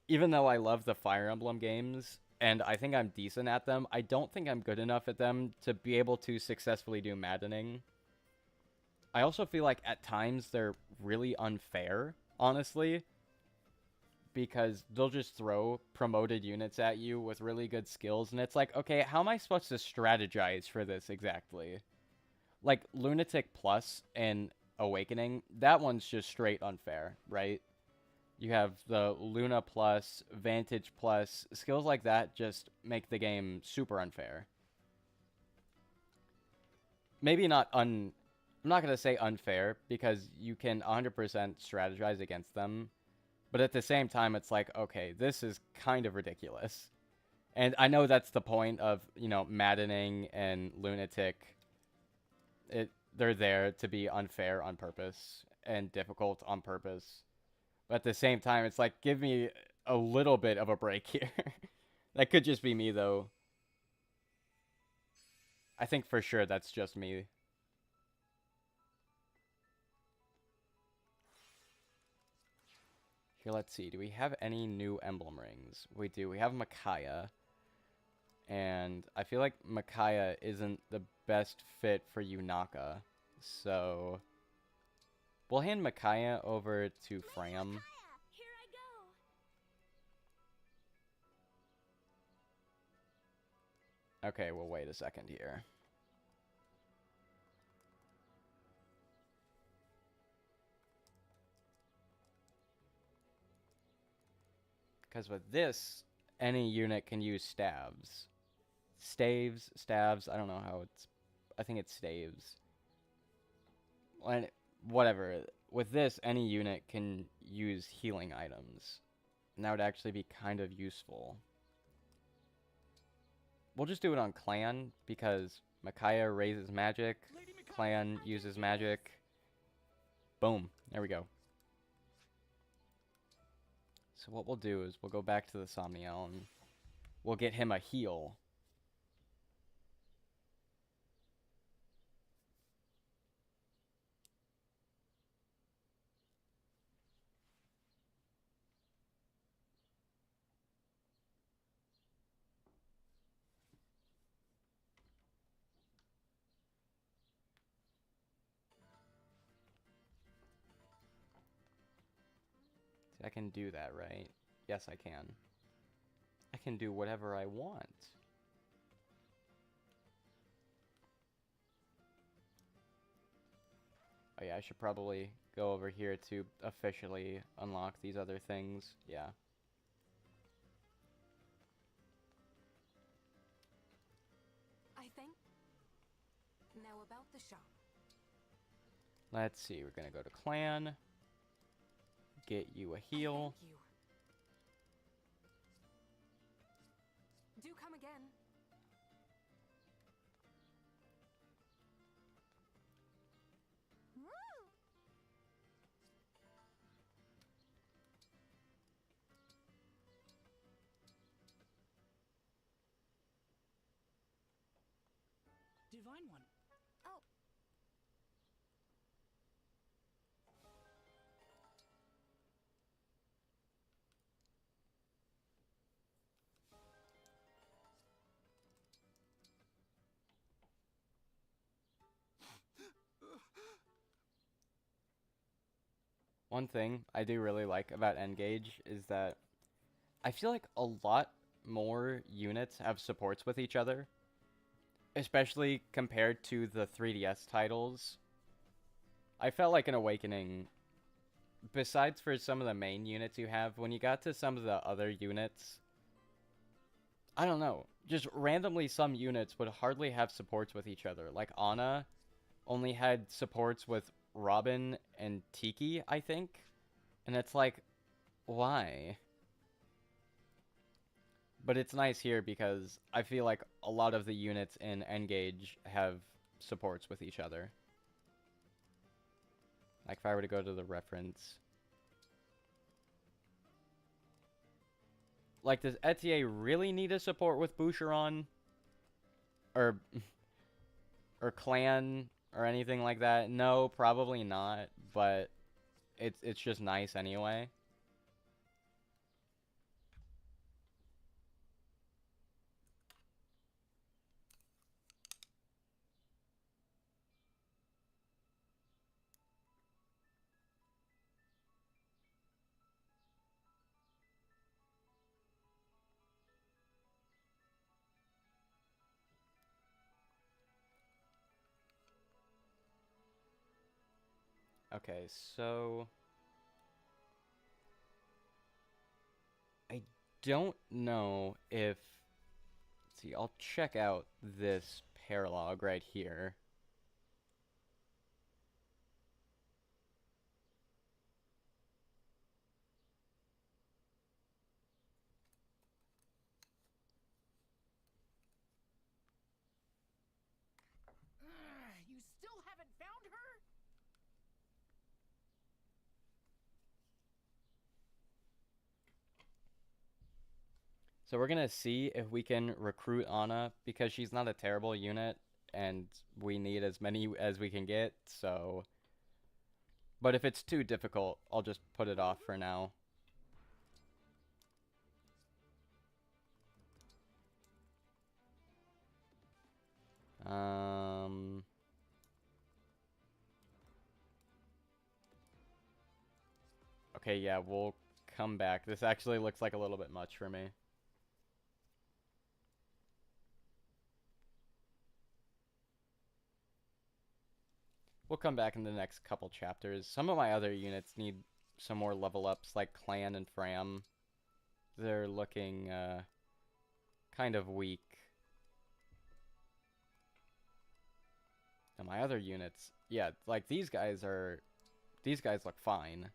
even though I love the Fire Emblem games and I think I'm decent at them, I don't think I'm good enough at them to be able to successfully do maddening. I also feel like at times they're really unfair, honestly, because they'll just throw promoted units at you with really good skills, and it's like, okay, how am I supposed to strategize for this exactly? Like, Lunatic Plus and Awakening, that one's just straight unfair, right? You have the Luna Plus, Vantage Plus, skills like that just make the game super unfair. Maybe not I'm not going to say unfair, because you can 100% strategize against them. But at the same time, it's like, okay, this is kind of ridiculous. And I know that's the point of, maddening and lunatic. They're there to be unfair on purpose and difficult on purpose. But at the same time, it's like, give me a little bit of a break here. That could just be me, though. I think for sure that's just me. Here, let's see. Do we have any new emblem rings? We do. We have Micaiah. And I feel like Micaiah isn't the best fit for Yunaka. So we'll hand Micaiah over to Fram. Here I go. Okay, we'll wait a second here. Because with this, any unit can use staves. Staves, I don't know how it's... I think it's staves. Whatever. With this, any unit can use healing items. And that would actually be kind of useful. We'll just do it on Clan, because Micaiah raises magic, Clan uses magic. Boom. There we go. So what we'll do is we'll go back to the Somniel and we'll get him a heal. I can do that, right? Yes, I can. I can do whatever I want. Oh yeah, I should probably go over here to officially unlock these other things. Yeah. I think. Now about the shop. Let's see. We're gonna go to clan. Get you a heal. Thank you. Do come again. Woo! Divine one. Oh, One thing I do really like about Engage is that I feel like a lot more units have supports with each other, especially compared to the 3DS titles. I felt like in Awakening, besides for some of the main units you have, when you got to some of the other units, I don't know, just randomly some units would hardly have supports with each other. Like Ana only had supports with Robin and Tiki, I think. And it's like, why? But it's nice here because I feel like a lot of the units in Engage have supports with each other. Like if I were to go to the reference. Like, does Etier really need a support with Boucheron? Or Clan? Or anything like that? No, probably not. But it's just nice anyway. Okay, so I don't know if, let's see, I'll check out this paralog right here. You still haven't found her? So we're gonna see if we can recruit Ana because she's not a terrible unit and we need as many as we can get, so. But if it's too difficult, I'll just put it off for now. Okay, yeah, we'll come back. This actually looks like a little bit much for me. We'll come back in the next couple chapters. Some of my other units need some more level ups, like Clan and Fram. They're looking kind of weak. And my other units, yeah, like these guys look fine.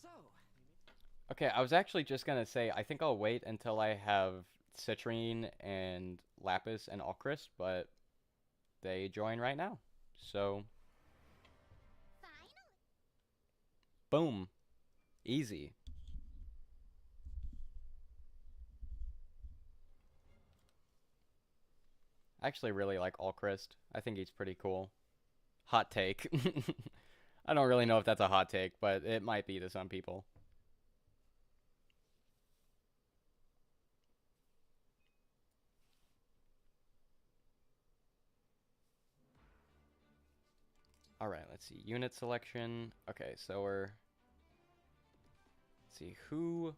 So, Okay, I was actually just gonna say, I think I'll wait until I have Citrine and Lapis and Alchrist, but they join right now. So, finally. boom. Easy. I actually really like Alchrist. I think he's pretty cool. Hot take. I don't really know if that's a hot take, but it might be to some people. Alright, let's see. Unit selection. Okay, so we're... Let's see, who...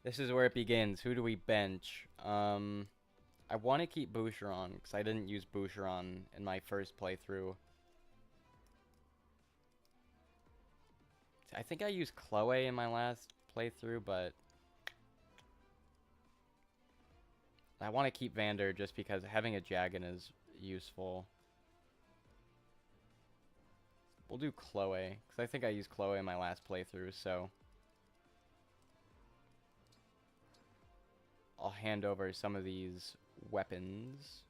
This is where it begins. Who do we bench? I want to keep Boucheron, because I didn't use Boucheron in my first playthrough. I think I used Chloe in my last playthrough, but... I want to keep Vander just because having a Jagan is useful. We'll do Chloe, because I think I used Chloe in my last playthrough, so... I'll hand over some of these weapons.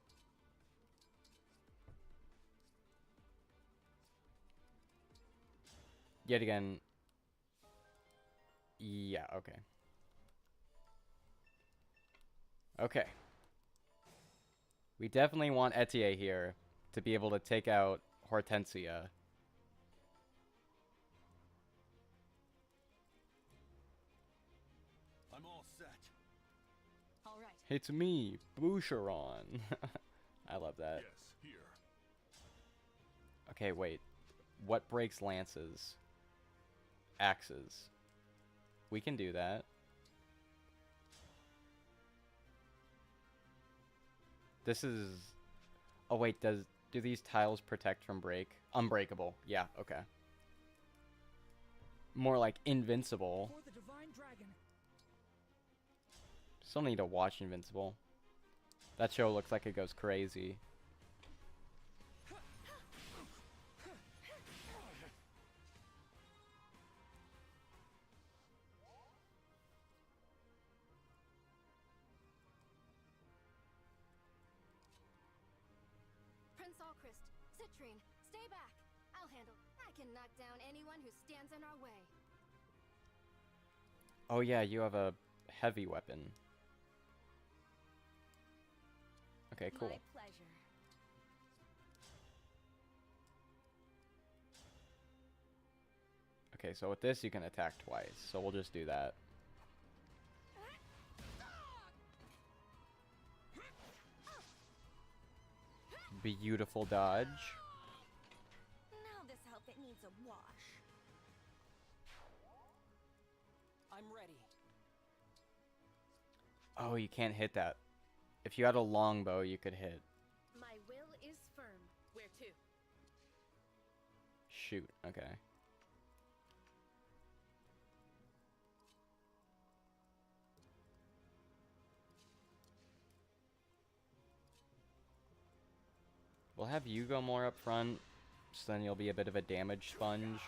Yet again... Yeah, okay. Okay. We definitely want Etier here to be able to take out Hortensia. I'm all set. All right. It's me, Boucheron. I love that. Yes, here. Okay, wait. What breaks lances? Axes. We can do that. This is... Oh wait, do these tiles protect from break? Unbreakable. Yeah, okay. More like invincible. For the divine dragon. Still need to watch Invincible. That show looks like it goes crazy. Prince Alchrist, Citrine, stay back. I'll handle. I can knock down anyone who stands in our way. Oh yeah, you have a heavy weapon. Okay, cool. My pleasure. Okay, so with this you can attack twice, so we'll just do that. Beautiful dodge. Now this outfit needs a wash. I'm ready. Oh, you can't hit that. If you had a longbow, you could hit. My will is firm. Where to? Shoot, okay. We'll have you go more up front, so then you'll be a bit of a damage sponge.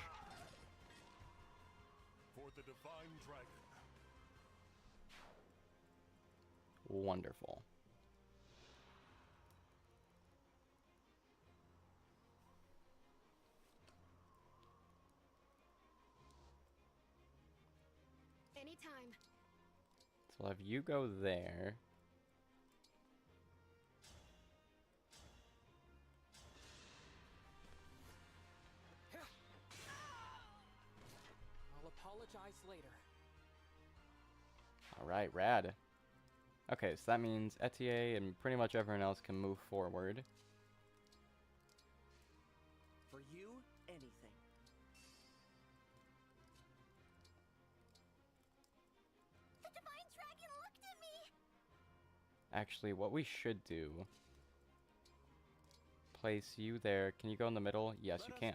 For the divine dragon. Wonderful. Anytime. So we'll have you go there. I'll apologize later. Alright, rad. Okay, so that means Etier and pretty much everyone else can move forward. For you, anything. The divine dragon looked at me. Actually, what we should do... Place you there. Can you go in the middle? Yes, you can.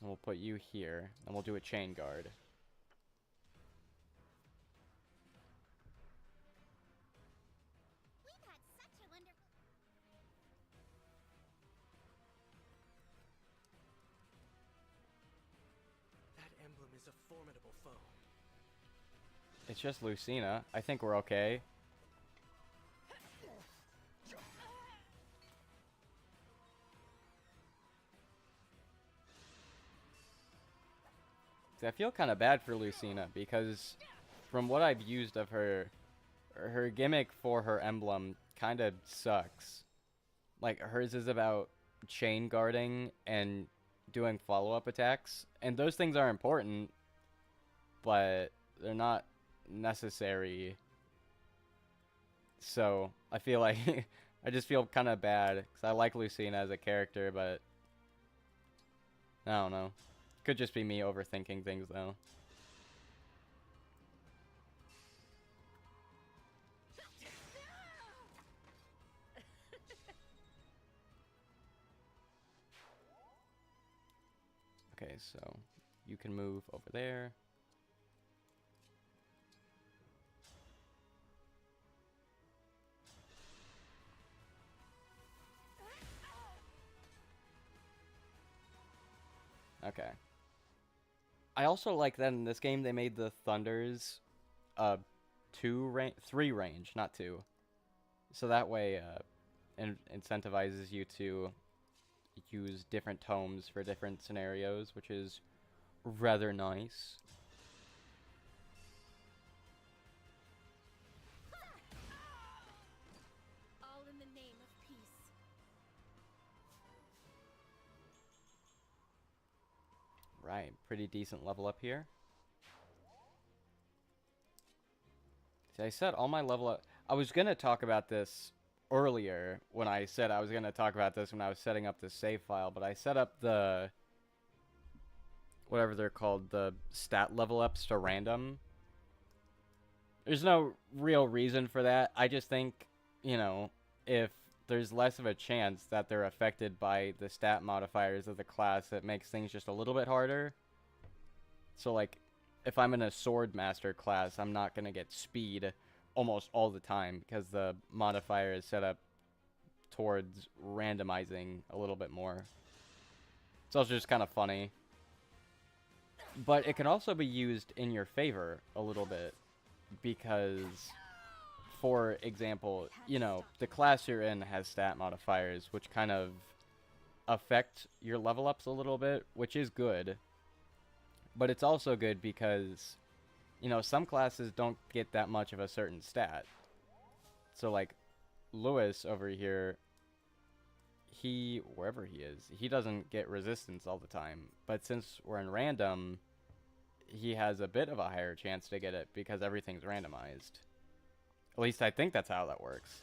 And we'll put you here, and we'll do a chain guard. We've had such a wonderful. That emblem is a formidable foe. It's just Lucina. I think we're okay. See, I feel kind of bad for Lucina because from what I've used of her, her gimmick for her emblem kind of sucks. Like, hers is about chain guarding and doing follow-up attacks, and those things are important, but they're not necessary. So I feel like I just feel kind of bad because I like Lucina as a character, but I don't know. Could just be me overthinking things though. Okay, so you can move over there. Okay. I also like that in this game they made the Thunders 3 range, not 2. So that way incentivizes you to use different tomes for different scenarios, which is rather nice. All in the name of peace. Right, pretty decent level up here. See, I said all my level up. I was gonna talk about this earlier when I said I was gonna talk about this when I was setting up the save file, but I set up the whatever they're called, the stat level ups to random. There's no real reason for that. I just think, you know, if there's less of a chance that they're affected by the stat modifiers of the class, it makes things just a little bit harder. So, like, if I'm in a sword master class, I'm not going to get speed almost all the time because the modifier is set up towards randomizing a little bit more. It's also just kind of funny. But it can also be used in your favor a little bit because, for example, you know, the class you're in has stat modifiers which kind of affect your level ups a little bit, which is good. But it's also good because, you know, some classes don't get that much of a certain stat. So, like, Lewis over here, he, wherever he is, he doesn't get resistance all the time. But since we're in random, he has a bit of a higher chance to get it because everything's randomized. At least I think that's how that works.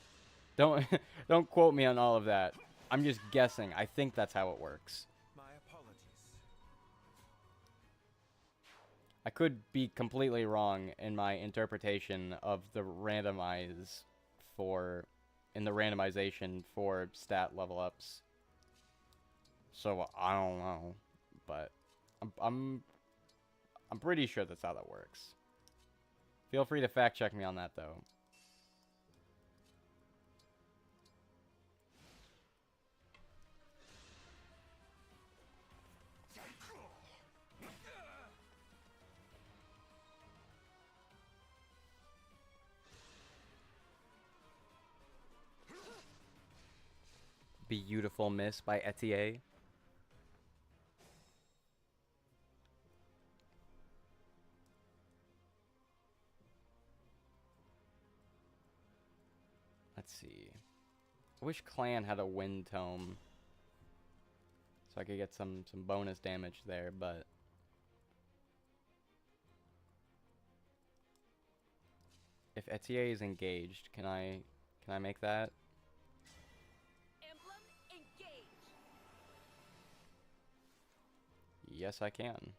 Don't don't quote me on all of that. I'm just guessing. I think that's how it works. My apologies. I could be completely wrong in my interpretation of the randomization for stat level ups. So I don't know, but I'm pretty sure that's how that works. Feel free to fact check me on that though. Beautiful Miss by Etier. Let's see. I wish Clan had a wind tome so I could get some bonus damage there, but if Etier is engaged, can I make that? Emblem, engage. Yes, I can.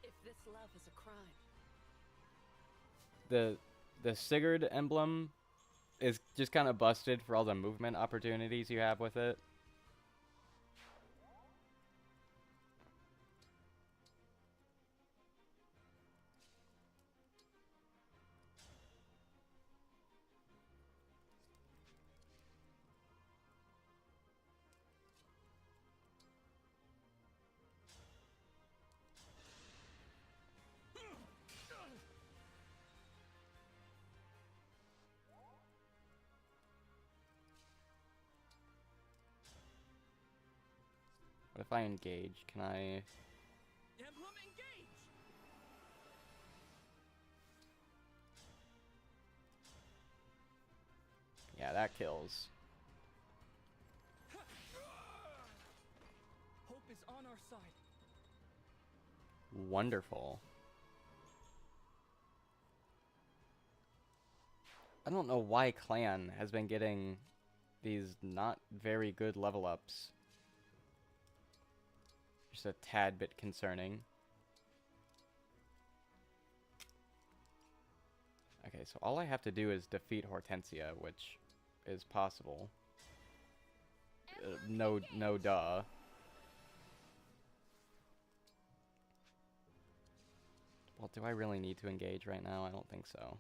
If this love is a crime, The Sigurd emblem is just kind of busted for all the movement opportunities you have with it. What if I engage? Can I... Emblem, engage! Yeah, that kills. Hope is on our side. Wonderful. I don't know why Clan has been getting these not very good level ups. Just a tad bit concerning. Okay, so all I have to do is defeat Hortensia, which is possible. No duh. Well, do I really need to engage right now? I don't think so.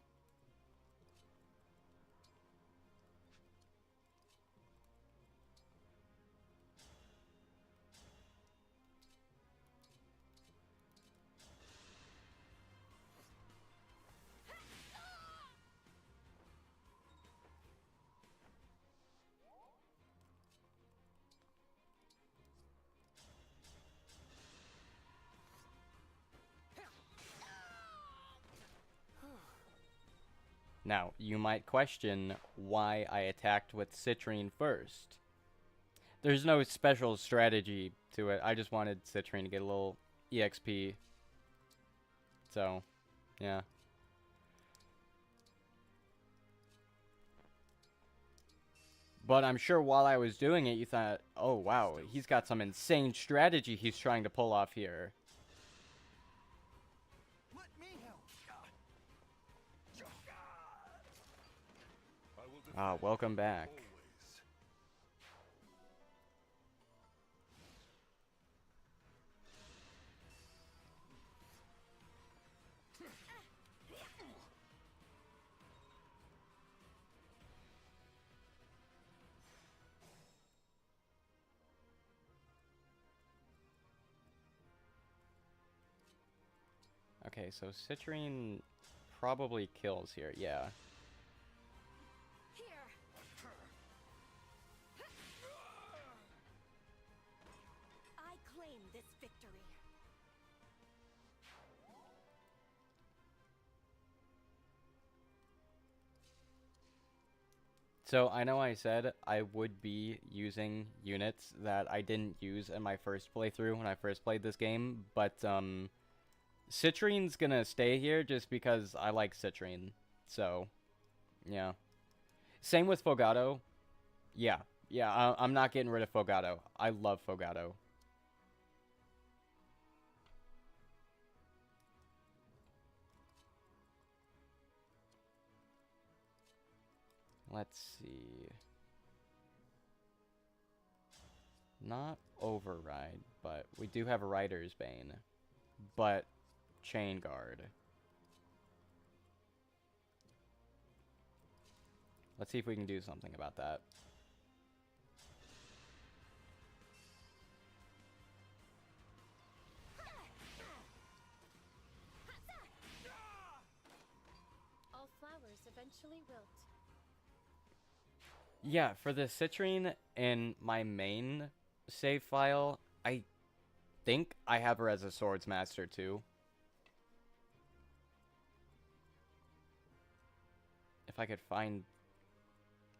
Now, you might question why I attacked with Citrine first. There's no special strategy to it. I just wanted Citrine to get a little EXP. So, yeah. But I'm sure while I was doing it, you thought, oh wow, he's got some insane strategy he's trying to pull off here. Let me help. I will defend Ah, welcome back. always. Okay, so Citrine probably kills here, yeah. Here. I claim this victory. So I know I said I would be using units that I didn't use in my first playthrough when I first played this game, but Citrine's gonna stay here just because I like Citrine. So, yeah. Same with Fogato. Yeah, I'm not getting rid of Fogato. I love Fogato. Let's see. Not Override, but we do have Rider's Bane. But Chain Guard. Let's see if we can do something about that. All flowers eventually wilt. Yeah, for the Citrine in my main save file, I think I have her as a Swords Master too. If I could find...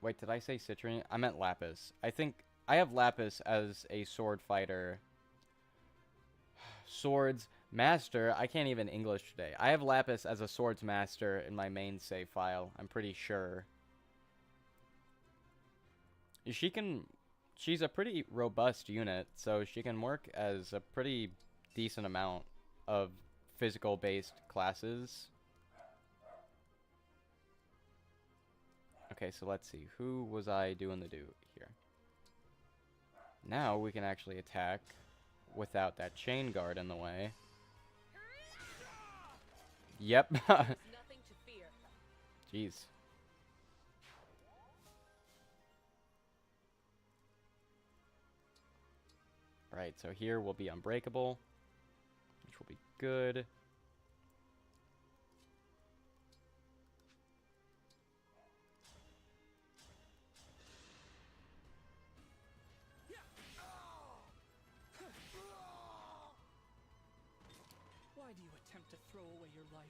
Wait, did I say Citrine? I meant Lapis. I think I have Lapis as a sword fighter. Swords Master? I can't even English today. I have Lapis as a Swords Master in my main save file. I'm pretty sure. She's a pretty robust unit, so she can work as a pretty decent amount of physical-based classes. Okay, so let's see. Who was I doing the do here? Now we can actually attack without that chain guard in the way. Yep. Nothing to fear. Jeez. Right, so here will be unbreakable, which will be good. Why do you attempt to throw away your life?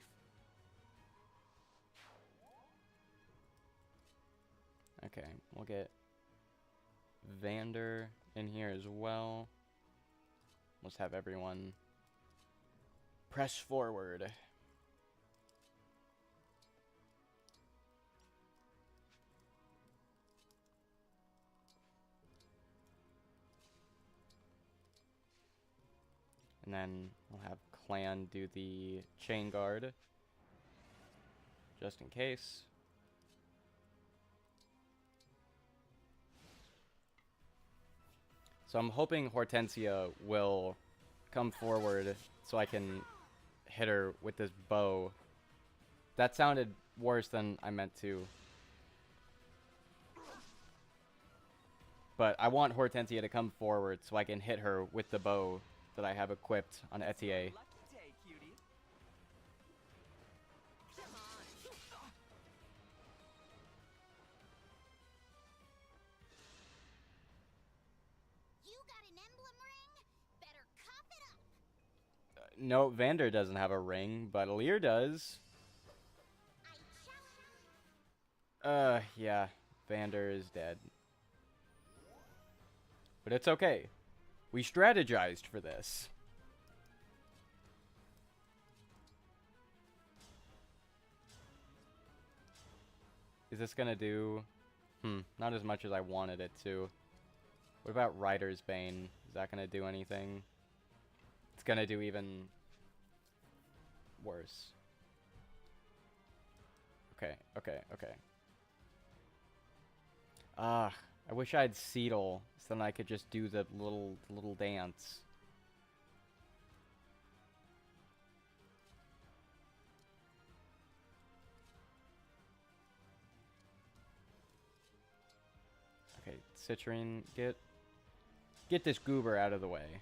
Okay, we'll get Vander in here as well. Let's have everyone Press forward. And then we'll have Clan do the chain guard. Just in case. So I'm hoping Hortensia will come forward so I can hit her with this bow. That sounded worse than I meant to. But I want Hortensia to come forward so I can hit her with the bow that I have equipped on Etier. Lucky day, cutie. You got an emblem ring? Better cough it up. No, Vander doesn't have a ring, but Alir does. I challenge. Yeah. Vander is dead. But it's okay. We strategized for this. Is this gonna do... not as much as I wanted it to. What about Rider's Bane? Is that gonna do anything? It's gonna do even... worse. Okay. I wish I had Seedle, so then I could just do the little dance. Okay, Citrine, get this goober out of the way.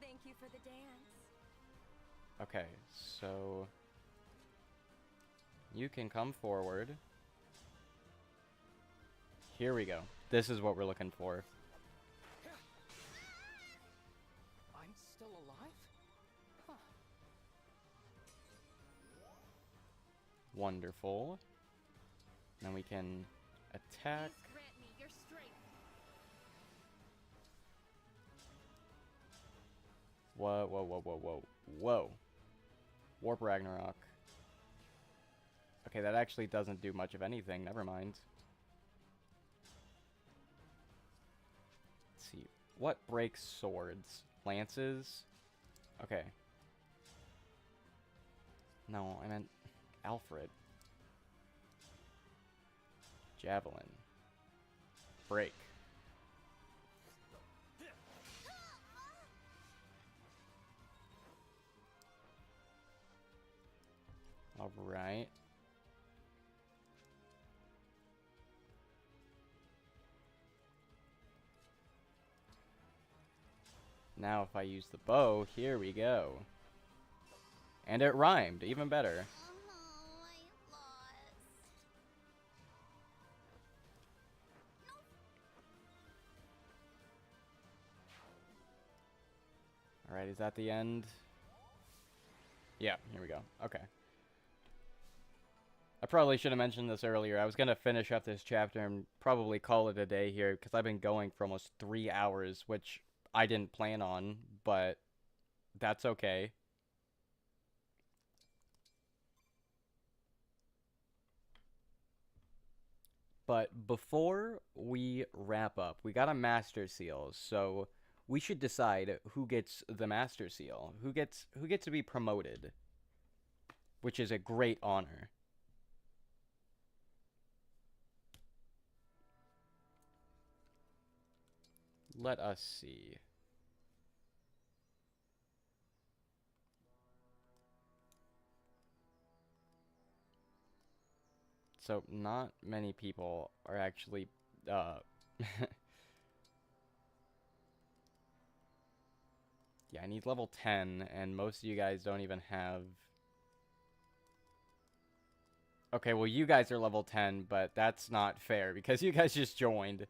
Thank you for the dance. Okay, so you can come forward. Here we go. This is what we're looking for. I'm still alive? Huh. Wonderful. Then we can attack. Please grant me your strength. Whoa. Warp Ragnarok. Okay, that actually doesn't do much of anything. Never mind. Let's see. What breaks swords? Lances? Okay. No, I meant Alfred. Javelin. Break. Alright. Now if I use the bow, here we go. And it rhymed, even better. Oh, I lost. Alright, is that the end? Yeah, here we go. Okay. I probably should have mentioned this earlier. I was going to finish up this chapter and probably call it a day here because I've been going for almost 3 hours, which I didn't plan on, but that's okay. But before we wrap up, we got a Master Seal, so we should decide who gets the Master Seal, who gets to be promoted, which is a great honor. Let us see. So not many people are actually yeah, I need level 10 and most of you guys don't even have. Okay, well you guys are level 10, but that's not fair because you guys just joined.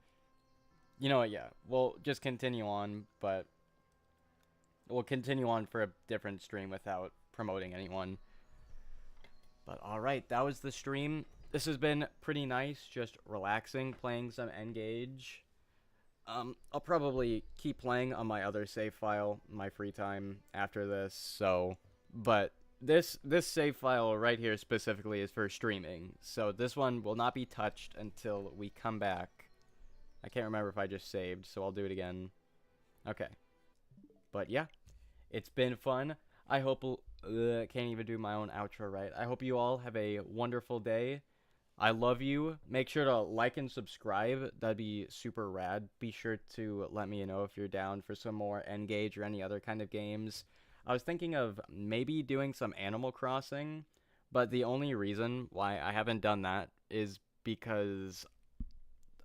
You know what, yeah. We'll just continue on, but we'll continue on for a different stream without promoting anyone. But alright, that was the stream. this has been pretty nice, just relaxing, playing some Engage. I'll probably keep playing on my other save file in my free time after this, so, but this save file right here specifically is for streaming, so this one will not be touched until we come back. I can't remember if I just saved, so I'll do it again. Okay. But yeah, it's been fun. I hope, can't even do my own outro right. I hope you all have a wonderful day. I love you. Make sure to like and subscribe. That'd be super rad. Be sure to let me know if you're down for some more Engage or any other kind of games. I was thinking of maybe doing some Animal Crossing, but the only reason why I haven't done that is because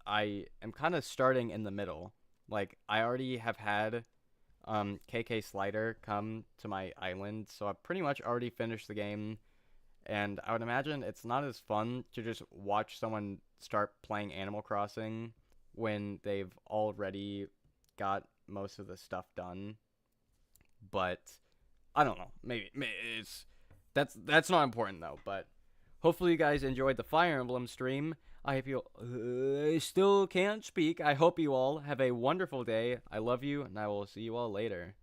I am kind of starting in the middle. Like, I already have had KK Slider come to my island, so I've pretty much already finished the game. And I would imagine it's not as fun to just watch someone start playing Animal Crossing when they've already got most of the stuff done. But I don't know. Maybe it's that's not important though. But hopefully you guys enjoyed the Fire Emblem stream. I hope you still can't speak. I hope you all have a wonderful day. I love you, and I will see you all later.